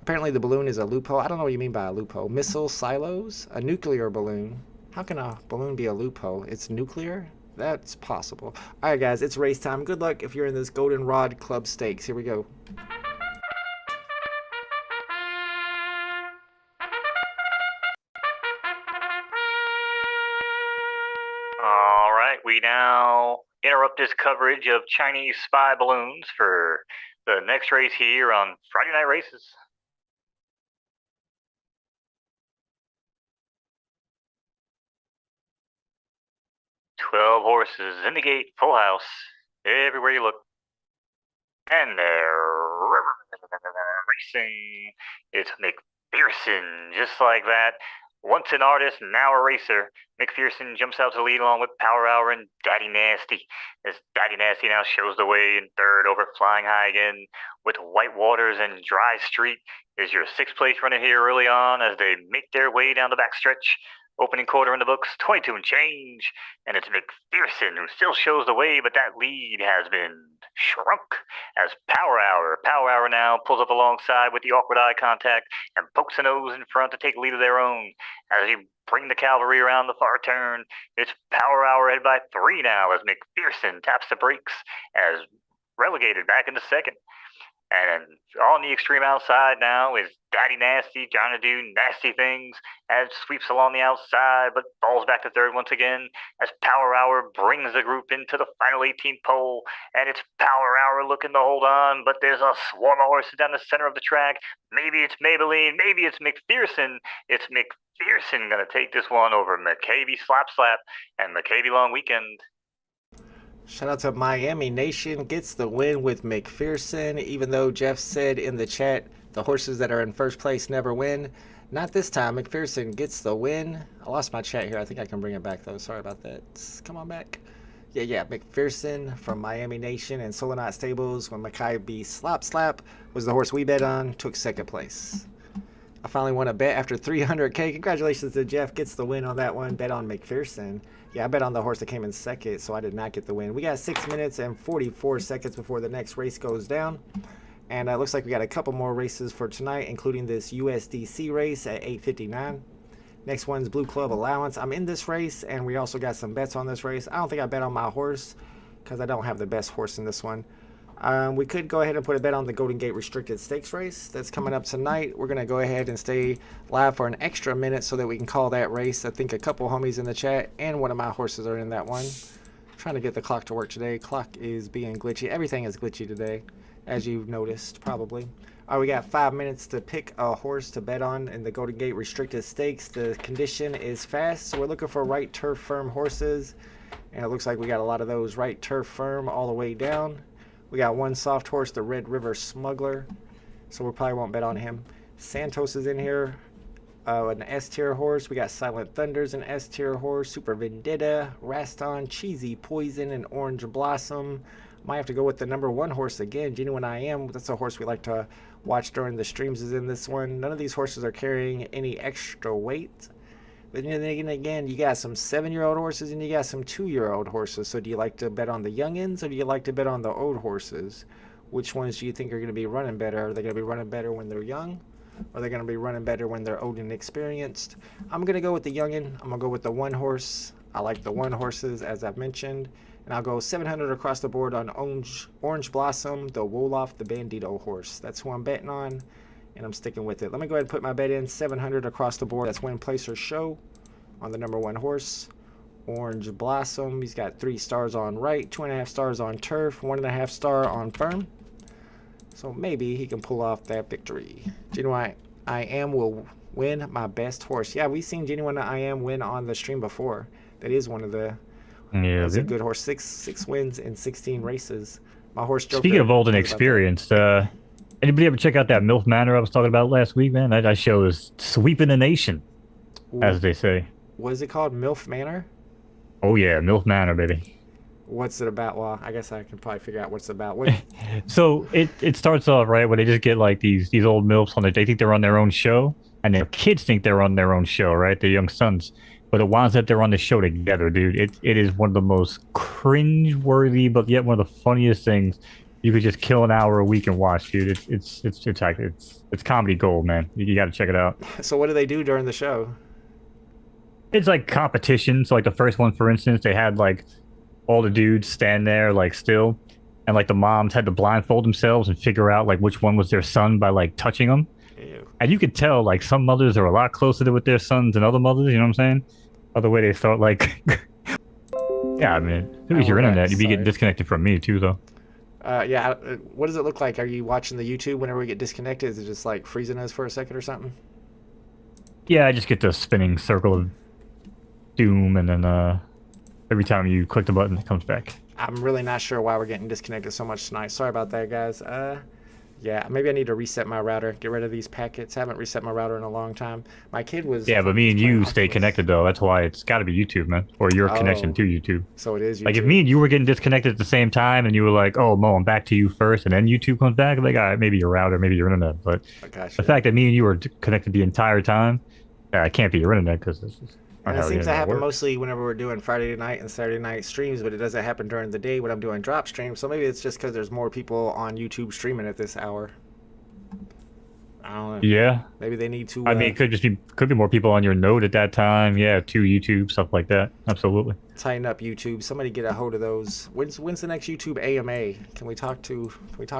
Apparently the balloon is a loophole. I don't know what you mean by a loophole. Missile silos? A nuclear balloon. How can a balloon be a loophole? It's nuclear? That's possible. All right, guys, it's race time. Good luck if you're in this Goldenrod Club stakes. Here we go. We now interrupt this coverage of Chinese spy balloons for the next race here on Friday Night Races. "12 horses in the gate, full house, everywhere you look. And they're racing. It's McPherson, just like that. Once an artist, now a racer, McPherson jumps out to lead along with Power Hour and Daddy Nasty. As Daddy Nasty now shows the way in third over Flying High again with White Waters and Dry Street is your 6th place runner here early on as they make their way down the backstretch. Opening quarter in the books, 22 and change. And it's McPherson who still shows the way, but that lead has been shrunk as Power Hour now pulls up alongside with the awkward eye contact and pokes a nose in front to take lead of their own. As they bring the cavalry around the far turn, it's Power Hour ahead by 3 now as McPherson taps the brakes as relegated back into second. And on the extreme outside now is Daddy Nasty trying to do nasty things as sweeps along the outside, but falls back to third once again as Power Hour brings the group into the final 18th pole. And it's Power Hour looking to hold on, but there's a swarm of horses down the center of the track. Maybe it's Maybelline, maybe it's McPherson. It's McPherson going to take this one over McCavey Slap and McCavey Long Weekend. Shout out to Miami Nation, gets the win with McPherson, even though Jeff said in the chat the horses that are in first place never win. Not this time. McPherson gets the win. I lost my chat here. I think I can bring it back, though. Sorry about that. Come on back. Yeah. McPherson from Miami Nation and Solonite Stables when Maccabi Slap was the horse we bet on, took second place. I finally won a bet after 300K. Congratulations to Jeff. Gets the win on that one. Bet on McPherson. Yeah, I bet on the horse that came in second, so I did not get the win. We got 6 minutes and 44 seconds before the next race goes down. And it looks like we got a couple more races for tonight, including this USDC race at 8:59. Next one's Blue Club Allowance. I'm in this race, and we also got some bets on this race. I don't think I bet on my horse because I don't have the best horse in this one. We could go ahead and put a bet on the Golden Gate Restricted Stakes race that's coming up tonight. We're going to go ahead and stay live for an extra minute so that we can call that race. I think a couple homies in the chat and one of my horses are in that one. Trying to get the clock to work today. Clock is being glitchy. Everything is glitchy today, as you've noticed probably. All right, we got 5 minutes to pick a horse to bet on in the Golden Gate Restricted Stakes. The condition is fast, so we're looking for right turf firm horses. And it looks like we got a lot of those right turf firm all the way down. We got one soft horse, the Red River Smuggler, so we probably won't bet on him. Santos is in here, an S-tier horse. We got Silent Thunder's an S-tier horse, Super Vendetta, Raston, Cheesy Poison, and Orange Blossom. Might have to go with the number 1 horse again. Genuine I Am. That's a horse we like to watch during the streams is in this one. None of these horses are carrying any extra weight. But then again, you got some 7-year-old horses and you got some 2-year-old horses. So do you like to bet on the youngins or do you like to bet on the old horses? Which ones do you think are going to be running better? Are they going to be running better when they're young? Or are they going to be running better when they're old and experienced? I'm going to go with the youngin. I'm going to go with the 1 horse. I like the 1 horses, as I've mentioned. And I'll go 700 across the board on Orange Blossom, the Wolof, the Bandito horse. That's who I'm betting on, and I'm sticking with it. Let me go ahead and put my bet in. 700 across the board. That's win, place, or show on the number 1 horse. Orange Blossom. He's got 3 stars on right, 2.5 stars on turf, 1.5 star on firm. So maybe he can pull off that victory. Genuine I Am will win my best horse. Yeah, we've seen Genuine I Am win on the stream before. That is one of the... Yeah, that's a good horse. Six wins in 16 races. My horse Joker. Speaking of old and experienced, anybody ever check out that MILF Manor I was talking about last week, man? That show is sweeping the nation, as they say. What is it called? MILF Manor? Oh yeah, MILF Manor, baby. What's it about? Well, I guess I can probably figure out what it's about. So it starts off right where they just get like these old MILFs on it. They think they're on their own show, and their kids think they're on their own show, right? Their young sons. But it winds up they're on the show together, dude. It is one of the most cringe-worthy, but yet one of the funniest things you could just kill an hour a week and watch, dude. It's comedy gold, man. You got to check it out. So what do they do during the show? It's like competition. So like the first one, for instance, they had like all the dudes stand there like still, and like the moms had to blindfold themselves and figure out like which one was their son by like touching them. Ew. And you could tell like some mothers are a lot closer to with their sons than other mothers. You know what I'm saying? Other way they start like, yeah. I mean, if it was your internet, you'd be getting disconnected from me too, though. Yeah. What does it look like? Are you watching the YouTube whenever we get disconnected? Is it just like freezing us for a second or something? Yeah, I just get the spinning circle of doom, and then every time you click the button, it comes back. I'm really not sure why we're getting disconnected so much tonight. Sorry about that, guys. Yeah, maybe I need to reset my router, get rid of these packets. I haven't reset my router in a long time. My kid was... Yeah, but me and you stay connected, though. That's why it's got to be YouTube, man. Or your connection to YouTube. So it is YouTube. Like, if me and you were getting disconnected at the same time, and you were like, oh, Mo, I'm back to you first, and then YouTube comes back, I'm like, all right, maybe your router, maybe your internet. But the fact that me and you were connected the entire time, it can't be your internet, because this is... And it seems to happen mostly whenever we're doing Friday night and Saturday night streams, but it doesn't happen during the day when I'm doing drop streams. So maybe it's just because there's more people on YouTube streaming at this hour. I don't know. Yeah. Maybe they need to... I mean, it could be more people on your node at that time. Yeah, to YouTube, stuff like that. Absolutely. Tighten up YouTube. Somebody get a hold of those. When's the next YouTube AMA? Can we talk to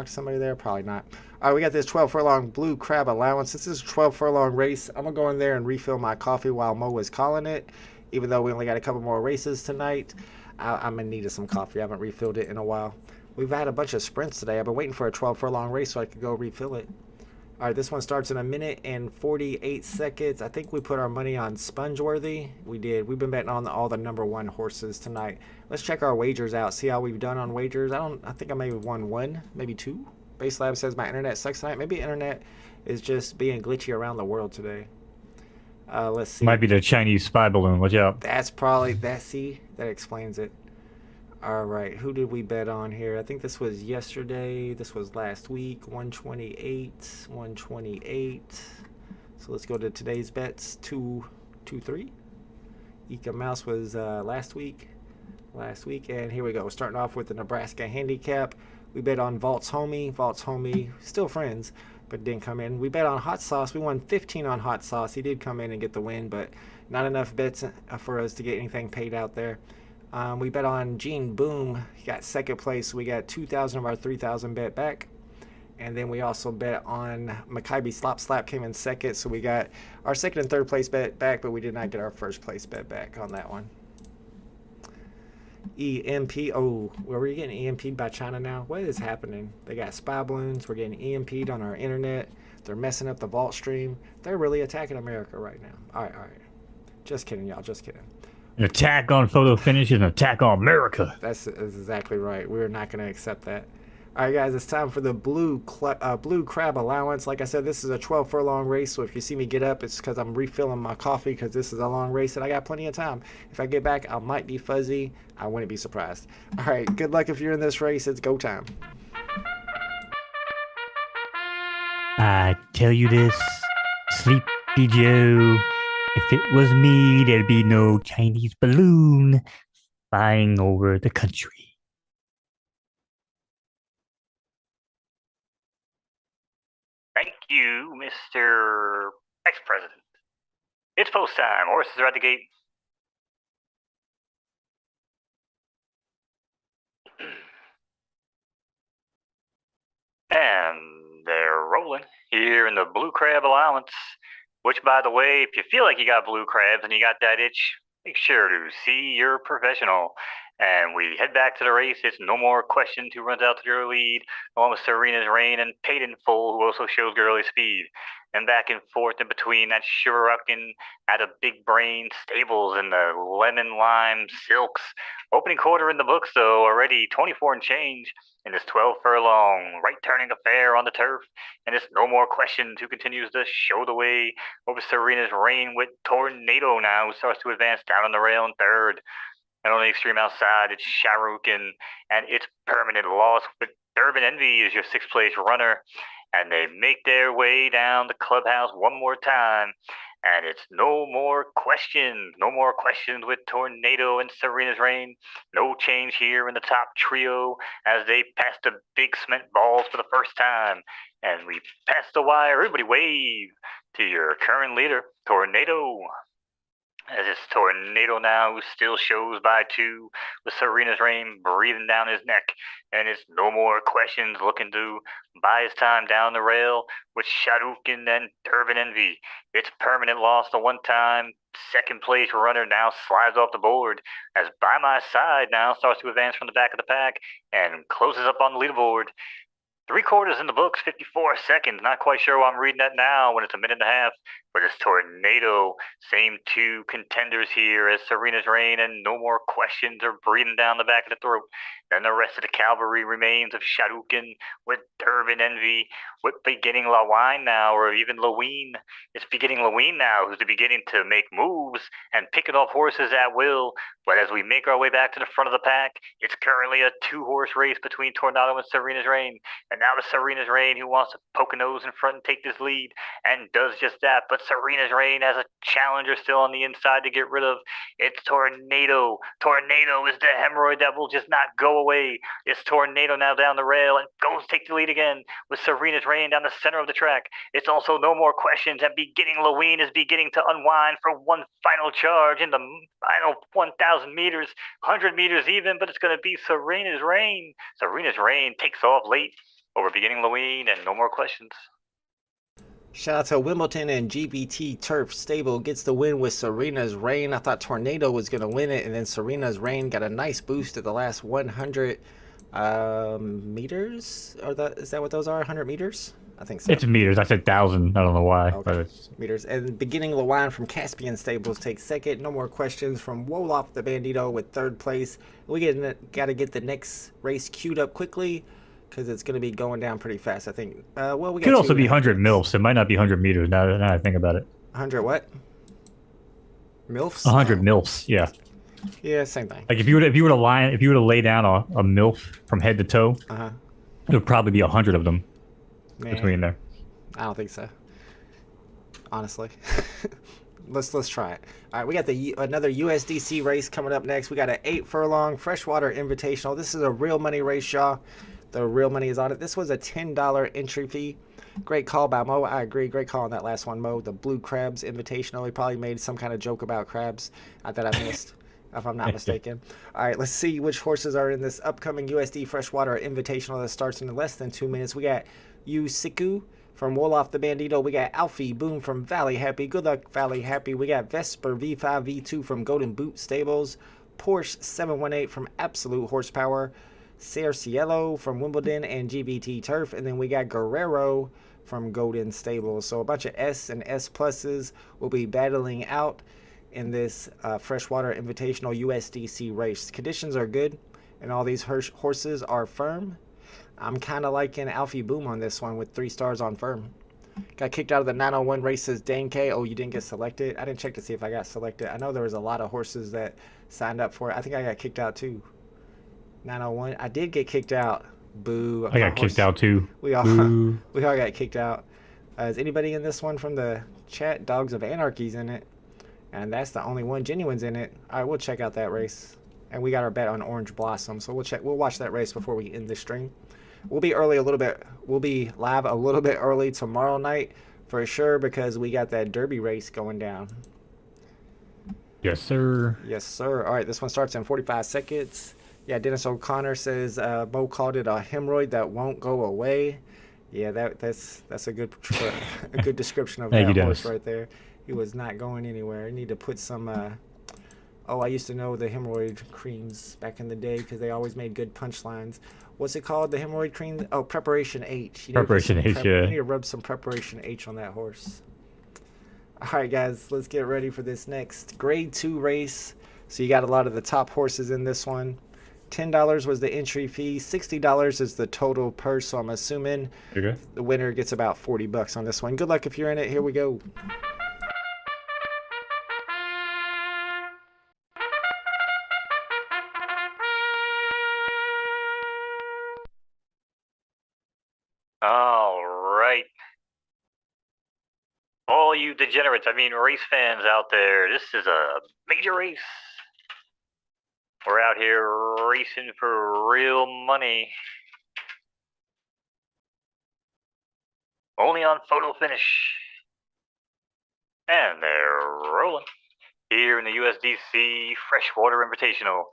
somebody there? Probably not. All right, we got this 12 furlong blue crab allowance. This is a 12 furlong race. I'm going to go in there and refill my coffee while Mo is calling it. Even though we only got a couple more races tonight, I'm in need of some coffee. I haven't refilled it in a while. We've had a bunch of sprints today. I've been waiting for a 12 furlong race so I could go refill it. All right, this one starts in 1 minute and 48 seconds. I think we put our money on Spongeworthy. We did. We've been betting on all the number 1 horses tonight. Let's check our wagers out, see how we've done on wagers. I think I may have won 1, maybe 2. Base Lab says my internet sucks tonight. Maybe internet is just being glitchy around the world today. Let's see. Might be the Chinese spy balloon. Watch out. That's probably that. See, that explains it. All right, who did we bet on here? I think this was yesterday. This was last week. 128, 128. So let's go to today's bets. 223. Eka Mouse was last week, and here we go. Starting off with the Nebraska handicap. We bet on Vault's homie, still friends, but didn't come in. We bet on Hot Sauce. We won 15 on Hot Sauce. He did come in and get the win, but not enough bets for us to get anything paid out there. We bet on Gene Boom. He got second place. We got 2,000 of our 3,000 bet back. And then we also bet on Maccabi Slap came in second. So we got our second and third place bet back, but we did not get our first place bet back on that one. EMP. Oh, were we getting EMP'd by China now? What is happening? They got spy balloons. We're getting EMP'd on our internet. They're messing up the vault stream. They're really attacking America right now. All right. Just kidding, y'all. Just kidding. An attack on photo finish is an attack on America. That's exactly right. We're not going to accept that. All right, guys, it's time for the blue crab allowance. Like I said, this is a 12 furlong race, so if you see me get up, it's because I'm refilling my coffee because this is a long race and I got plenty of time. If I get back, I might be fuzzy. I wouldn't be surprised. All right, good luck if you're in this race. It's go time. I tell you this, Sleepy Joe, if it was me, there'd be no Chinese balloon flying over the country. Thank you, Mr. Ex-President. It's post time. Horses are at the gate. And they're rolling here in the blue crab allowance. Which, by the way, if you feel like you got blue crabs and you got that itch, make sure to see your professional. And we head back to the race. It's No More Questions who runs out to their lead, along with Serena's Reign and Payton Full, who also shows girly speed. And back and forth in between that Sugaruckin at a big brain stables and the lemon lime silks. Opening quarter in the books, though, already 24 and change in this 12 furlong right turning affair on the turf. And it's No More Questions who continues to show the way over Serena's Reign with Tornado now, who starts to advance down on the rail in third. And on the extreme outside, it's Sharukin and it's Permanent Loss with Durban Envy is your sixth place runner. And they make their way down the clubhouse one more time. And it's No More Questions. No More Questions with Tornado and Serena's Reign. No change here in the top trio as they pass the big cement balls for the first time. And we pass the wire. Everybody wave to your current leader, Tornado. As this Tornado now still shows by two with Serena's Reign breathing down his neck. And it's No More Questions looking to buy his time down the rail with Sharukin and Durban Envy. It's Permanent Loss the one time. Second place runner now slides off the board as By My Side now starts to advance from the back of the pack and closes up on the leaderboard. 3/4 in the books, 54 seconds. Not quite sure why I'm reading that now when it's a minute and a half. But it's Tornado. Same two contenders here as Serena's Reign and No More Questions are breathing down the back of the throat. Then the rest of the cavalry remains of Sharukin with Durban Envy, with Beginning Lawine now, or even Lawine. It's Beginning Lawine now who's beginning to make moves and picking off horses at will. But as we make our way back to the front of the pack, it's currently a two-horse race between Tornado and Serena's Reign. And now the Serena's Reign who wants to poke a nose in front and take this lead, and does just that. But Serena's Reign has a challenger still on the inside to get rid of. It's Tornado. Tornado is the hemorrhoid that will just not go away. It's Tornado now down the rail and goes to take the lead again with Serena's Reign down the center of the track. It's also No More Questions, and Beginning Lawine is beginning to unwind for one final charge in the final 1,000 meters, 100 meters even, but it's going to be Serena's Reign. Serena's Reign takes off late over Beginning Lawine and No More Questions. Shout out to Wimbledon and GBT Turf Stable gets the win with Serena's Reign. I thought Tornado was going to win it, and then Serena's Reign got a nice boost at the last 100 meters. Is that what those are? 100 meters? I think so. It's meters. I said 1,000. I don't know why. Okay. But it's meters. And Beginning Lawine from Caspian Stables takes second. No More Questions from Wolof the Bandito with third place. We got to get the next race queued up quickly, because it's going to be going down pretty fast, I think. Well, we got could also be 100 minutes. milfs. It might not be 100 meters now that I think about it. 100 what? Milfs? 100 milfs, yeah. Yeah, same thing. Like if you were to lay down a milf from head to toe, it would probably be 100 of them between there. I don't think so. Honestly. Let's try it. All right, we got another USDC race coming up next. We got an 8 furlong Freshwater Invitational. This is a real money race, y'all. The real money is on it. This was a $10 entry fee. Great call by Mo. I agree. Great call on that last one, Mo. The Blue Crabs Invitational. He probably made some kind of joke about crabs that I missed, if I'm not mistaken. All right, let's see which horses are in this upcoming USD Freshwater Invitational that starts in less than 2 minutes. We got Yusiku from Wolof the Bandito. We got Alfie Boom from Valley Happy. Good luck, Valley Happy. We got Vesper V5 V2 from Golden Boot Stables. Porsche 718 from Absolute Horsepower. Cielo from Wimbledon and GBT Turf. And then we got Guerrero from Golden Stables. So a bunch of S and S pluses will be battling out in this Freshwater Invitational USDC race. Conditions are good, and all these horses are firm. I'm kind of liking Alfie Boom on this one with 3 stars on firm. Got kicked out of the 901 races. Dane K. Oh, you didn't get selected? I didn't check to see if I got selected. I know there was a lot of horses that signed up for it. I think I got kicked out too. 901. I did get kicked out. Boo. I got kicked out too. We all Boo. we all got kicked out. Is anybody in this one from the chat? Dogs of Anarchy's in it. And that's the only one. Genuine's in it. All right, we'll check out that race. And we got our bet on Orange Blossom, so we'll watch that race before we end the stream. We'll be early a little bit. We'll be live a little bit early tomorrow night for sure because we got that Derby race going down. Yes, sir. Yes, sir. All right, this one starts in 45 seconds. Yeah, Dennis O'Connor says Bo called it a hemorrhoid that won't go away. Yeah, that's a good description of that horse right there. He was not going anywhere. You need to put some. I used to know the hemorrhoid creams back in the day because they always made good punchlines. What's it called? The hemorrhoid cream? Oh, Preparation H. Preparation H, yeah. You need to rub some Preparation H on that horse. All right, guys, let's get ready for this next Grade 2 race. So you got a lot of the top horses in this one. $10 was the entry fee. $60 is the total purse. So I'm assuming the winner gets about $40 on this one. Good luck if you're in it. Here we go. All right. All you degenerates, race fans out there, this is a major race. We're out here racing for real money. Only on photo finish. And they're rolling. Here in the USDC Freshwater Invitational.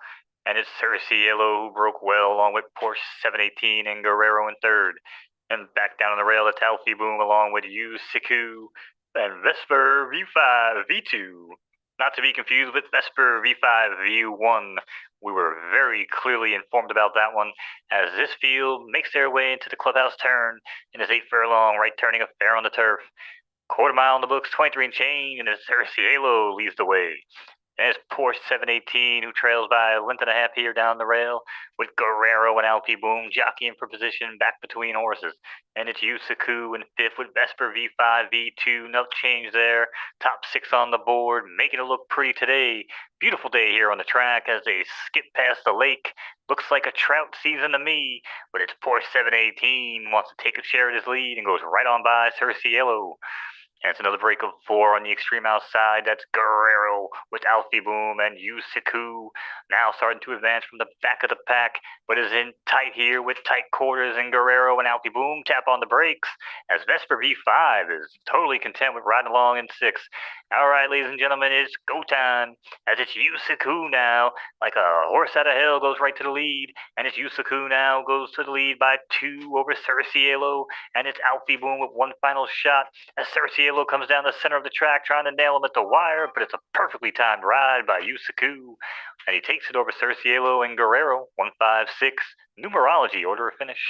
And it's Cerciello who broke well along with Porsche 718 and Guerrero in third. And back down on the rail, it's Alfie Boom along with Siku and Vesper V5 V2. Not to be confused with Vesper V5 V1. We were very clearly informed about that one as this field makes their way into the clubhouse turn in this 8 furlong right turning a fair on the turf. Quarter mile on the books, 23 and change, and Cerciello leads the way. And it's Porsche 718 who trails by a length and a half here down the rail with Guerrero and Alfie Boom jockeying for position back between horses. And it's Yusaku in fifth with Vesper V5, V2, no change there. Top 6 on the board, making it look pretty today. Beautiful day here on the track as they skip past the lake. Looks like a trout season to me, but it's Porsche 718 wants to take a share of his lead and goes right on by Cerciello. And it's another break of 4 on the extreme outside. That's Guerrero with Alfie Boom and Yusaku now starting to advance from the back of the pack, but is in tight here with tight quarters, and Guerrero and Alfie Boom tap on the brakes as Vesper V5 is totally content with riding along in 6. All right, ladies and gentlemen, it's go time as it's Yusaku now, like a horse out of hell, goes right to the lead, and it's Yusaku now goes to the lead by 2 over Cerciello, and it's Alfie Boom with one final shot as Cerciello comes down the center of the track trying to nail him at the wire, but it's a perfectly timed ride by Yusaku, and he takes it over Cerciello and Guerrero. 156 numerology order of finish.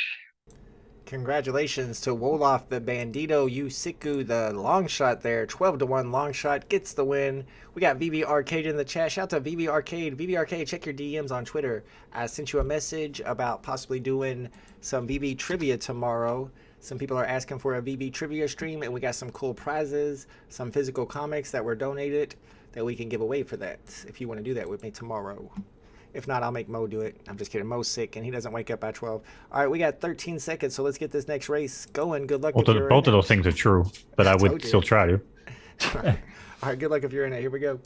Congratulations to Wolof the Bandito Yusaku, the long shot there. 12-1 long shot gets the win. We got VV Arcade in the chat. Shout out to VV Arcade. VV Arcade, check your DMs on Twitter. I sent you a message about possibly doing some VV trivia tomorrow. Some people are asking for a VV trivia stream, and we got some cool prizes, some physical comics that were donated that we can give away for that if you want to do that with me tomorrow. If not, I'll make Mo do it. I'm just kidding. Mo's sick, and he doesn't wake up by 12. All right, we got 13 seconds, so let's get this next race going. Good luck. Both of those things are true, but I would still try to. All right, good luck if you're in it. Here we go.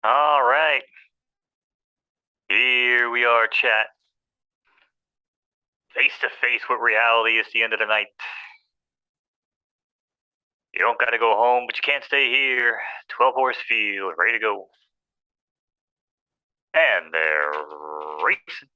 All right. Here we are, chat. Face to face with reality is the end of the night. You don't got to go home, but you can't stay here. 12-horse field, ready to go. And they're racing.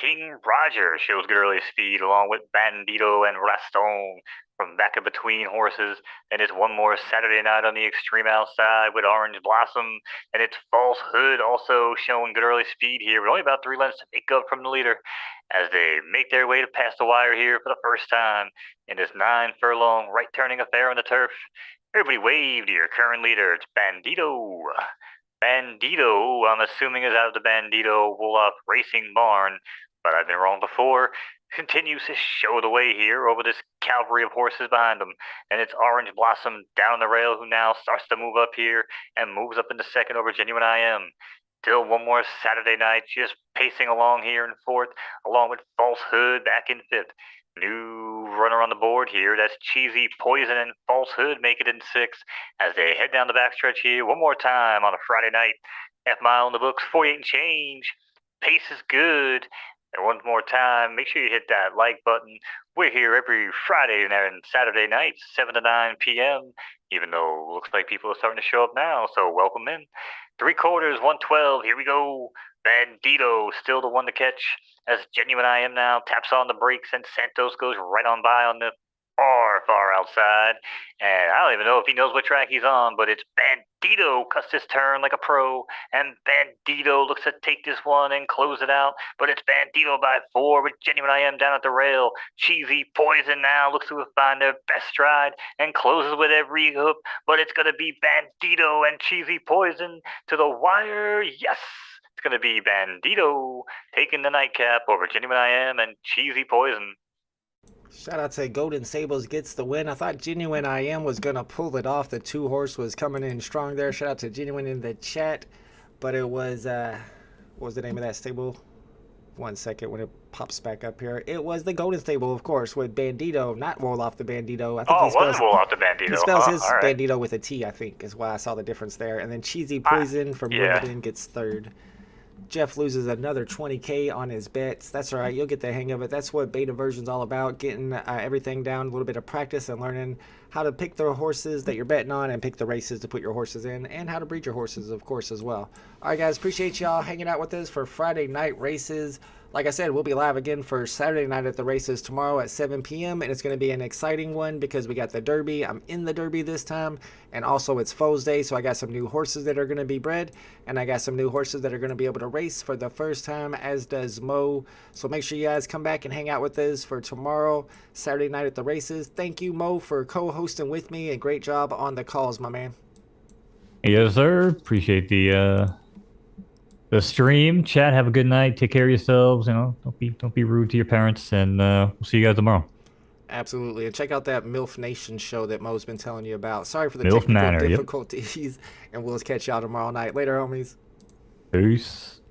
King Roger shows good early speed along with Bandito and Raston from back in between horses. And it's one more Saturday night on the extreme outside with Orange Blossom. And it's False Hood also showing good early speed here, but only about 3 lengths to make up from the leader as they make their way to pass the wire here for the first time in this 9-furlong right turning affair on the turf. Everybody wave to your current leader. It's Bandito. Bandito, I'm assuming, is out of the Bandito Wolof Racing Barn, but I've been wrong before. Continues to show the way here over this cavalry of horses behind him, and it's Orange Blossom down the rail who now starts to move up here and moves up into second over Genuine I Am. Still one more Saturday night, just pacing along here in fourth, along with False Hood back in fifth. New runner on the board here, that's Cheesy Poison and False Hood make it in sixth as they head down the backstretch here one more time on a Friday night. Half mile in the books, 48 and change. Pace is good. And one more time, make sure you hit that like button. We're here every Friday and Saturday nights, 7 to 9 p.m., even though it looks like people are starting to show up now, so welcome in. 3/4, 112, here we go. Bandito still the one to catch as Genuine I Am now taps on the brakes and Santos goes right on by on the far outside. And I don't even know if he knows what track he's on, but it's Bandito cuts his turn like a pro, and Bandito looks to take this one and close it out, but it's Bandito by 4 with Genuine I Am down at the rail. Cheesy Poison now looks to find their best stride and closes with every hoop, but it's going to be Bandito and Cheesy Poison to the wire. Yes! It's going to be Bandito taking the nightcap over Genuine I Am and Cheesy Poison. Shout out to Golden Sables gets the win. I thought Genuine I Am was going to pull it off. The 2-horse was coming in strong there. Shout out to Genuine in the chat. But it was, what was the name of that stable? 1 second when it pops back up here. It was the Golden Stable, of course, with Bandito, not Wolof the Bandito. I think it wasn't Wolof the Bandito. He spells his Bandito with a T, I think, is why I saw the difference there. And then Cheesy Poison from Wimbledon gets third. Jeff loses another 20K on his bets. That's all right. You'll get the hang of it. That's what beta version's all about, getting everything down, a little bit of practice and learning how to pick the horses that you're betting on and pick the races to put your horses in and how to breed your horses, of course, as well. All right, guys, appreciate y'all hanging out with us for Friday night races. Like I said, we'll be live again for Saturday night at the races tomorrow at 7 p.m. And it's going to be an exciting one because we got the Derby. I'm in the Derby this time. And also it's Foals Day, so I got some new horses that are going to be bred. And I got some new horses that are going to be able to race for the first time, as does Mo. So make sure you guys come back and hang out with us for tomorrow, Saturday night at the races. Thank you, Mo, for co-hosting with me. And great job on the calls, my man. Yes, sir. Appreciate the stream. Chat, have a good night. Take care of yourselves. You know, don't be rude to your parents, and we'll see you guys tomorrow. Absolutely. And check out that MILF Nation show that Mo's been telling you about. Sorry for the MILF technical Manor, difficulties. Yep. And we'll catch y'all tomorrow night. Later, homies. Peace.